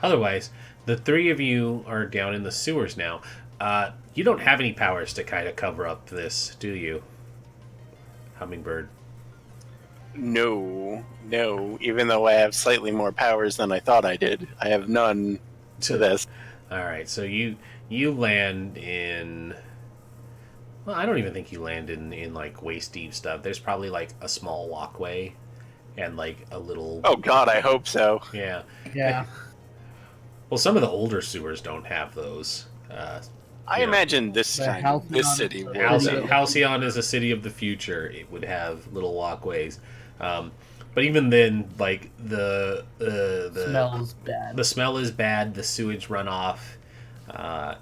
Otherwise, the three of you are down in the sewers now. You don't have any powers to kind of cover up this, do you, Hummingbird? No. Even though I have slightly more powers than I thought I did, I have none to this. All right, so you land in. Well, I don't even think you land in like waist deep stuff. There's probably like a small walkway, and like a little. Oh God, I hope so. Yeah. Yeah. Well, some of the older sewers don't have those. I imagine this city would. Halcyon is a city of the future. It would have little walkways, but even then, like the Smell is bad. The smell is bad. The sewage runoff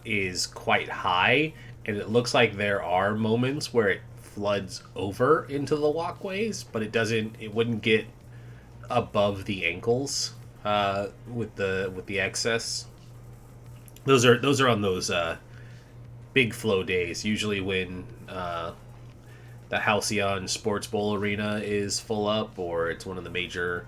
is quite high, and it looks like there are moments where it floods over into the walkways, but it doesn't. It wouldn't get above the ankles with the excess. Those are on those big flow days, usually when the Halcyon Sports Bowl arena is full up, or it's one of the major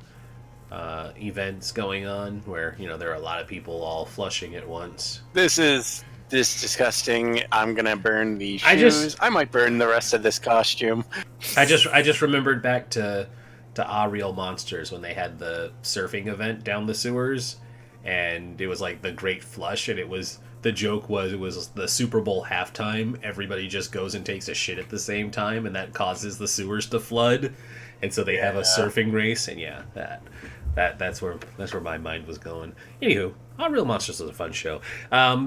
events going on where there are a lot of people all flushing at once. This is disgusting. I'm gonna burn these shoes. I might burn the rest of this costume. I just remembered back to Real Monsters when they had the surfing event down the sewers, and it was like the Great Flush, and the joke was it was the Super Bowl halftime. Everybody just goes and takes a shit at the same time, and that causes the sewers to flood, and so they have a surfing race. And yeah, that's where my mind was going. Anywho, Real Monsters was a fun show.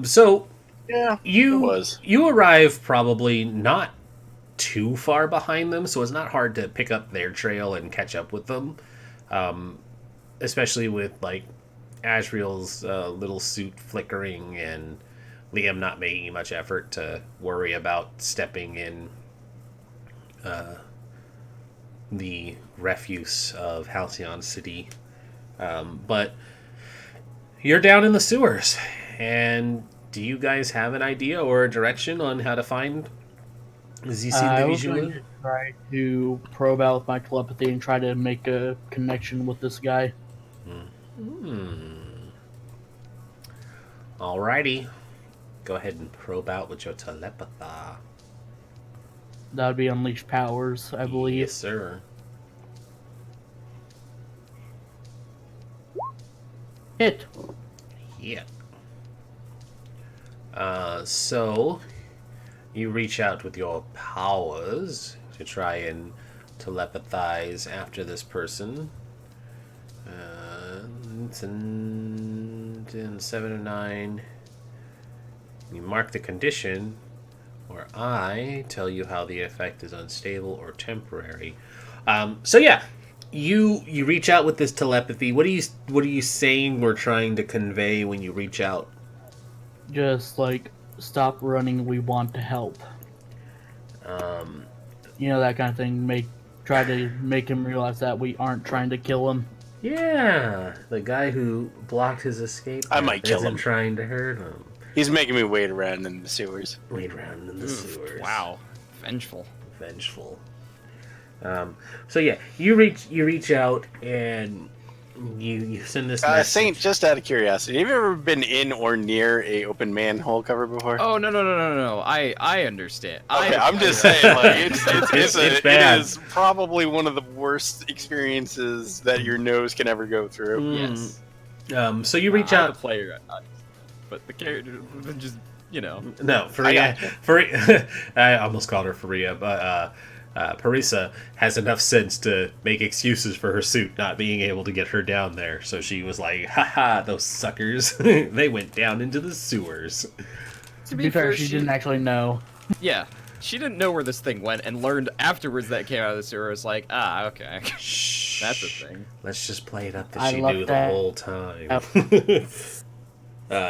So yeah, you arrive probably not too far behind them, so it's not hard to pick up their trail and catch up with them, especially with like Asriel's little suit flickering and Liam not making much effort to worry about stepping in the refuse of Halcyon City. But you're down in the sewers, and do you guys have an idea or a direction on how to find I was going to try to probe out with my telepathy and try to make a connection with this guy. Alrighty. Go ahead and probe out with your telepathy. That would be unleash powers, I believe. Yes, sir. Hit. Yeah. So you reach out with your powers to try and telepathize after this person. It's in 7 or 9. You mark the condition, or I tell you how the effect is unstable or temporary. So yeah, you reach out with this telepathy. What are you saying or trying to convey when you reach out? Just like, stop running, we want to help. That kind of thing. Try to make him realize that we aren't trying to kill him. Yeah, the guy who blocked his escape. I might kill him. Trying to hurt him. He's making me wait around in the sewers. Sewers. Wow, vengeful. So yeah, you reach out and you send this message. Saint, just out of curiosity, have you ever been in or near a open manhole cover before? Oh no! I understand. Okay, I'm just saying, like It's bad. It is probably one of the worst experiences that your nose can ever go through. Yes. So you reach out. The player, but the character just No, Faria. I almost called her Faria, but Parisa has enough sense to make excuses for her suit not being able to get her down there. So she was like, haha, those suckers. They went down into the sewers. To be fair, she didn't actually know. Yeah, she didn't know where this thing went and learned afterwards that it came out of the sewer. It was like, okay. Shh. That's a thing. Let's just play it up that she knew the whole time.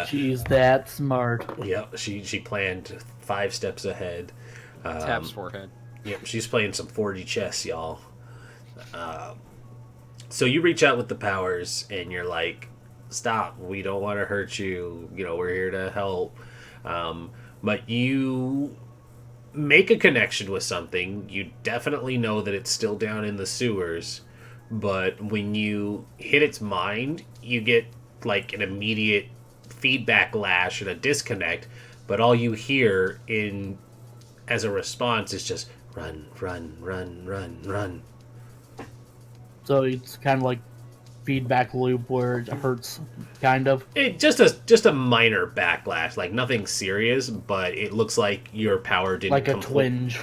She's that smart. Yep, she planned 5 steps ahead. Taps forehead. Yep, she's playing some 4D chess, y'all. So you reach out with the powers, and you're like, stop. We don't want to hurt you. We're here to help. But you make a connection with something. You definitely know that it's still down in the sewers, but when you hit its mind, you get like an immediate feedback lash and a disconnect, but all you hear in as a response is just run, run, run, run, run. So it's kind of like feedback loop where it hurts, kind of. It just a minor backlash, like nothing serious, but it looks like your power didn't Like a twinge.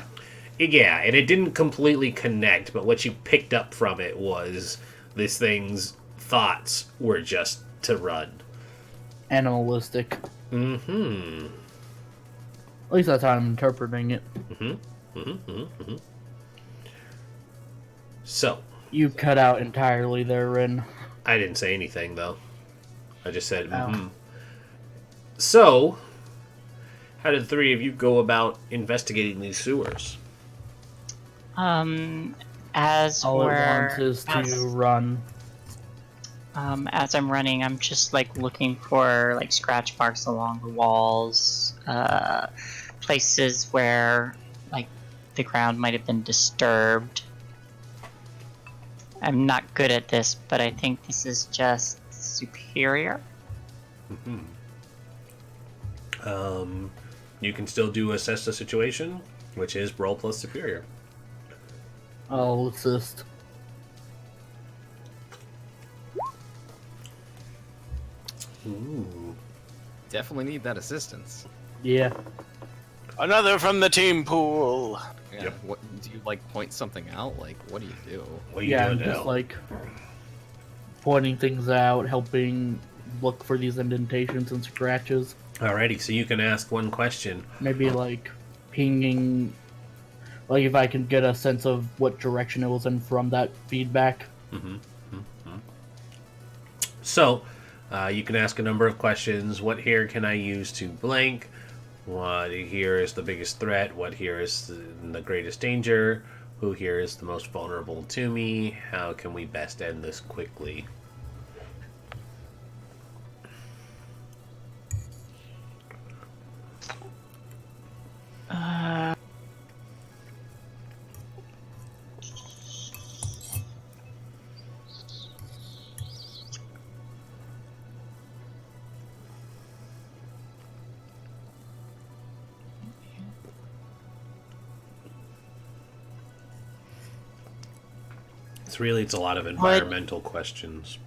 Yeah, and it didn't completely connect, but what you picked up from it was this thing's thoughts were just to run. Animalistic. Mm-hmm. At least that's how I'm interpreting it. Mm-hmm. Mm-hmm. Mm-hmm. So. You cut out entirely there, Rin. I didn't say anything, though. I just said, mm-hmm. Oh. So, how did the three of you go about investigating these sewers? As All we're it wants is to run. as I'm running, I'm just like looking for like scratch marks along the walls, places where like the ground might have been disturbed. I'm not good at this, but I think this is just superior. Mm-hmm. You can still do assess the situation, which is roll plus superior. I'll assist. Ooh. Definitely need that assistance. Yeah. Another from the team pool. Yeah. Yep. What do you like? Point something out? Like, what do you do? What are you Yeah, doing I'm just now? like pointing things out, helping look for these indentations and scratches. Alrighty, so you can ask one question. Maybe like pinging, like if I can get a sense of what direction it was in from that feedback. Mm-hmm. Mm-hmm. So, you can ask a number of questions. What here can I use to blank? What here is the biggest threat? What here is the greatest danger? Who here is the most vulnerable to me? How can we best end this quickly? It's a lot of environmental questions.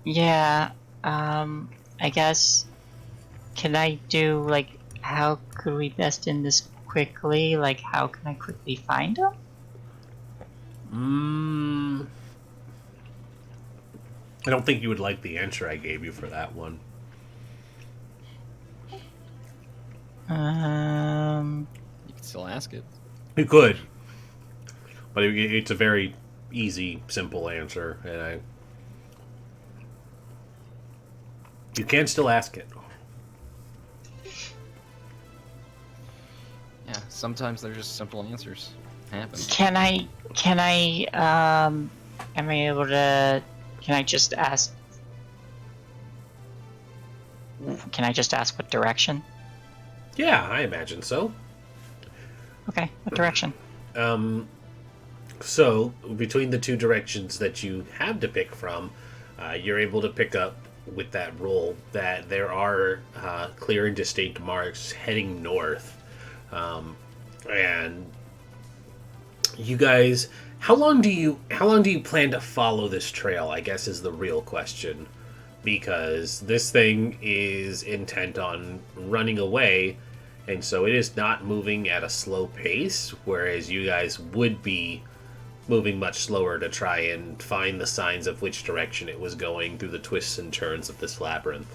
Yeah, I guess, can I do, like, how could we best end this quickly? Like, how can I quickly find them? I don't think you would like the answer I gave you for that one. You can still ask it. You could. But it's a very easy, simple answer, and you can still ask it. Yeah, sometimes they're just simple answers. Happen. Can I, am I able to, can I just ask what direction? Yeah, I imagine so. Okay, what direction? So, between the two directions that you have to pick from, you're able to pick up with that roll that there are clear and distinct marks heading north. And you guys, how long do you plan to follow this trail, I guess is the real question. Because this thing is intent on running away, and so it is not moving at a slow pace, whereas you guys would be moving much slower to try and find the signs of which direction it was going through the twists and turns of this labyrinth.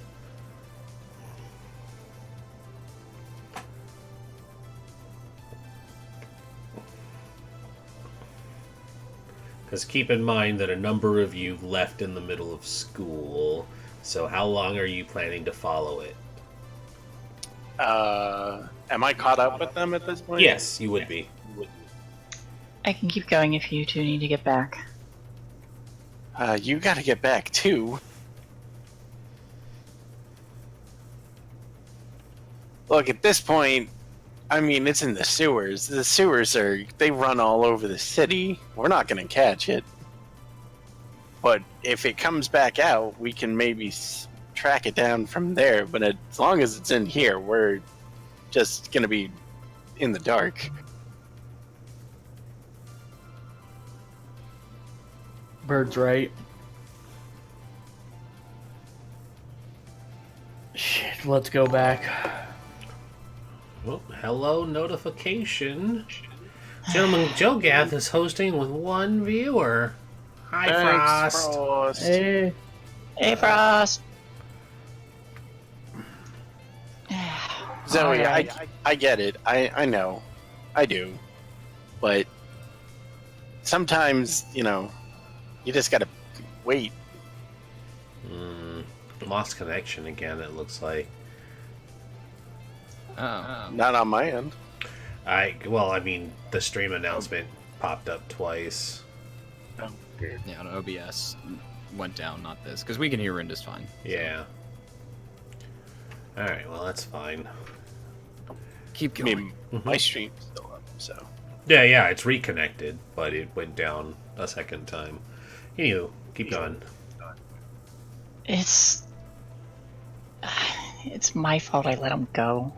Because keep in mind that a number of you left in the middle of school, so how long are you planning to follow it? Am I caught up with them at this point? Yes, you would be. I can keep going if you two need to get back. You gotta get back too. Look, at this point, I mean, it's in the sewers. The sewers they run all over the city. We're not going to catch it. But if it comes back out, we can maybe track it down from there. But as long as it's in here, we're just going to be in the dark. Bird's right. Shit, let's go back. Well, hello, notification. Gentleman, Joe Gath is hosting with one viewer. Hi, Thanks, Frost. Frost. Hey. Hey, Frost. Zoe, Alright. I get it. I know. I do. But sometimes, you just gotta wait. Lost connection again, it looks like. Oh. Not on my end. The stream announcement popped up twice. Oh, weird. Yeah, no, OBS went down, not this, because we can hear Rin just fine. Yeah. Alright, well, that's fine. Keep I going. mean, my stream's still up, so. Yeah, it's reconnected, but it went down a second time. Anywho, keep going. It's my fault I let him go.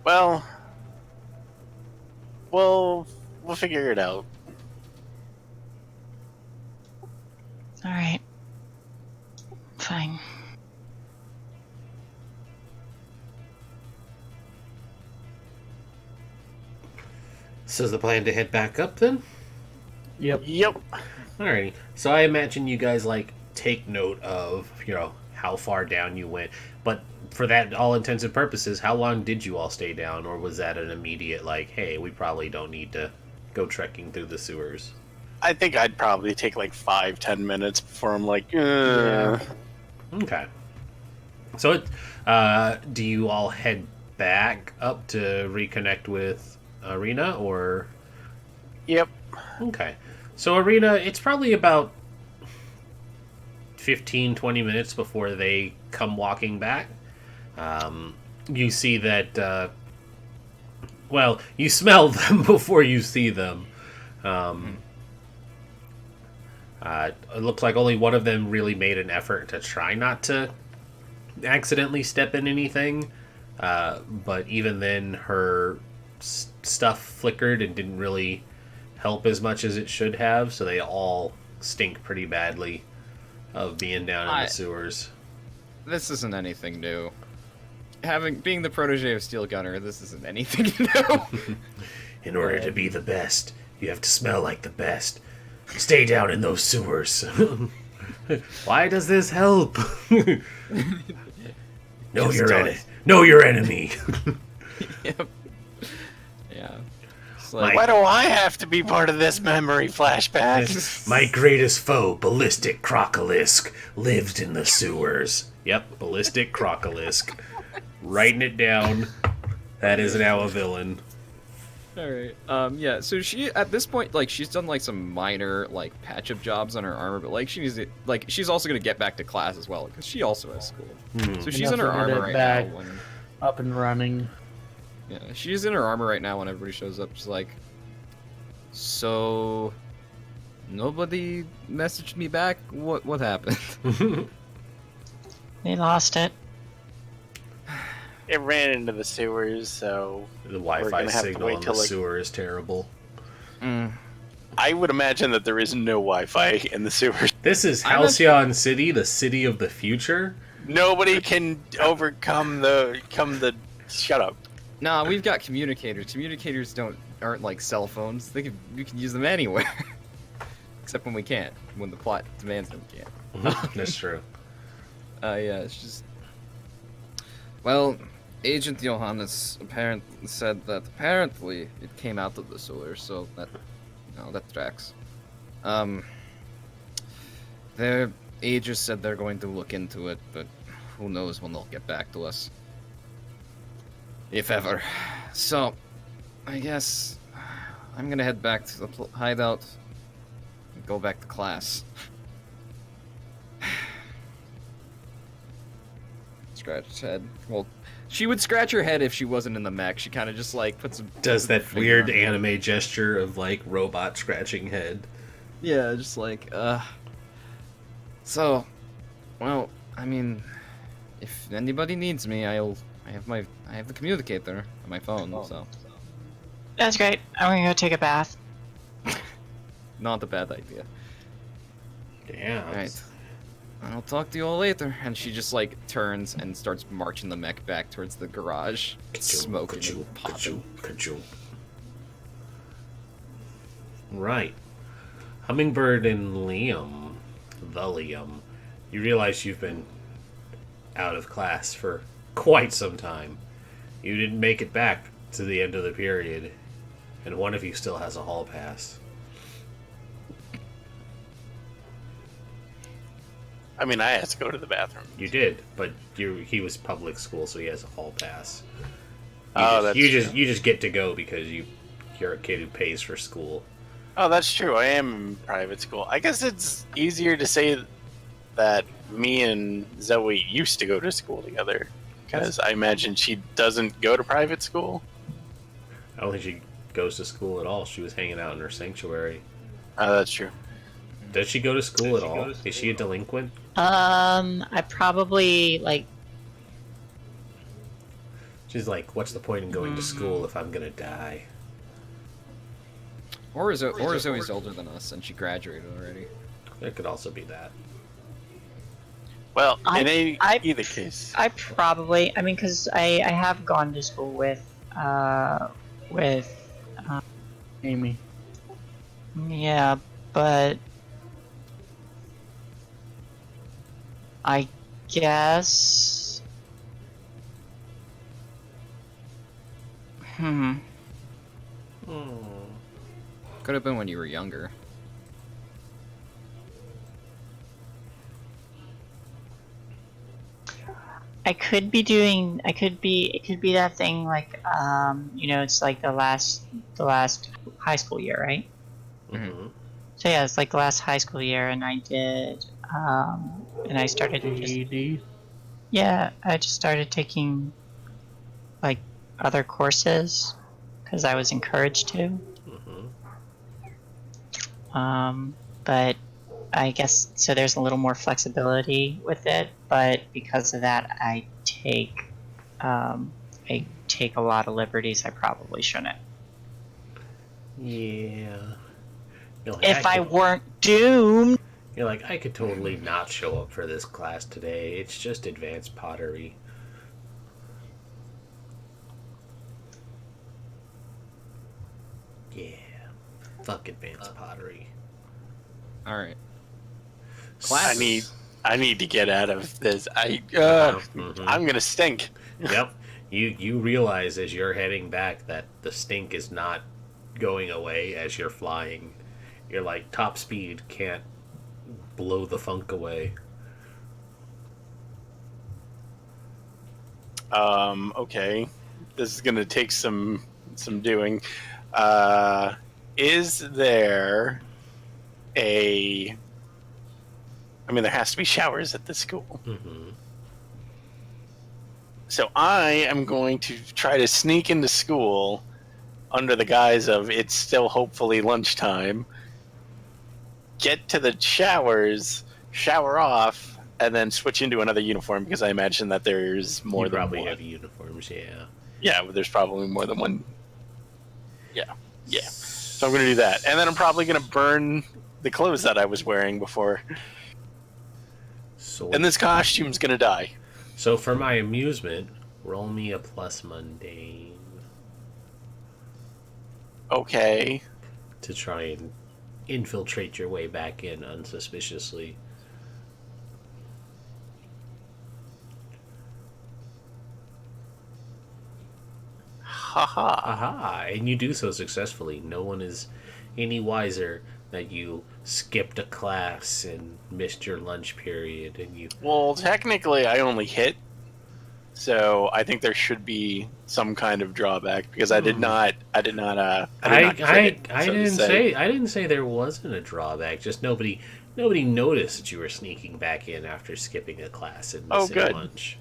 Well, we'll figure it out. All right. Fine. So is the plan to head back up then? Yep. Yep. Alrighty. So I imagine you guys take note of, how far down you went. But for that all intents and purposes, how long did you all stay down, or was that an immediate hey, we probably don't need to go trekking through the sewers? I think I'd probably take 5-10 minutes before I'm Yeah. Okay. So do you all head back up to reconnect with Arena, or? Yep. Okay. So Arena, it's probably about 15-20 minutes before they come walking back. You see that, you smell them before you see them. It looks like only one of them really made an effort to try not to accidentally step in anything. But even then, her stuff flickered and didn't really help as much as it should have, so they all stink pretty badly of being down in the sewers. This isn't anything new. Being the protege of Steel Gunner, this isn't anything new. In order to be the best, you have to smell like the best. Stay down in those sewers. Why does this help? Know your enemy. Yep. Yeah. It's Why do I have to be part of this memory flashback? My greatest foe, Ballistic Crocolisk, lived in the sewers. Yep, Ballistic Crocolisk. Writing it down. That is now a villain. Alright. Yeah, so she, at this point, she's done, some minor, patch-up jobs on her armor, but, she needs to, she's also gonna get back to class as well, because she also has school. So she's in her Enough to get armor it right back now when... up and running. Yeah, she's in her armor right now when everybody shows up. She's like, so... Nobody messaged me back? What happened? They lost it. It ran into the sewers, so The Wi-Fi signal in the sewer is terrible. I would imagine that there is no Wi-Fi in the sewers. This is Halcyon City, the city of the future. Nobody can overcome the shut up. Nah, we've got communicators. Communicators aren't like cell phones. We can use them anywhere. Except when we can't. When the plot demands that we can't. That's true. Yeah, it's just... Well, Agent Johannes apparently said that apparently it came out of the sewer, so that tracks. Their agents said they're going to look into it, but who knows when they'll get back to us. If ever. So, I guess I'm gonna head back to the hideout and go back to class. scratch his head. Well, she would scratch her head if she wasn't in the mech. She kind of just like puts a Does that finger weird on it. anime gesture of like robot scratching head. Yeah, just like So, well, I mean, if anybody needs me, I have the communicator on my phone, so That's great. I'm gonna go take a bath. not a bad idea. Damn. Alright. I'll talk to you all later. And she just like turns and starts marching the mech back towards the garage, smoking and popping. Right. Hummingbird and Liam, you realize you've been out of class for quite some time. You didn't make it back to the end of the period, and one of you still has a hall pass. I mean, I had to go to the bathroom. You did, but he was public school, so he has a hall pass. That's true. You just get to go because you're a kid who pays for school. Oh, that's true. I am in private school. I guess it's easier to say that me and Zoe used to go to school together, because I imagine she doesn't go to private school. I don't think she goes to school at all. She was hanging out in her sanctuary. Oh, that's true. Does she go to school at all? Is she a delinquent? I probably like. She's like, what's the point in going to school if I'm gonna die? Or Zoe's older than us and she graduated already. There could also be that. Well, I- either case. I probably. I mean, because I have gone to school with Amy. yeah, but I guess. Could have been when you were younger. I could be doing. I could be. It could be that thing like it's like the last high school year, right? Mm-hmm. So yeah, it's like the last high school year, and I did. And I started. GED. Yeah, I just started taking like other courses because I was encouraged to. But I guess so. There's a little more flexibility with it, but because of that, I take a lot of liberties I probably shouldn't. Yeah. You're like, If I weren't doomed. You're like, I could totally not show up for this class today. It's just advanced pottery. Yeah. Fuck advanced pottery. Alright. I need to get out of this. I'm gonna stink. Yep. You realize as you're heading back that the stink is not going away as you're flying. You're like, top speed can't blow the funk away. Okay. This is gonna take some doing. Is there there has to be showers at this school. Mm-hmm. So I am going to try to sneak into school under the guise of it's still hopefully lunchtime, get to the showers, shower off, and then switch into another uniform because I imagine that there's more You than probably one. have uniforms, yeah. Yeah, there's probably more than one. Yeah. So I'm going to do that. And then I'm probably going to burn the clothes that I was wearing before. So And this costume's going to die. So for my amusement, roll me a plus mundane Okay. to try and infiltrate your way back in unsuspiciously. Haha. Aha! And you do so successfully. No one is any wiser that you skipped a class and missed your lunch period, and you. Well, technically, I only hit, so I think there should be some kind of drawback because I did not. I did not crit it, I so to didn't say. I didn't say there wasn't a drawback. Just nobody noticed that you were sneaking back in after skipping a class and missing good. lunch.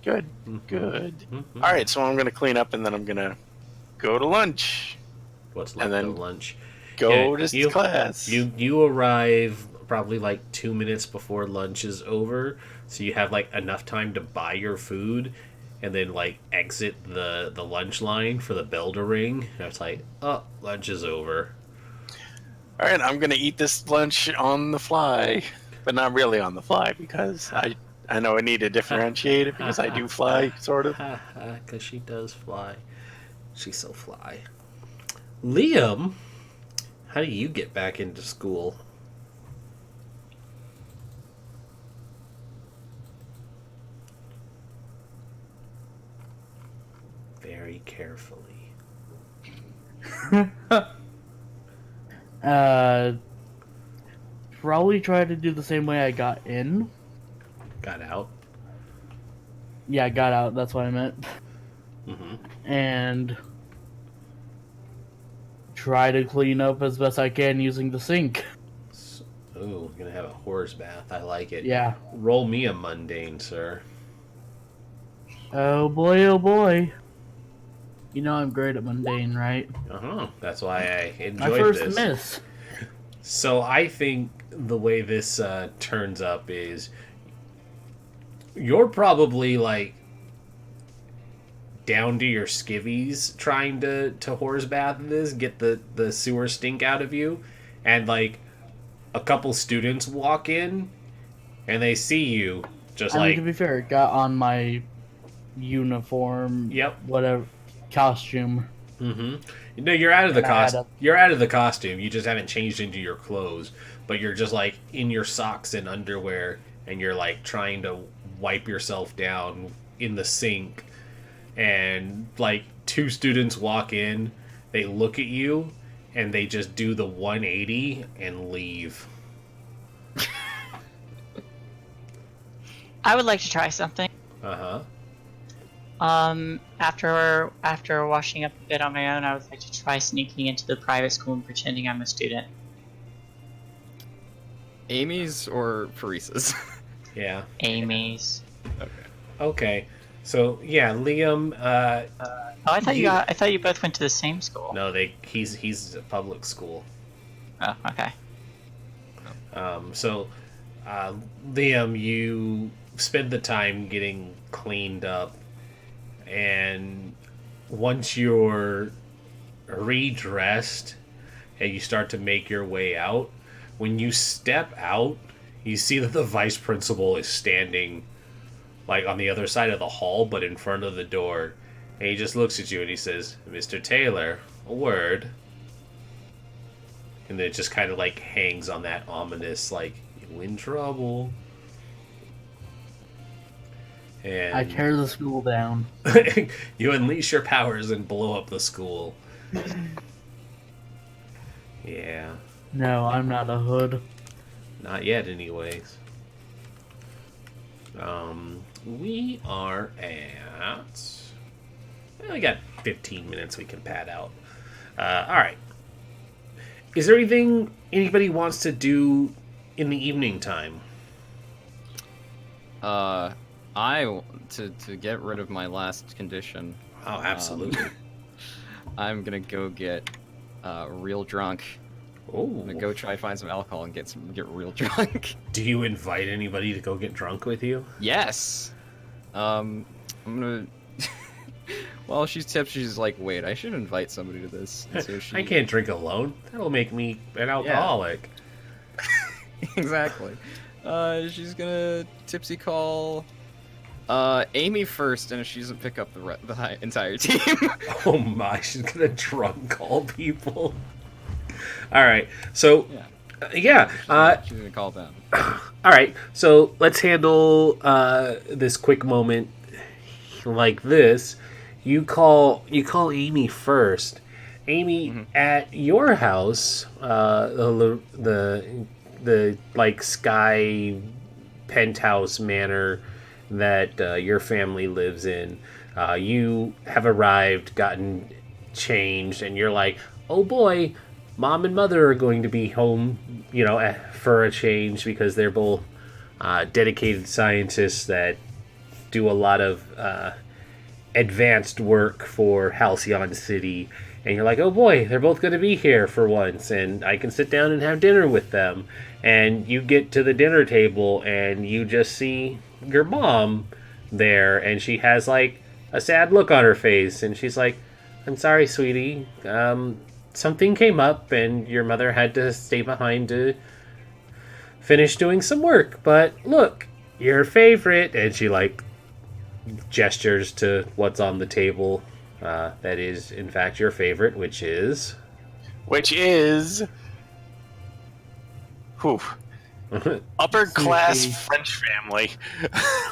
Good. Good. All right, so I'm going to clean up and then I'm going to go to lunch. What's And left then of lunch? Go Yeah, to class. You arrive probably like 2 minutes before lunch is over, so you have like enough time to buy your food, and then like exit the lunch line for the bell to ring. And it's like, oh, lunch is over. All right, I'm going to eat this lunch on the fly, but not really on the fly because I know I need to differentiate it because I do fly, sort of. Because she does fly. She's so fly. Liam, how do you get back into school? Very carefully. Probably try to do the same way I got in. Got out? Yeah, I got out. That's what I meant. Mm-hmm. And try to clean up as best I can using the sink. Ooh, gonna have a horse bath. I like it. Yeah. Roll me a mundane, sir. Oh boy, oh boy. You know I'm great at mundane, right? Uh-huh. That's why I enjoyed My first this. miss. So I think the way this turns up is you're probably like down to your skivvies trying to horse bath this, get the sewer stink out of you, and like a couple students walk in and they see you just I mean, like, to be fair, it got on my uniform. yep. Whatever costume. Mm-hmm. No, you're out of the And I had costume. You're out of the costume. You just haven't changed into your clothes, but you're just like in your socks and underwear, and you're like trying to wipe yourself down in the sink. And like two students walk in, they look at you, and they just do the 180 and leave. I would like to try something. Uh-huh. After washing up a bit on my own, I would like to try sneaking into the private school and pretending I'm a student. Amy's or Paris's? Yeah. Amy's. Okay. So yeah, Liam. Oh, I thought you both went to the same school. No, he's a public school. Oh, okay. So, Liam, you spend the time getting cleaned up, and once you're redressed and you start to make your way out, when you step out, you see that the vice principal is standing like on the other side of the hall, but in front of the door, and he just looks at you and he says, "Mr. Taylor, a word." And then it just kind of like hangs on that ominous, like, you in trouble. And I tear the school down. you unleash your powers and blow up the school. Yeah. No, I'm not a hood. Not yet, anyways. We are at... well, we got 15 minutes we can pad out. Alright. Is there anything anybody wants to do in the evening time? To get rid of my last condition. Oh, absolutely. I'm gonna go get real drunk. Oh. I'm gonna go try to find some alcohol and get real drunk. Do you invite anybody to go get drunk with you? Yes. I'm gonna. While she's tipped, she's like, "Wait, I should invite somebody to this." And so I can't drink alone. That'll make me an alcoholic. Exactly. She's gonna tipsy call Amy first, and if she doesn't pick up the entire team. Oh my, she's gonna drunk call people. Alright, so, yeah. She's gonna call them. Alright, so let's handle this quick moment like this. You call Amy first. Amy, at your house, the like sky penthouse manor that your family lives in, you have arrived, gotten changed, and you're like, oh boy, mom and mother are going to be home, for a change, because they're both dedicated scientists that do a lot of advanced work for Halcyon City, and you're like, oh boy, they're both going to be here for once, and I can sit down and have dinner with them. And you get to the dinner table, and you just see your mom there, and she has like a sad look on her face, and she's like, I'm sorry, sweetie. Something came up, and your mother had to stay behind to finish doing some work. But look, your favorite, and she like gestures to what's on the table. That is, in fact, your favorite, which is. Whew. Upper class Sushi. French family.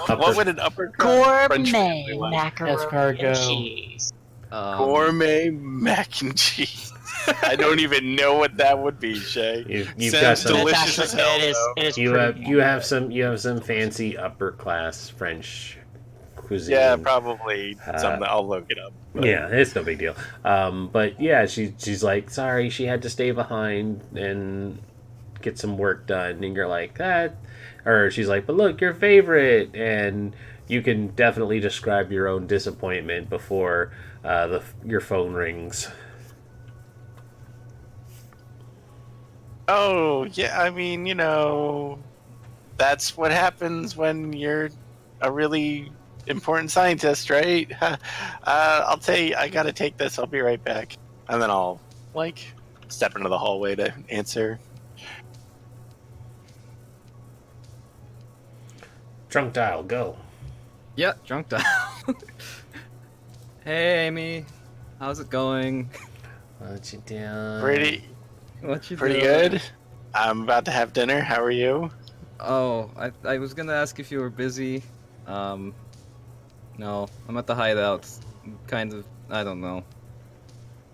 What would an upper class French Gourmet family like? macaroni Escargot. and cheese. Gourmet mac and cheese. I don't even know what that would be, Shay. You've got Sounds some. delicious as hell, It is. though. It is You pretty have some fancy upper class French cuisine. Yeah, probably something. I'll look it up. But Yeah, it's no big deal. But yeah, she's like, sorry, she had to stay behind and get some work done, and you're like that, or she's like, but look, your favorite, and you can definitely describe your own disappointment before your phone rings. Oh, yeah, I mean, that's what happens when you're a really important scientist, right? I'll tell you, I gotta take this, I'll be right back. And then I'll, step into the hallway to answer. Drunk dial, go. Yeah, drunk dial. Hey, Amy. How's it going? What you doing? What you Pretty doing? good. I'm about to have dinner. How are you? Oh, I was gonna ask if you were busy. No, I'm at the hideout. Kind of, I don't know.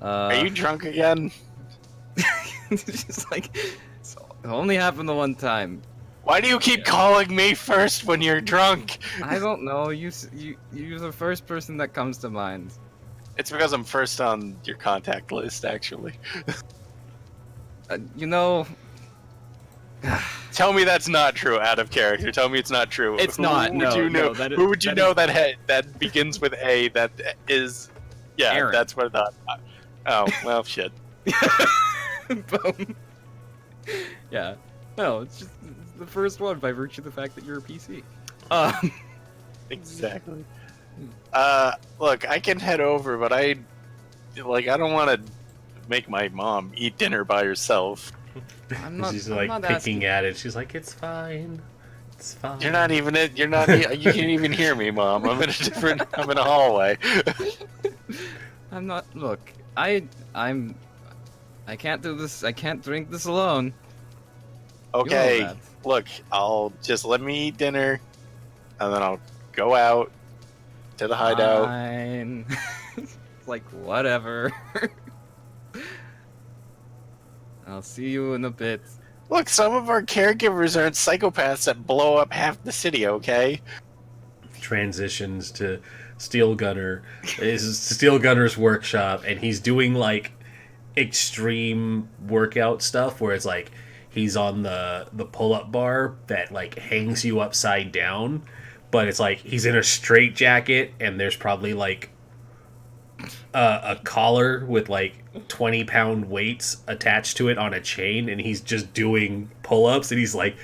Are you drunk again? It's just like, it only happened the one time. Why do you keep calling me first when you're drunk? I don't know. You're the first person that comes to mind. It's because I'm first on your contact list, actually. You know, Tell me that's not true, out of character. Tell me it's not true. It's Who not, would no, you know? no, that is- Who would you that know is- that begins with A? That is, yeah, Aaron. that's what I thought. Oh well, shit. Boom. Yeah. No, it's just the first one by virtue of the fact that you're a PC. Exactly. Look, I can head over, but I don't want to make my mom eat dinner by herself. I'm not. She's I'm like not picking asking. at it. She's like, it's fine. It's fine. You're not even. You're not. You can't even hear me, Mom. I'm in a different. I'm in a hallway. I'm not. Look, I'm. I can't do this. I can't drink this alone. You know Okay. that. Look, I'll just let me eat dinner, and then I'll go out to the hideout. Fine. Like whatever. I'll see you in a bit. Look, some of our caregivers aren't psychopaths that blow up half the city. Okay. Transitions to Steel Gunner. Is Steel Gunner's workshop, and he's doing like extreme workout stuff where it's like he's on the pull-up bar that like hangs you upside down, but it's like he's in a straight jacket and there's probably like a collar with like 20-pound weights attached to it on a chain, and he's just doing pull-ups, and he's like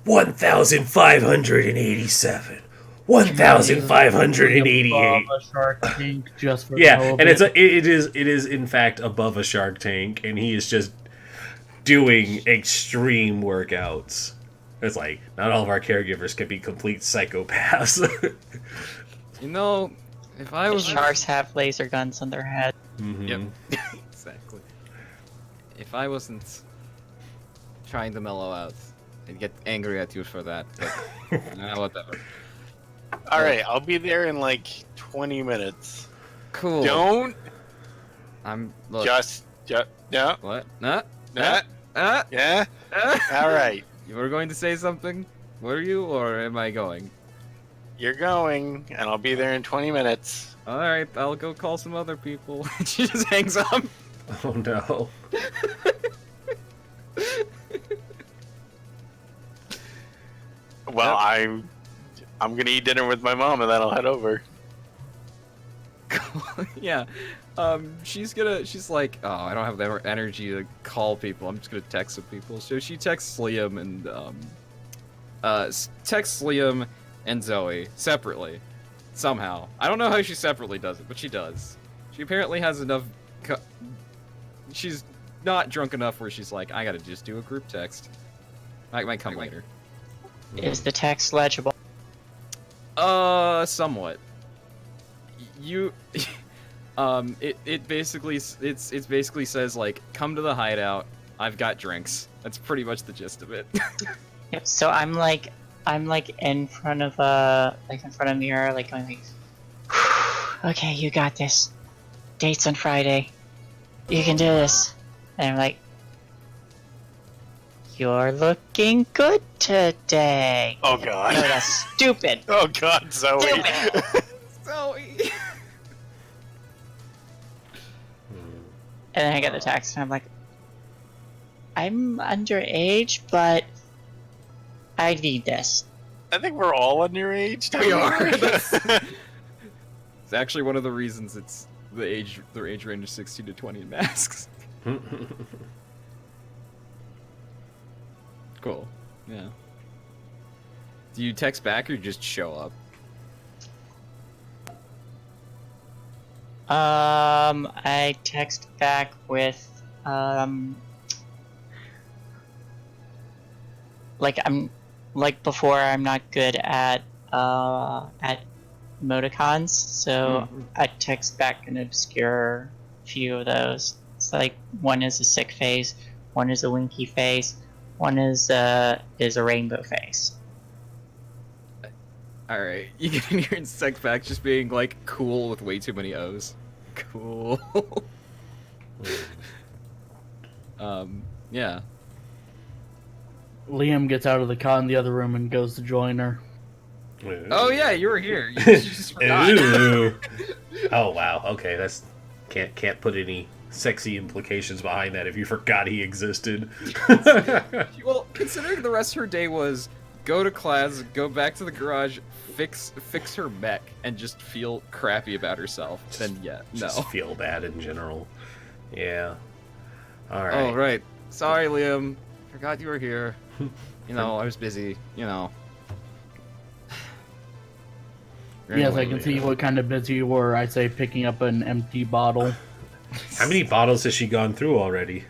1,587 1,588. Above a Shark Tank just for the Yeah, hell of and it. it is in fact above a Shark Tank, and he is just doing extreme workouts. It's like not all of our caregivers can be complete psychopaths. You know, if I The was sharks have laser guns on their head. Mhm. Yep. Exactly. If I wasn't trying to mellow out, I'd get angry at you for that. But whatever. All right, I'll be there in like 20 minutes. Cool. Don't Look. just no, What? Nah. no, yeah. All right, You were going to say something? Were you, or am I going? you're going, and I'll be there in 20 minutes. All right, I'll go call some other people. She just hangs up. Oh no. Well, Yep. I'm I'm gonna eat dinner with my mom and then I'll head over. Yeah. She's like, oh, I don't have the energy to call people. I'm just gonna text some people. So she texts Liam and Zoe separately. Somehow. I don't know how she separately does it, but she does. She apparently has enough... She's not drunk enough where she's like, I gotta just do a group text. I might come later. Is the text legible? Somewhat. You... it basically says like, come to the hideout. I've got drinks. That's pretty much the gist of it. Yep. So I'm like in front of a mirror, like going like, okay, you got this. Dates on Friday. You can do this. And I'm like, you're looking good today. Oh god. No, that's stupid. Oh god, Zoe. Stupid. Zoe. And then I get the text, and I'm like, I'm underage, but I need this. I think we're all underage. We are. It's actually one of the reasons it's the age range is 16 to 20 in masks. Cool. Yeah. Do you text back or just show up? I text back with, before, I'm not good at emoticons, so I text back an obscure few of those. It's like, one is a sick face, one is a winky face, one is a rainbow face. Alright, you get in here and text back just being like cool with way too many O's. Cool. Yeah. Liam gets out of the car in the other room and goes to join her. Oh yeah, you were here. You just forgot. Ooh. Oh wow. Okay, that's can't put any sexy implications behind that if you forgot he existed. Well, considering the rest of her day was go to class, go back to the garage, fix her mech, and just feel crappy about herself, then yeah, no. Just feel bad in general. Yeah. All right. Oh right. Sorry, Liam. Forgot you were here. You know, I was busy. You know. Yes, I can see what kind of busy you were. I say picking up an empty bottle. How many bottles has she gone through already?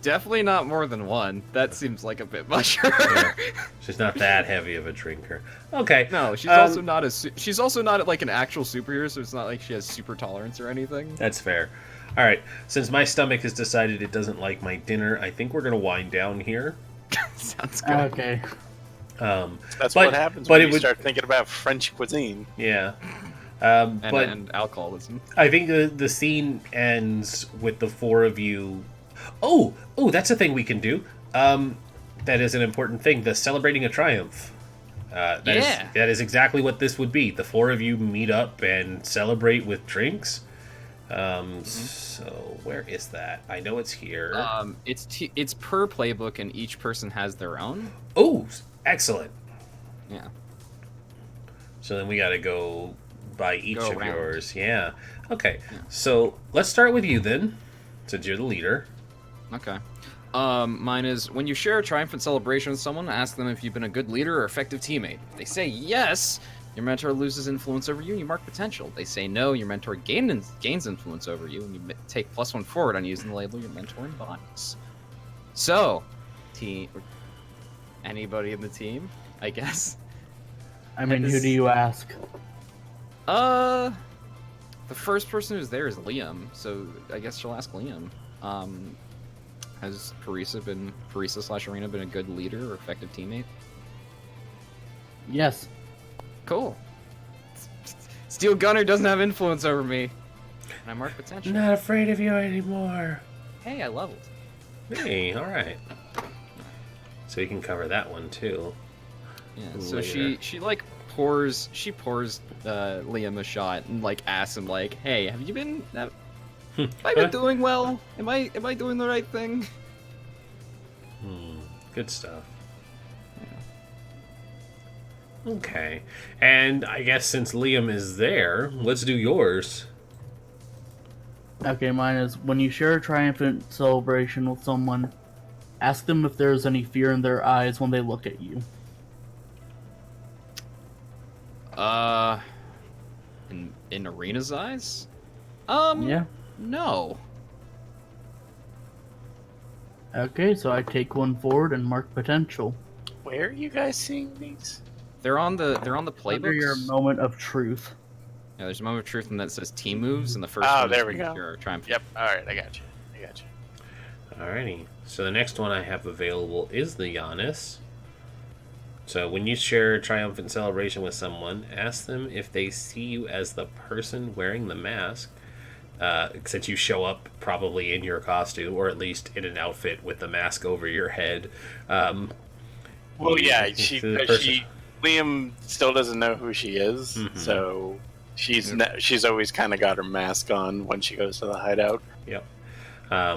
Definitely not more than one. That seems like a bit much. Yeah. She's not that heavy of a drinker. Okay. No, she's also not she's also not like an actual superhero, so it's not like she has super tolerance or anything. That's fair. All right. Since my stomach has decided it doesn't like my dinner, I think we're gonna wind down here. Sounds good. Okay. That's what happens when you start thinking about French cuisine. Yeah. And alcoholism. I think the scene ends with the four of you. Oh, that's a thing we can do. That is an important thing. The celebrating a triumph. That is exactly what this would be. The four of you meet up and celebrate with drinks. So where is that? I know it's here. It's per playbook, and each person has their own. Oh, excellent. Yeah. So then we got to go by each of around. yours. Yeah. Okay. Yeah. So let's start with you then, since you're the leader. Okay. Mine is, when you share a triumphant celebration with someone, ask them if you've been a good leader or effective teammate. If they say yes, your mentor loses influence over you and you mark potential. If they say no, your mentor gains influence over you and you take +1 forward on using the label your mentor embodies. So, anybody in the team, I guess? I mean, who do you ask? The first person who's there is Liam, so I guess she'll ask Liam. Has Parisa/Arena been a good leader or effective teammate? Yes. Cool. Steel Gunner doesn't have influence over me. And I mark potential. Not afraid of you anymore. Hey, I leveled. Hey, all right. So you can cover that one too. Yeah. So later. she like pours Liam a shot and like asks him like, "Hey, have you been? Have I been doing well? Am I doing the right thing?" Good stuff. Okay. And I guess since Liam is there, let's do yours. Okay, mine is when you share a triumphant celebration with someone, ask them if there's any fear in their eyes when they look at you. In Arena's eyes? Yeah. No. Okay, so I take one forward and mark potential. Where are you guys seeing these? They're on the Under your playbooks. moment of truth. Yeah, there's a moment of truth, and that says team moves, and the first Oh, one there is we when you go. share a triumph. Yep. All right, I got you. Alrighty. So the next one I have available is the Giannis. So when you share a triumphant celebration with someone, ask them if they see you as the person wearing the mask. Since you show up probably in your costume, or at least in an outfit with the mask over your head. Well, yeah, the person- Liam still doesn't know who she is, Mhm. so she's always kind of got her mask on when she goes to the hideout. Yep.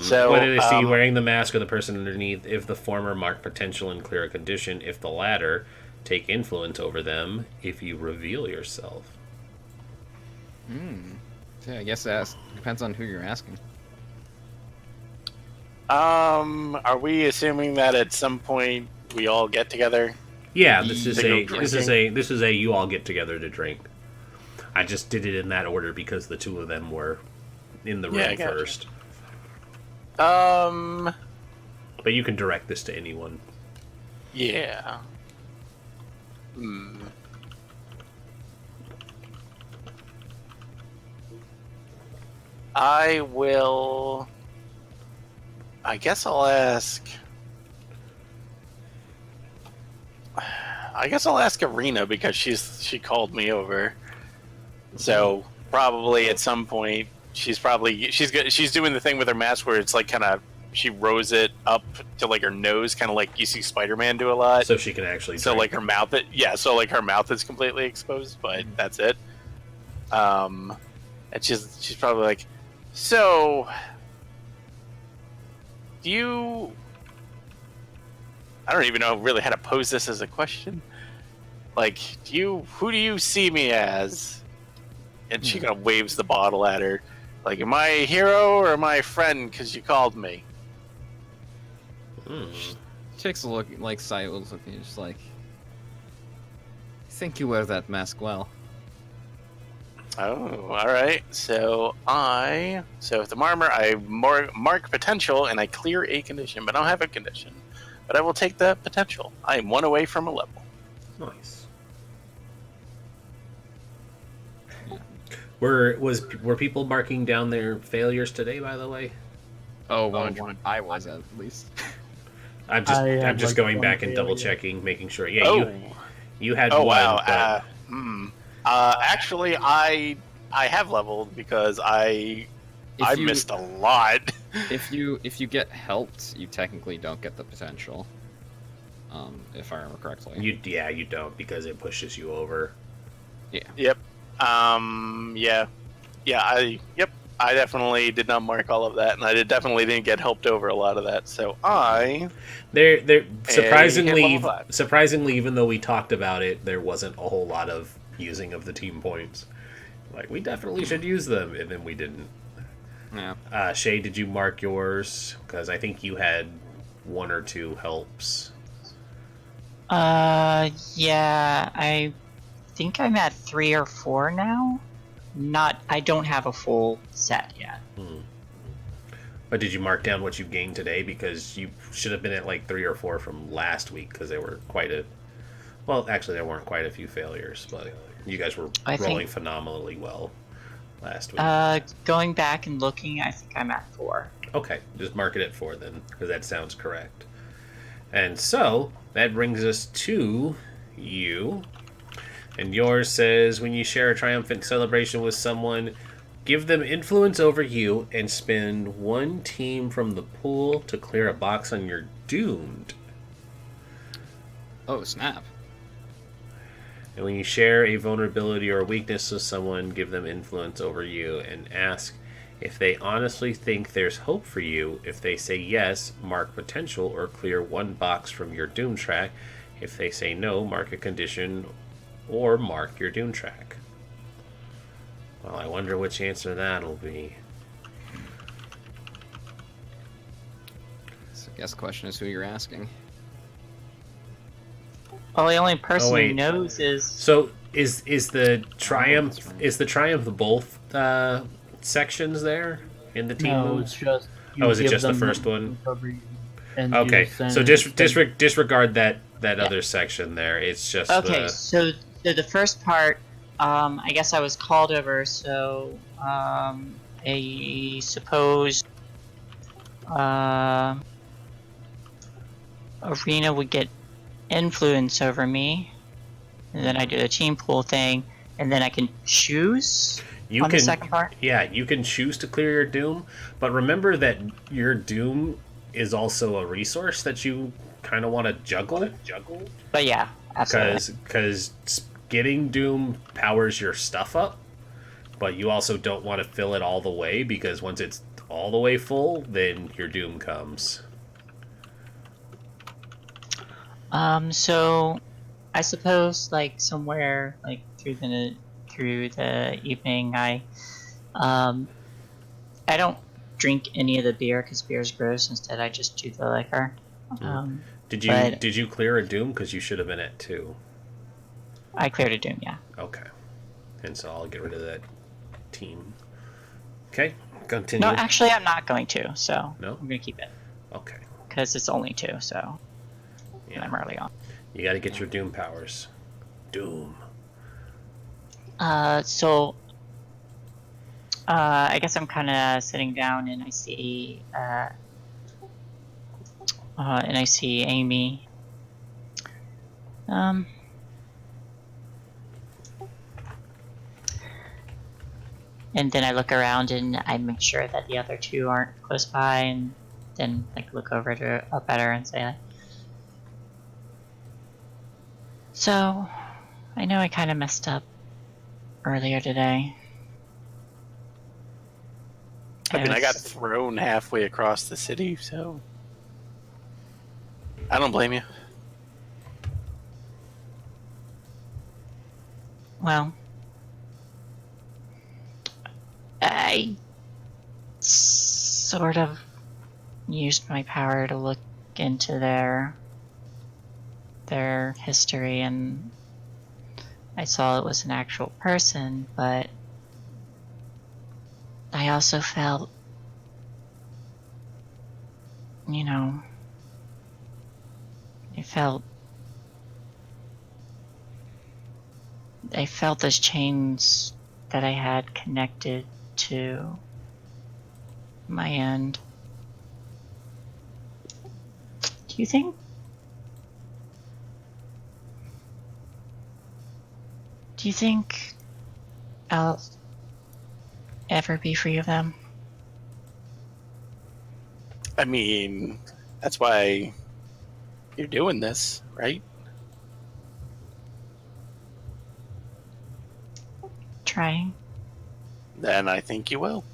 So, whether they see you wearing the mask or the person underneath, if the former mark potential and clear a condition, if the latter, take influence over them if you reveal yourself. Yeah, I guess that depends on who you're asking. Are we assuming that at some point we all get together? Yeah, this is They a go this is a you all get together to drink. I just did it in that order because the two of them were in the room Yeah, I gotcha. first. But you can direct this to anyone. Yeah. I will. I guess I'll ask. I guess I'll ask Arena because she called me over. So probably at some point she's doing the thing with her mask where it's like kind of she rose it up to like her nose, kind of like you see Spider-Man do a lot. So she can actually So drink. like her mouth, so like her mouth is completely exposed, but that's it. And she's probably like, so do you? I don't even know really how to pose this as a question. Like, who do you see me as? And she kind of waves the bottle at her, like, am I a hero or am I a friend? Because you called me. Takes a look, like, sideways looking, just like, I think you wear that mask well. Oh, all right. So with the armor, I mark potential and I clear a condition, but I don't have a condition. But I will take the potential. I am one away from a level. Nice. Were people marking down their failures today? By the way, I was at least. I'm I had, just like, going one back and failure. double checking, making sure. Yeah, you had Oh one. wow. But Actually, I have leveled because I missed a lot. If you get helped, you technically don't get the potential. If I remember correctly. you don't because it pushes you over. Yep. I definitely did not mark all of that, and I definitely didn't get helped over a lot of that. So They're surprisingly hit level 5. surprisingly, even though we talked about it, there wasn't a whole lot of using of the team points. Like, we definitely should use them, and then we didn't. Yeah. Shay, did you mark yours? Because I think you had one or two helps. Yeah, I think I'm at 3 or 4 now. I don't have a full set yet. But did you mark down what you gained today? Because you should have been at like 3 or 4 from last week, because there were actually there weren't quite a few failures, but you guys were rolling phenomenally well last week. Going back and looking, I think I'm at 4. Okay, just mark it at 4 then, because that sounds correct. And so, that brings us to you. And yours says, when you share a triumphant celebration with someone, give them influence over you and spend one team from the pool to clear a box on your doomed. Oh, snap. And when you share a vulnerability or a weakness with someone, give them influence over you and ask if they honestly think there's hope for you. If they say yes, mark potential or clear one box from your doom track. If they say no, mark a condition or mark your Doom track. Well, I wonder which answer that'll be. So I guess the question is who you're asking. Well, the only person wait. who knows is So is the triumph that's right. is the triumph both sections there in the team No, moves? it's just. Oh, is it give just the them first one? recovery and Okay, you send so it- disregard that other section there. It's just okay. the So the first part, I guess I was called over. So I suppose Arena would get influence over me, and then I do the team pool thing, and then I can choose you on can the second part. yeah you can choose to clear your Doom, but remember that your Doom is also a resource that you kind of want to juggle. But yeah, absolutely. Because getting Doom powers your stuff up, but you also don't want to fill it all the way, because once it's all the way full, then your Doom comes. So I suppose like somewhere like through the evening, I don't drink any of the beer because beer is gross. Instead, I just do the liquor. Did but you clear a Doom? Because you should have been at 2. I cleared a Doom, yeah. Okay, and so I'll get rid of that team. Okay, continue. No, actually, I'm not going to. So No? I'm gonna keep it Okay, because it's only 2. So yeah. I'm early on. You got to get your Doom powers. Doom. So I guess I'm kind of sitting down and I see Amy. And then I look around and I make sure that the other 2 aren't close by, and then like look over up at her and say, like, so I know I kind of messed up earlier today. I mean, I got thrown halfway across the city, so I don't blame you. Well, I sort of used my power to look into their history, and I saw it was an actual person, but I also felt, you know, I felt those chains that I had connected to my end. Do you think I'll ever be free of them? I mean, that's why you're doing this, right? Trying. Then I think you will.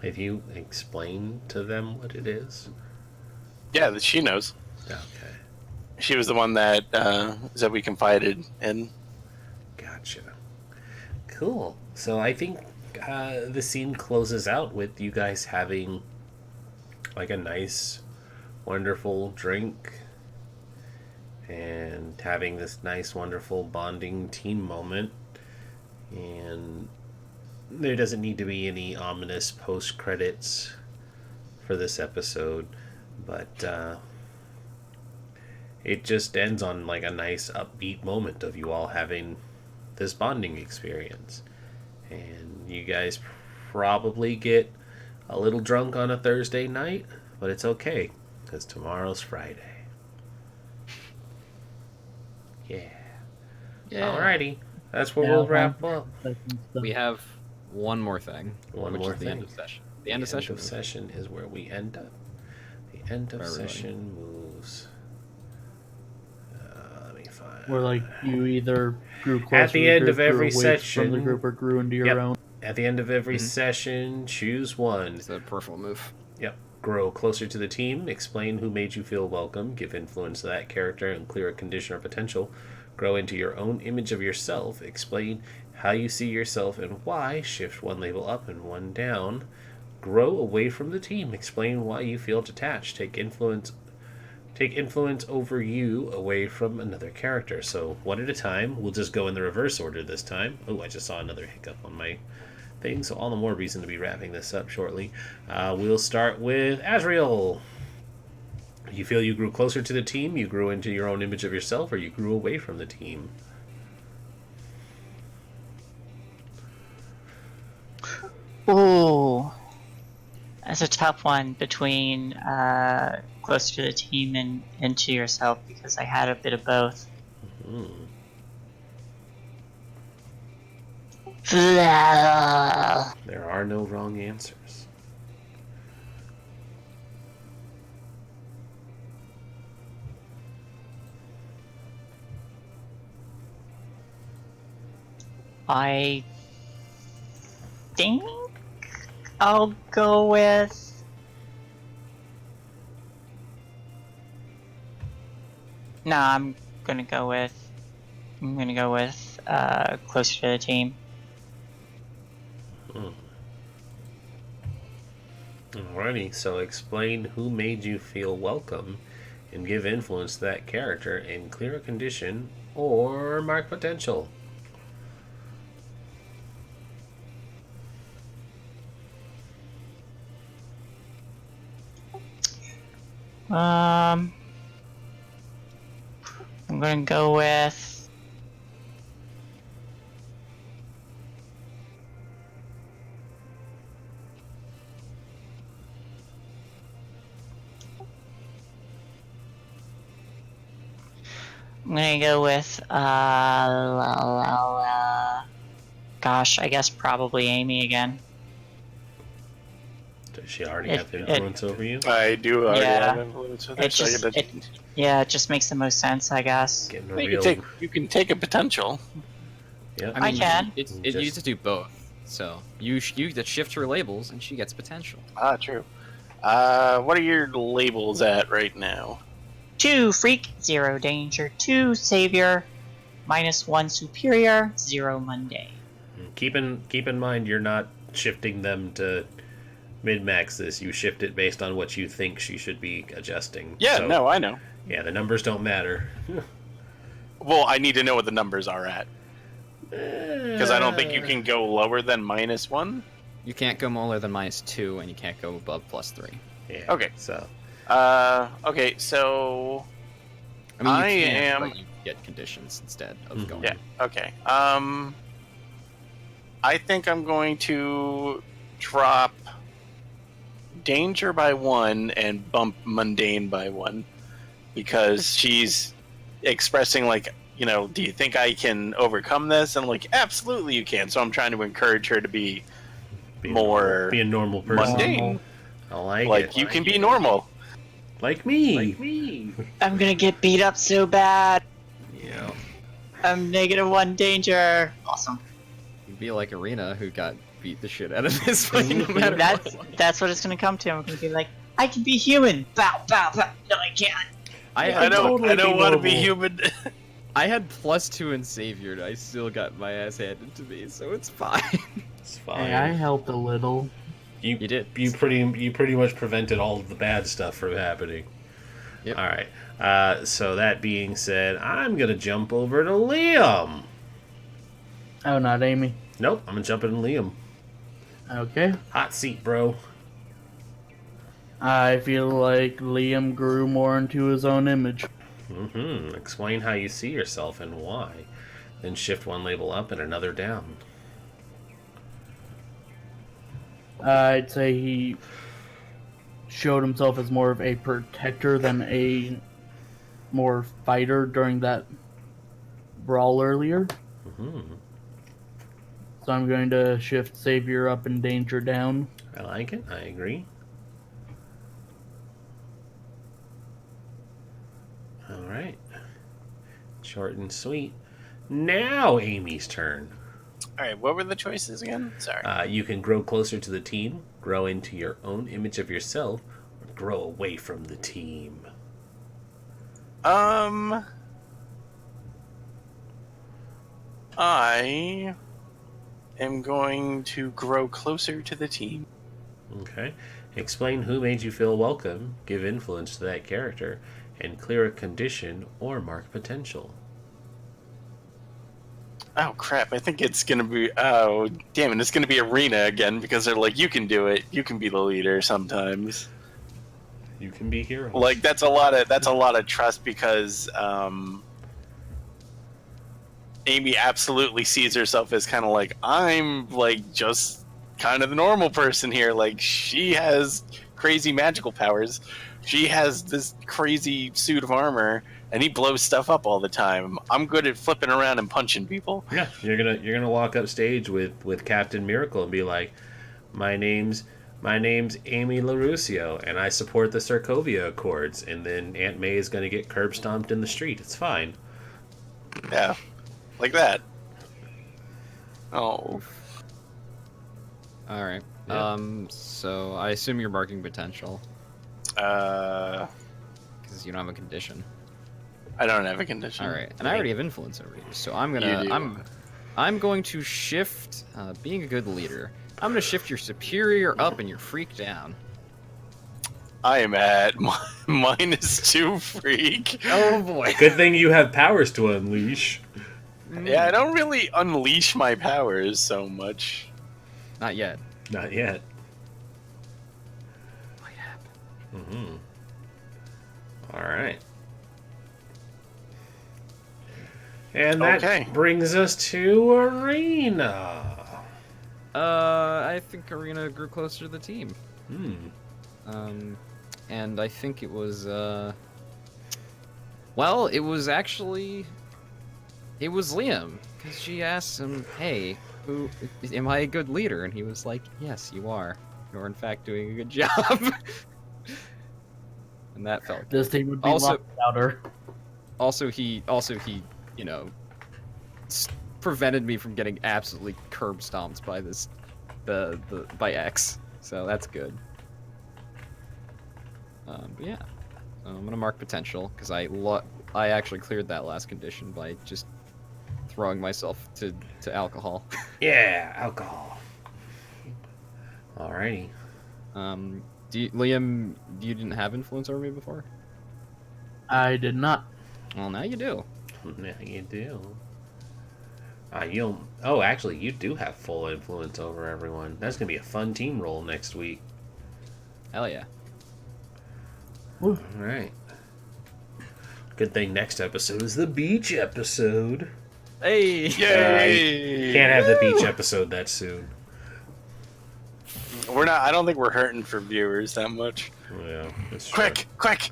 Have you explained to them what it is? Yeah, she knows. Okay. She was the one that we confided in. Gotcha. Cool. So I think the scene closes out with you guys having like a nice, wonderful drink and having this nice, wonderful bonding team moment. And there doesn't need to be any ominous post credits for this episode, but it just ends on like a nice upbeat moment of you all having this bonding experience. And you guys probably get a little drunk on a Thursday night, but it's okay because tomorrow's Friday. Yeah. Alrighty, that's where we'll wrap up. We have one more thing. One which more is the thing. end of session. The end of session. Session is where we end up. The end of Everybody. session moves. Let me find. Where like you either grew closer At the to end the of group, every grew away section- from the group, or grew into your Yep. own. At the end of every Mhm. session, choose one. It's a peripheral move. Yep. grow closer to the team, explain who made you feel welcome, give influence to that character and clear a condition or potential, grow into your own image of yourself, explain how you see yourself and why, shift one label up and one down, grow away from the team, explain why you feel detached, take influence over you away from another character. So one at a time. We'll just go in the reverse order this time. Oh, I just saw another hiccup on my thing, so all the more reason to be wrapping this up shortly. We'll start with Azriel. You feel you grew closer to the team, you grew into your own image of yourself, or you grew away from the team? Ooh, that's a tough one between closer to the team and into yourself, because I had a bit of both. There are no wrong answers. I think I'll go with... No, I'm gonna go with closer to the team. Alrighty, so explain who made you feel welcome and give influence to that character and clear a condition or mark potential. I'm gonna go with... gosh, I guess probably Amy again. Does she already have influence over you? I do already Yeah. have influence with It her, just, it just makes the most sense, I guess. Getting a Well, real... you can take a potential. Yeah. I can. You used to do both. So you get shift her labels, and she gets potential. Ah, true. What are your labels at right now? 2 freak, 0 danger, 2 savior, -1 superior, 0 mundane. Keep in mind you're not shifting them to min-max this. You shift it based on what you think she should be adjusting. Yeah, So, no, I know. Yeah, the numbers don't matter. Well, I need to know what the numbers are at. Because I don't think you can go lower than -1. You can't go lower than -2, and you can't go above +3. Yeah. Okay. So Okay, so... I mean, you I can, am- but you get conditions instead of going. Yeah, okay. I think I'm going to drop danger by 1 and bump mundane by 1. Because she's expressing, like, you know, do you think I can overcome this? And, like, absolutely you can. So I'm trying to encourage her to be be more a normal person. mundane. I like Like, it. you can be normal. Like me. I'm gonna get beat up so bad. Yeah. I'm -1 danger. Awesome. You'd be like Arena, who got beat the shit out of this fight no matter what. That's what it's gonna come to. I'm gonna be like, I can be human. Bow, bow, bow. No, I can't. I don't want to be human. I had +2 in Savior, and I still got my ass handed to me, so it's fine. It's fine. Hey, I helped a little. You did. You pretty much prevented all of the bad stuff from happening. Yep. All right. So that being said, I'm gonna jump over to Liam. Oh, not Amy. Nope, I'm gonna jump into Liam. Okay. Hot seat, bro. I feel like Liam grew more into his own image. Explain how you see yourself and why. Then shift one label up and another down. I'd say he showed himself as more of a protector than a more fighter during that brawl earlier. So I'm going to shift Savior up and Danger down. I like it. I agree. All right. Short and sweet. Now Amy's turn. Alright, what were the choices again? Sorry. You can grow closer to the team, grow into your own image of yourself, grow away from the team? I am going to grow closer to the team. Okay. Explain who made you feel welcome, give influence to that character, and clear a condition or mark potential. Oh crap! I think it's gonna be. Oh damn it! It's gonna be Arena again because they're like, you can do it. You can be the leader sometimes. You can be heroes. Like that's a lot of trust because Amy absolutely sees herself as kind of like, I'm like just kind of the normal person here. Like she has crazy magical powers. She has this crazy suit of armor, and he blows stuff up all the time. I'm good at flipping around and punching people. Yeah, you're gonna walk up stage with Captain Miracle and be like, my name's Amy LaRussio, and I support the Sokovia Accords. And then Aunt May is gonna get curb stomped in the street. It's fine. Yeah, like that. Oh. All right. Yeah. So I assume you're marking potential Uh, because you don't have a condition. I don't have a condition. All right, and I already have influence over you, so I'm You gonna do. I'm going to shift. Being a good leader, I'm gonna shift your superior up and your freak down. I am at -2 freak. Oh boy. Good thing you have powers to unleash. Yeah, I don't really unleash my powers so much. Not yet. Not yet. Might happen. Mm-hmm. All right. And that Okay. brings us to Arena. I think Arena grew closer to the team. Hmm. And I think it was, well, it was actually, it was Liam, because she asked him, hey, am I a good leader? And he was like, yes, you are. You're in fact doing a good job. And that felt good. This team would be Also- locked louder. Also, he, you know, prevented me from getting absolutely curb stomped by by X. So that's good. But yeah, I'm gonna mark potential because I actually cleared that last condition by just throwing myself to alcohol. Yeah, alcohol. Alrighty. Liam, you didn't have influence over me before? I did not. Well, now you do. Now you do. Oh, actually, you do have full influence over everyone. That's gonna be a fun team roll next week. Hell yeah. All right. Good thing next episode is the beach episode. Hey! Yay! Can't have the beach episode that soon. We're not. I don't think we're hurting for viewers that much. Yeah, that's true. Quick!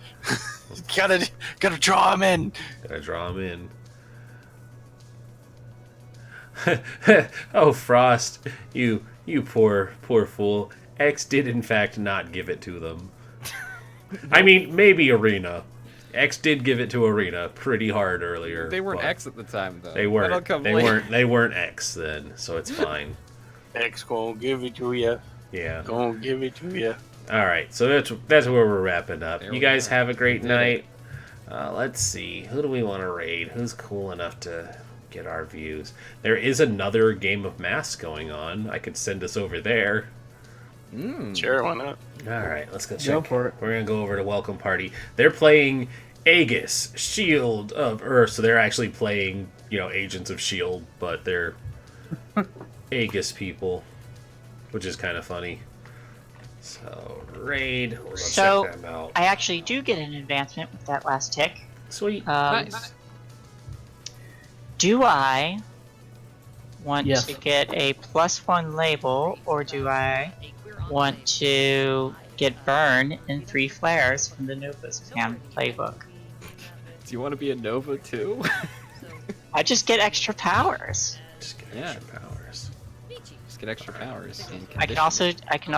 gotta draw them in. Gotta draw him in. Oh, Frost, you poor fool. X did in fact not give it to them. I mean, maybe Arena. X did give it to Arena pretty hard earlier. They weren't but X at the time, though. They weren't. That'll come They later. weren't X then, so it's fine. X gonna give it to you. Yeah. Gonna give it to you. All right, so that's where we're wrapping up. There You we guys are. have a great Did night. Let's see, who do we want to raid? Who's cool enough to get our views? There is another game of Masks going on. I could send us over there. Sure, why not? All right, let's go Go check. for it. We're gonna go over to Welcome Party. They're playing Aegis, Shield of Earth. So they're actually playing, Agents of Shield, but they're Aegis people, which is kind of funny. So raid. We'll go So- check them out. I actually do get an advancement with that last tick. Sweet. Nice. Do I want Yes. to get a +1 label, or do I want to get burn in 3 flares from the Nova's Cam playbook? Do you want to be a Nova, too? I just get extra powers. Just get Yeah. extra powers. Just get extra powers. And I can conditions. also